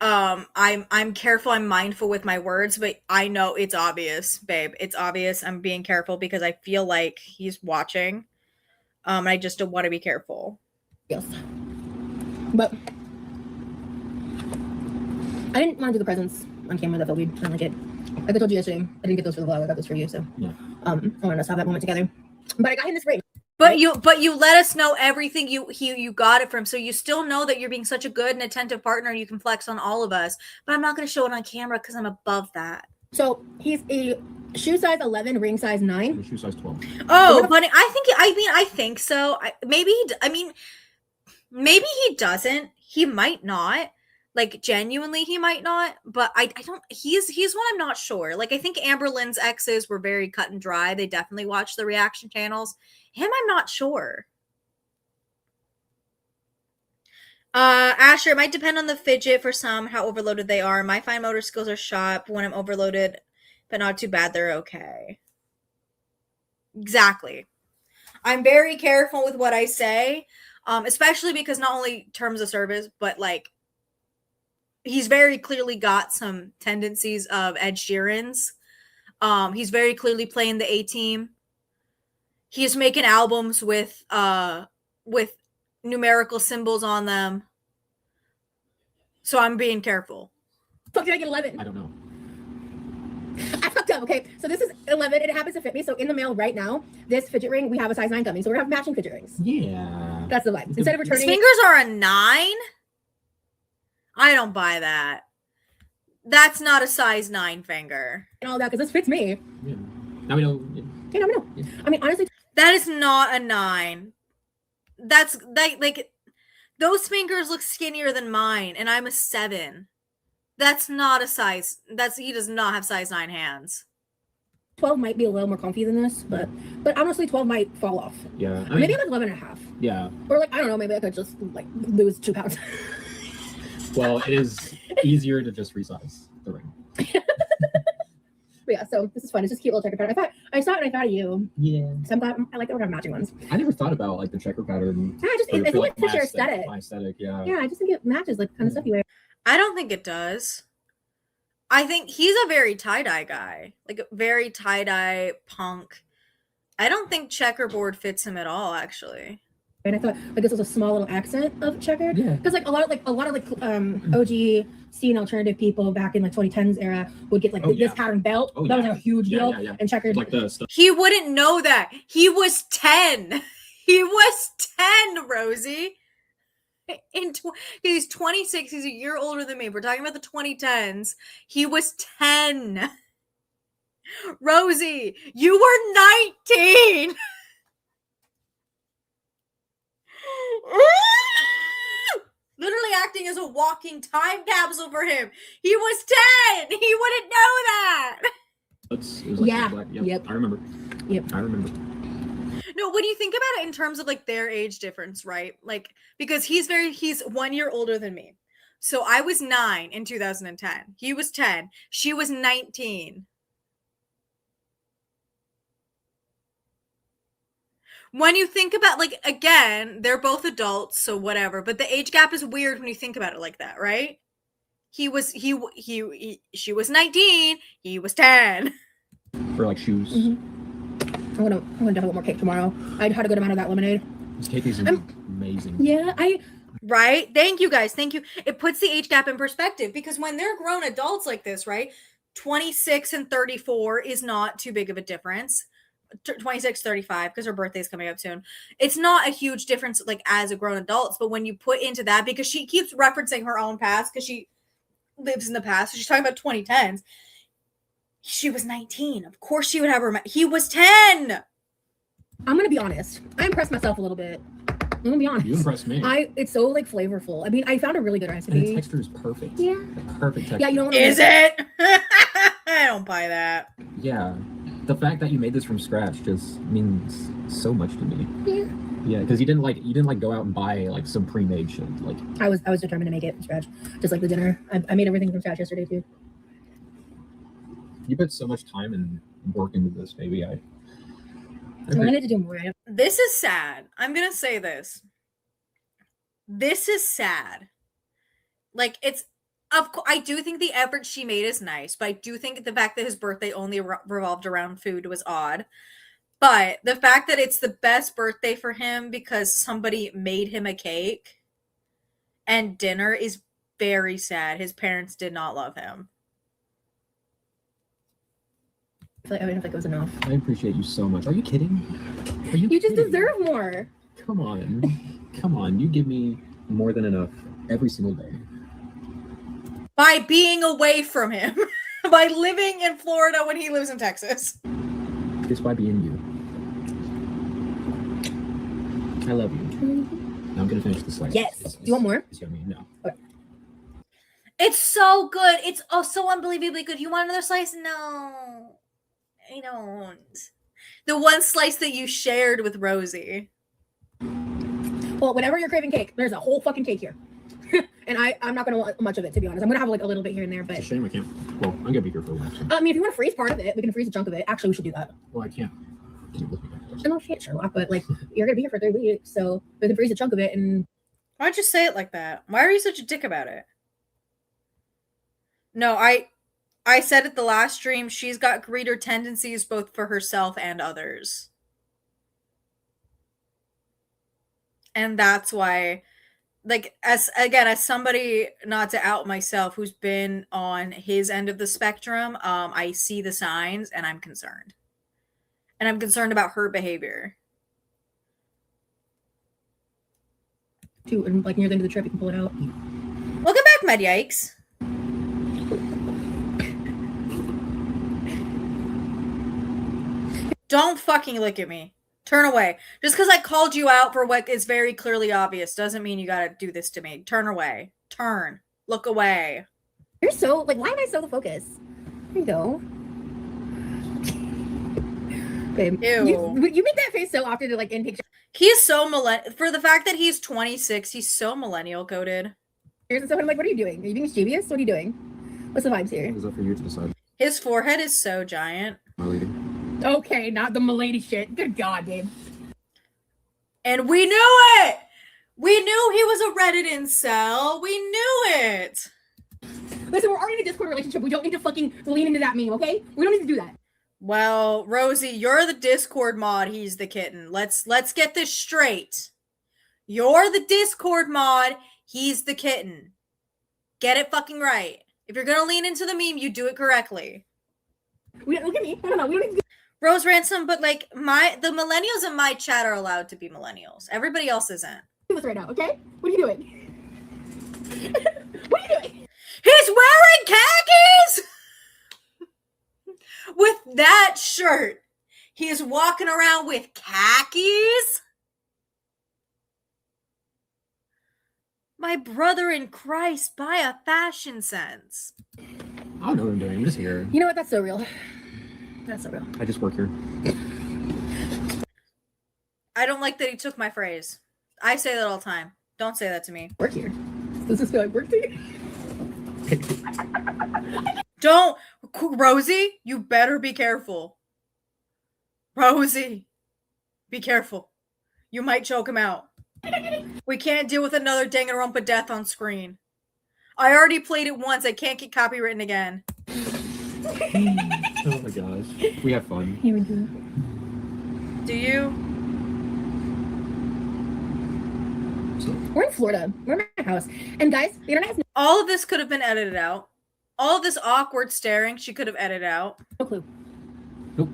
I'm careful, I'm mindful with my words, but I know it's obvious, babe. It's obvious. I'm being careful because I feel like he's watching. I just don't want to be careful. Yes. But I didn't want to do the presents on camera. That felt weird. I don't like it. Like I told you yesterday, I didn't get those for the vlog. I got this for you. So Yeah. I wanted us to have that moment together. But I got him this ring. But you let us know everything you got it from, so you still know that you're being such a good and attentive partner. You can flex on all of us, but I'm not going to show it on camera because I'm above that. So he's a shoe size 11, ring size 9. The shoe size 12. Oh, but I think so. Maybe maybe he doesn't. He might not. Like genuinely he might not, but I don't he's one I'm not sure. Like I think Amber Lynn's exes were very cut and dry. They definitely watch the reaction channels. Him I'm not sure. Asher, it might depend on the fidget for some, how overloaded they are. My fine motor skills are shot when I'm overloaded, but not too bad. They're okay. Exactly. I'm very careful with what I say, especially because not only terms of service, but like he's very clearly got some tendencies of Ed Sheeran's. He's very clearly playing the A Team. He's making albums with numerical symbols on them. So I'm being careful. Fuck, did I get 11? I don't know. I fucked up. Okay, so this is 11. It happens to fit me. So in the mail right now, this fidget ring, we have a size 9 coming. So we're gonna have matching fidget rings. Yeah. That's the vibe. Instead of His returning, fingers are a 9? I don't buy that. That's not a size 9 finger. and all that, because this fits me. Yeah. Now we know. You know. Yeah. I mean, honestly, That is not a 9. That's like those fingers look skinnier than mine, and I'm a 7. That's not a size. He does not have size 9 hands. 12 might be a little more comfy than this, but honestly, 12 might fall off. Yeah. Maybe like 11 and a half. Yeah. Or like, I don't know, maybe I could just like lose 2 pounds. Well, it is easier to just resize the ring. But yeah, so this is fun. It's just a cute little checker pattern. I saw it and I thought of you. Yeah. So I'm glad I like that we're having matching ones. I never thought about like the checker pattern. Yeah, I think it fits your aesthetic. My aesthetic, yeah. Yeah, I just think it matches like kind of stuff you wear. I don't think it does. I think he's a very tie-dye guy. Like a very tie-dye punk. I don't think checkerboard fits him at all, actually. And I thought like this was a small little accent of checker. Yeah. Because like a lot of OG scene alternative people back in like 2010s era would get like this pattern belt. That was like a huge deal. Yeah. And checkered. Like the stuff. He wouldn't know that. He was 10. He was 10, Rosie. He's 26. He's a year older than me. We're talking about the 2010s. He was 10. Rosie, you were 19. Literally acting as a walking time capsule for him. He was 10. He wouldn't know that. It was like Yeah. black. Yep. Yep. I remember. Yep. I remember. No, when you think about it in terms of like their age difference, right? Like because he's 1 year older than me. So I was 9 in 2010. He was 10. She was 19. When you think about like again, they're both adults, so whatever, but the age gap is weird when you think about it like that, right? She was 19, he was 10. For like shoes. Mm-hmm. I'm gonna definitely want more cake tomorrow. I had a good amount of that lemonade. This cake is amazing. Yeah, Right? Thank you guys. Thank you. It puts the age gap in perspective because when they're grown adults like this, right? 26 and 34 is not too big of a difference. 26, 35 because her birthday's coming up soon. It's not a huge difference like as a grown adults, but when you put into that, because she keeps referencing her own past because she lives in the past. So she's talking about 2010s. She was 19. Of course she would have her. He was 10. I'm gonna be honest. I impressed myself a little bit. I'm gonna be honest. You impressed me. It's so like flavorful. I mean, I found a really good recipe. And the texture is perfect. Yeah. The perfect texture. Yeah, you know what? Is it? I don't buy that. Yeah. The fact that you made this from scratch just means so much to me. Yeah. Yeah, because you didn't go out and buy like some pre-made shit. Like I was determined to make it from scratch, just like the dinner. I made everything from scratch yesterday too. you put so much time and work into this, baby. I wanted to do more. This is sad. I'm gonna say this. This is sad. Like it's of course I do think the effort she made is nice, but I do think the fact that his birthday only revolved around food was odd. But the fact that it's the best birthday for him because somebody made him a cake and dinner is very sad. His parents did not love him. I didn't feel like it was enough. I appreciate you so much. Are you kidding? You just deserve more. Come on. You give me more than enough every single day. By being away from him. by living in Florida when he lives in Texas. Just by being you. I love you. Now I'm gonna finish the slice. Yes. Do you want more? It's yummy. No. Okay. It's so good. It's so unbelievably good. You want another slice? No, I don't. The one slice that you shared with Rosie. Well, whenever you're craving cake, there's a whole fucking cake here. And I'm not going to want much of it, to be honest. I'm going to have like a little bit here and there, but... It's a shame I can't... Well, I'm going to be here for a while. So. I mean, if you want to freeze part of it, we can freeze a chunk of it. Actually, we should do that. Well, I can't. Look at that. I know shit, Sherlock, but like, you're going to be here for 3 weeks, so we can freeze a chunk of it and... Why'd you say it like that? Why are you such a dick about it? No, I said at the last stream, she's got greater tendencies both for herself and others. And that's why, like, as somebody, not to out myself, who's been on his end of the spectrum, I see the signs and I'm concerned. And I'm concerned about her behavior. Too, and like near the end of the trip, you can pull it out. Welcome back, Med Yikes. Don't fucking look at me. Turn away. Just because I called you out for what is very clearly obvious doesn't mean you gotta do this to me. Turn away. Turn. Look away. You're so, like, why am I so the focus? There you go. Babe, Ew. you make that face so often to, like, in pictures. He's so for the fact that he's 26, he's so millennial coded. And so I'm like, what are you doing? Are you being mischievous? What are you doing? What's the vibes here? Is that for you to decide? His forehead is so giant. My lady. Okay, not the milady shit. Good God, babe. And we knew it! We knew he was a Reddit incel. We knew it! Listen, we're already in a Discord relationship. We don't need to fucking lean into that meme, okay? We don't need to do that. Well, Rosie, you're the Discord mod. He's the kitten. Let's get this straight. You're the Discord mod. He's the kitten. Get it fucking right. If you're gonna lean into the meme, you do it correctly. Look at me. I don't know. We don't need to Rose Ransom, but like the millennials in my chat are allowed to be millennials. Everybody else isn't. do this right now, okay? What are you doing? What are you doing? He's wearing khakis with that shirt. He's walking around with khakis. My brother in Christ, buy a fashion sense. I don't know what I'm doing. I'm just here. You know what? That's so real. That's so real. I just work here. I don't like that he took my phrase. I say that all the time. Don't say that to me. Work here. Does this feel like work to you? Don't. Rosie, you better be careful. Rosie, be careful. You might choke him out. We can't deal with another Danganronpa death on screen. I already played it once. I can't get copywritten again. Oh my gosh. We have fun. Here we go. Do you? So, We're in Florida. We're in my house. And guys, the internet has All of this could have been edited out. All of this awkward staring, she could have edited out. no clue. nope.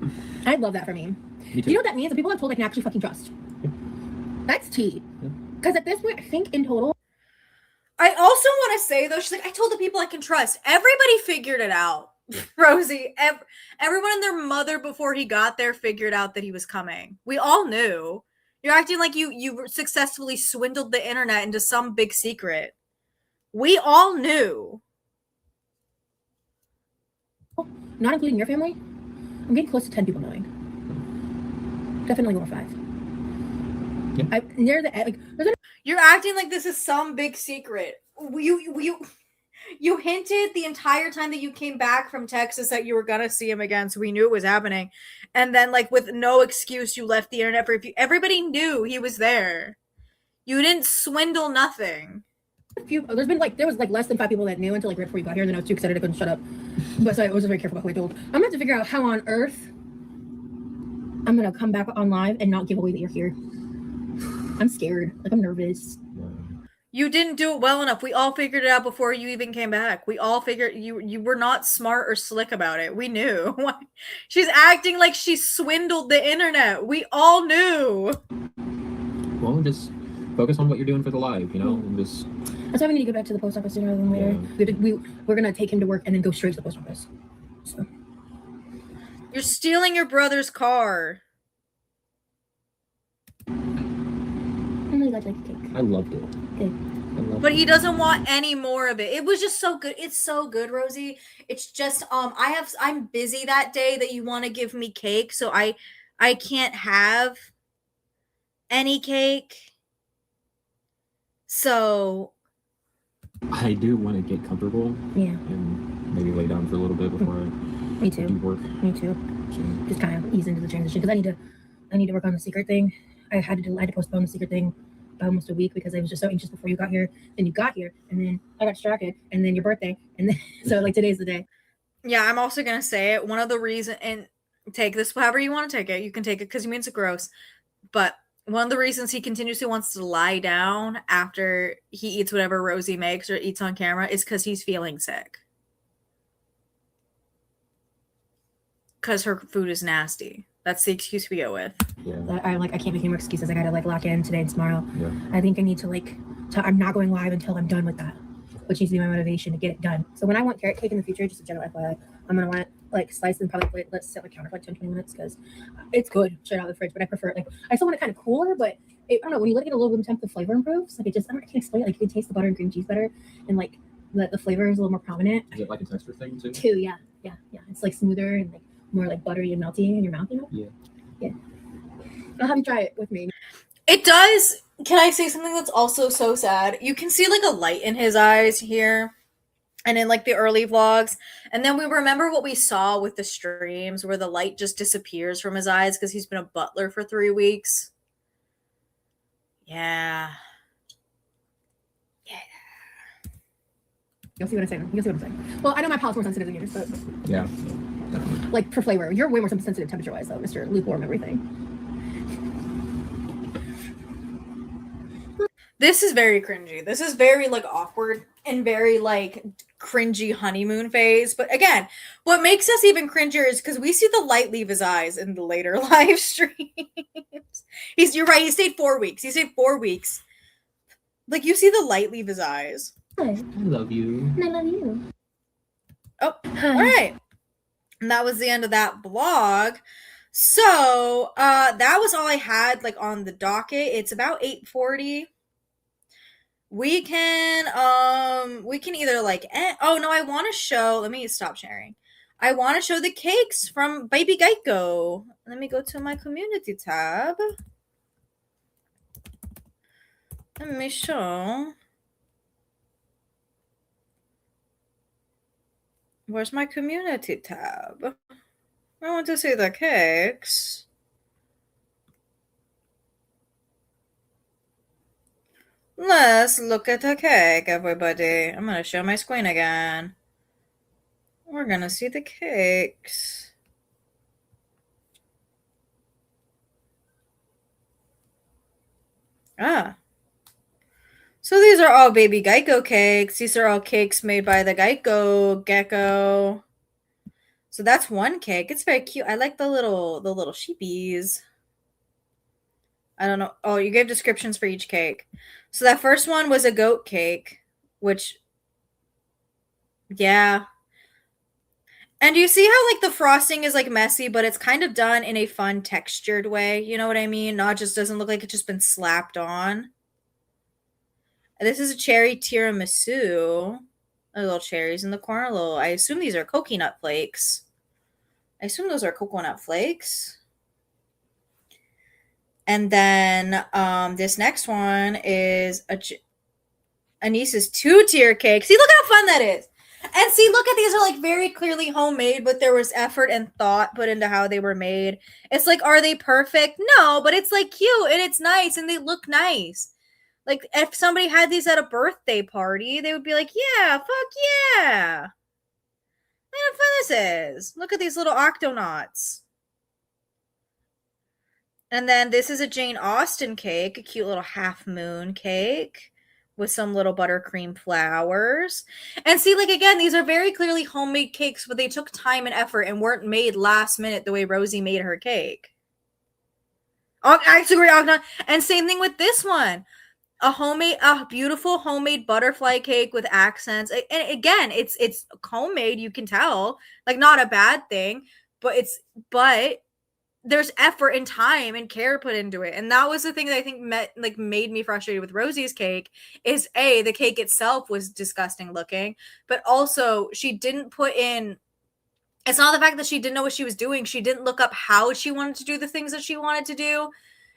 I love that for me. Me Do too. you know what that means? The people I've told I can actually fucking trust. Yep. That's tea. Yep. Because at this point, I think in total, I also want to say, though, she's like, I told the people I can trust. Everybody figured it out. Rosie, everyone and their mother before he got there figured out that he was coming. We all knew. You're acting like you successfully swindled the internet into some big secret. We all knew. not including your family, I'm getting close to 10 people knowing. Definitely over 5. Yep. I near the like. You're acting like this is some big secret. You hinted the entire time that you came back from Texas that you were gonna see him again, so we knew it was happening. And then, like, with no excuse, you left the internet for a few. Everybody knew he was there. You didn't swindle nothing. There was less than 5 people that knew until like right before you got here, and then I was too excited I couldn't shut up. But so I was very careful about who I told. I'm gonna have to figure out how on earth I'm gonna come back on live and not give away that you're here. I'm scared. Like, I'm nervous. You didn't do it well enough. We all figured it out before you even came back. We all figured you were not smart or slick about it. We knew. She's acting like she swindled the internet. We all knew. Well, just focus on what you're doing for the live, you know? And just... That's why we need to get back to the post office sooner than later. Yeah. We're gonna take him to work and then go straight to the post office. So. You're stealing your brother's car. I know you guys like cake. I loved it. Good. But he doesn't want any more of it. It was just so good. It's so good, Rosie. It's just I'm busy that day that you want to give me cake, so I can't have any cake. So I do want to get comfortable. Yeah. And maybe lay down for a little bit before Me too. I do work. Me too. So, Just kind of ease into the transition because I need to work on the secret thing. I had to postpone the secret thing by almost a week because I was just so anxious before you got here. Then you got here, and then I got distracted, and then your birthday, and then so like today's the day. yeah, I'm also gonna say it. One of the reasons, and take this however you want to take it. You can take it because you mean it's gross, but one of the reasons he continuously wants to lie down after he eats whatever Rosie makes or eats on camera is because he's feeling sick. Because her food is nasty. That's the excuse we go with. yeah. I can't make any more excuses. I gotta lock in today and tomorrow. Yeah. I think I need to I'm not going live until I'm done with that, which needs to be my motivation to get it done. So when I want carrot cake in the future, just a general FYI, I'm gonna want it sliced and probably let's sit on the counter for 10-20 minutes because it's good straight out of the fridge. But I prefer it I still want it kind of cooler, but I don't know, when you let it get a little room temp, the flavor improves. I can't explain it. You can taste the butter and cream cheese better, and the flavor is a little more prominent. Is it like a texture thing too? Yeah. It's smoother and more buttery and melty in your mouth, Yeah. I'll have you try it with me. It does. Can I say something that's also so sad? You can see a light in his eyes here and in the early vlogs. And then we remember what we saw with the streams where the light just disappears from his eyes because he's been a butler for 3 weeks. Yeah. You'll see what I'm saying. Well, I know my palate's more sensitive than yours, but Yeah. for flavor, you're way more sensitive temperature-wise, though, Mr. Lukewarm everything. This is very cringy. This is very awkward and very cringy honeymoon phase. But again, what makes us even cringier is because we see the light leave his eyes in the later live streams. You're right. He stayed 4 weeks. You see the light leave his eyes. I love you. I love you. Oh, all right. And that was the end of that blog. So that was all I had on the docket. It's about 8:40. We can either oh no, I want to show, let me stop sharing. I want to show the cakes from Baby Geico. Let me go to my community tab. Let me show. Where's my community tab? I want to see the cakes. Let's look at the cake, everybody. I'm going to show my screen again. We're going to see the cakes. So these are all Baby Geico cakes. These are all cakes made by the Geico gecko. So that's one cake. It's very cute. I like the little sheepies. I don't know. Oh, you gave descriptions for each cake. So that first one was a goat cake, which, yeah. And you see how the frosting is messy, but it's kind of done in a fun textured way. You know what I mean? Not just doesn't look like it's just been slapped on. And this is a cherry tiramisu. Little cherries in the corner. I assume these are coconut flakes. I assume those are coconut flakes. And then this next one is Anissa's 2-tier cake. See, look how fun that is. And see, look at these are very clearly homemade, but there was effort and thought put into how they were made. It's are they perfect? No, but it's cute and it's nice and they look nice. If somebody had these at a birthday party, they would be yeah, fuck yeah. Look how fun this is. Look at these little octonauts. And then this is a Jane Austen cake, a cute little half moon cake with some little buttercream flowers. And see, again, these are very clearly homemade cakes, but they took time and effort and weren't made last minute the way Rosie made her cake. And same thing with this one. a beautiful homemade butterfly cake with accents. And again, it's homemade, you can tell. Like, not a bad thing, but there's effort and time and care put into it. And that was the thing that I think made me frustrated with Rosie's cake is the cake itself was disgusting looking, but also she didn't put in, it's not the fact that she didn't know what she was doing. She didn't look up how she wanted to do the things that she wanted to do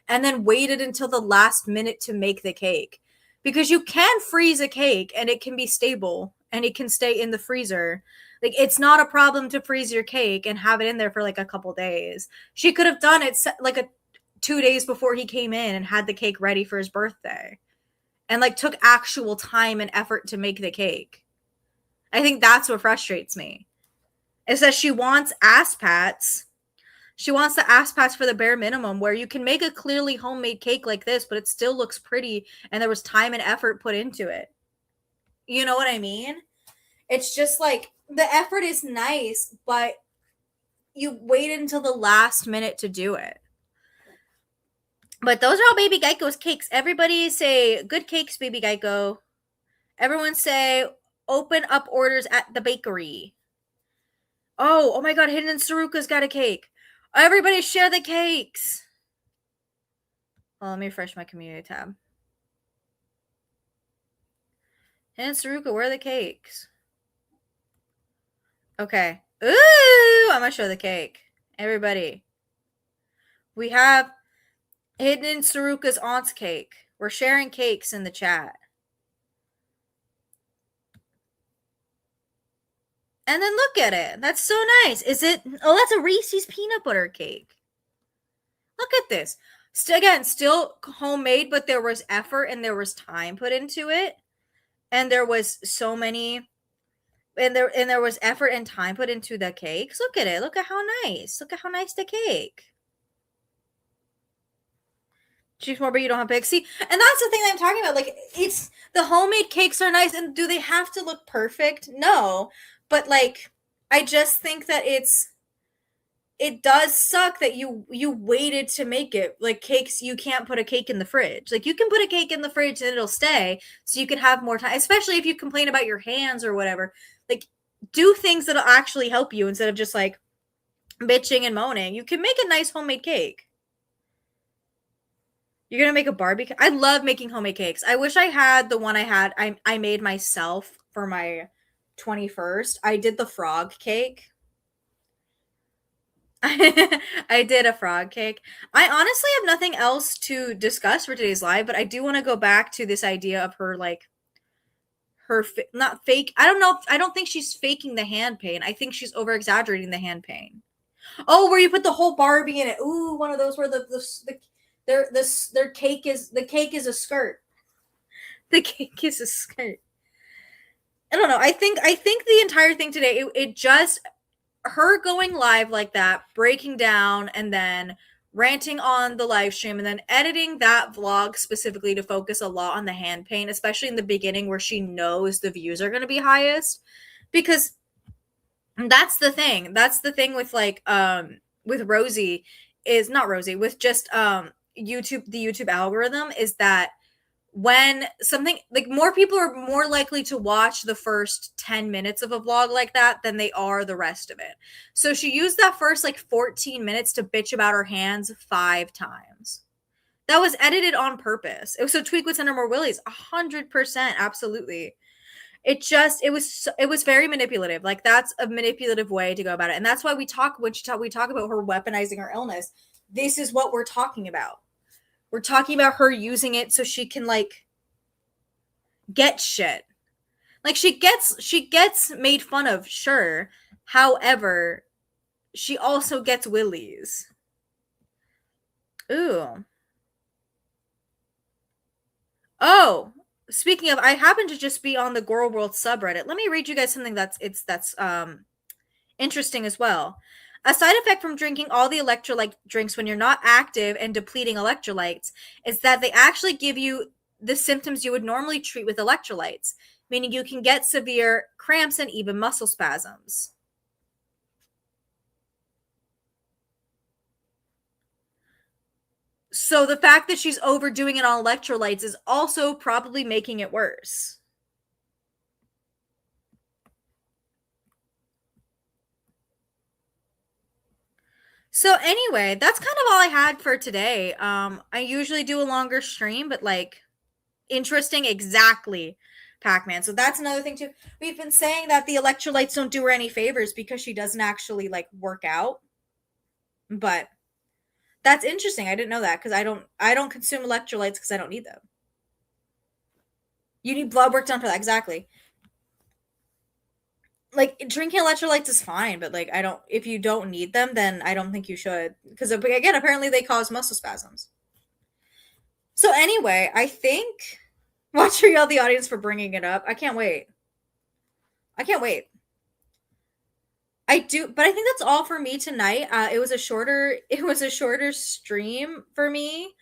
and then waited until the last minute to make the cake. Because you can freeze a cake and it can be stable and it can stay in the freezer. Like, it's not a problem to freeze your cake and have it in there for like a couple days. She could have done it like 2 days before he came in and had the cake ready for his birthday. And like took actual time and effort to make the cake. I think that's what frustrates me. Is that she wants ass pats. She wants the ass pats for the bare minimum, where you can make a clearly homemade cake like this, but it still looks pretty and there was time and effort put into it. You know what I mean? It's just like the effort is nice, but you waited until the last minute to do it. But those are all Baby Geico's cakes. Everybody say good cakes, Baby Geico. Everyone say open up orders at the bakery. Oh my God, Hidden Saruka's got a cake. Everybody share the cakes. Well, let me refresh my community tab. Hidden Saruka, where are the cakes? Okay. Ooh, I'm gonna show the cake. Everybody. We have Hidden Saruka's aunt's cake. We're sharing cakes in the chat. And then look at it. That's so nice. Is it? Oh, that's a Reese's peanut butter cake. Look at this. Again, still homemade, but there was effort and there was time put into it. And there was so many, and there was effort and time put into the cakes. Look at it. Look at how nice. Look at how nice the cake. Choose more, but you don't have pigs. See, and that's the thing that I'm talking about. Like, it's the homemade cakes are nice, and do they have to look perfect? No, but like, I just think that it does suck that you waited to make it. Like, cakes, you can't put a cake in the fridge. Like, you can put a cake in the fridge and it'll stay, so you can have more time. Especially if you complain about your hands or whatever. Like, do things that'll actually help you instead of just like bitching and moaning. You can make a nice homemade cake. You're gonna make a Barbie cake? I love making homemade cakes. I wish I had the one I made myself for my 21st. I did the frog cake. I did a frog cake. I honestly have nothing else to discuss for today's live, but I do want to go back to this idea of her, like, not fake. I don't know. I don't think she's faking the hand paint. I think she's over exaggerating the hand paint. Oh, where you put the whole Barbie in it. Ooh, one of those where their cake is a skirt. The cake is a skirt. I don't know. I think the entire thing today, it just, her going live like that, breaking down and then ranting on the live stream and then editing that vlog specifically to focus a lot on the hand paint, especially in the beginning where she knows the views are going to be highest, because that's the thing. That's the thing with like with Rosie, is not Rosie, with just YouTube, the YouTube algorithm, is that when something, like, more people are more likely to watch the first 10 minutes of a vlog like that than they are the rest of it. So she used that first like 14 minutes to bitch about her hands 5 times. That was edited on purpose. It was so Tweak would send her more willies. 100%, absolutely. It was very manipulative. Like, that's a manipulative way to go about it. And that's why we talk about her weaponizing her illness. This is what we're talking about. We're talking about her using it so she can, like, get shit. Like, she gets made fun of, sure. However, she also gets willies. Ooh. Oh, speaking of, I happen to just be on the Girl World subreddit. Let me read you guys something that's interesting as well. A side effect from drinking all the electrolyte drinks when you're not active and depleting electrolytes is that they actually give you the symptoms you would normally treat with electrolytes, meaning you can get severe cramps and even muscle spasms. So the fact that she's overdoing it on electrolytes is also probably making it worse. So anyway, that's kind of all I had for today. I usually do a longer stream, but like interesting, exactly, Pac-Man. So that's another thing too. We've been saying that the electrolytes don't do her any favors because she doesn't actually like work out. But that's interesting. I didn't know that because I don't consume electrolytes because I don't need them. You need blood work done for that, exactly. Like drinking electrolytes is fine, but like I don't. If you don't need them, then I don't think you should because again, apparently they cause muscle spasms. So anyway, I think watch for y'all the audience for bringing it up. I can't wait. I can't wait. I do, but I think that's all for me tonight. It was a shorter stream for me.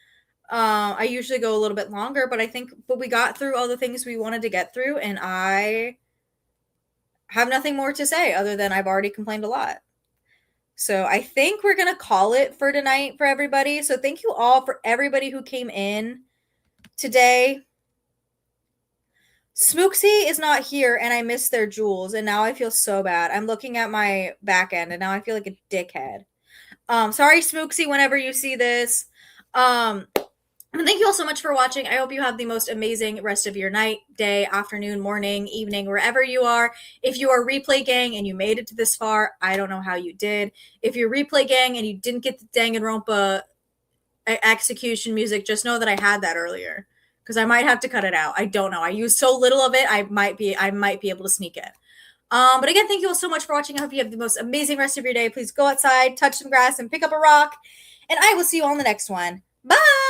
I usually go a little bit longer, but we got through all the things we wanted to get through, and I have nothing more to say other than I've already complained a lot. So I think we're gonna call it for tonight for everybody. So thank you all for everybody who came in today. Smooksy is not here, and I missed their jewels, and now I feel so bad. I'm looking at my back end, and now I feel like a dickhead. Sorry, Smooksy, whenever you see this. Thank you all so much for watching. I hope you have the most amazing rest of your night, day, afternoon, morning, evening, wherever you are. If you are replay gang and you made it to this far, I don't know how you did. If you're replay gang and you didn't get the Danganronpa execution music, just know that I had that earlier because I might have to cut it out. I don't know. I use so little of it. I might be able to sneak it. But again, thank you all so much for watching. I hope you have the most amazing rest of your day. Please go outside, touch some grass, and pick up a rock. And I will see you all in the next one. Bye!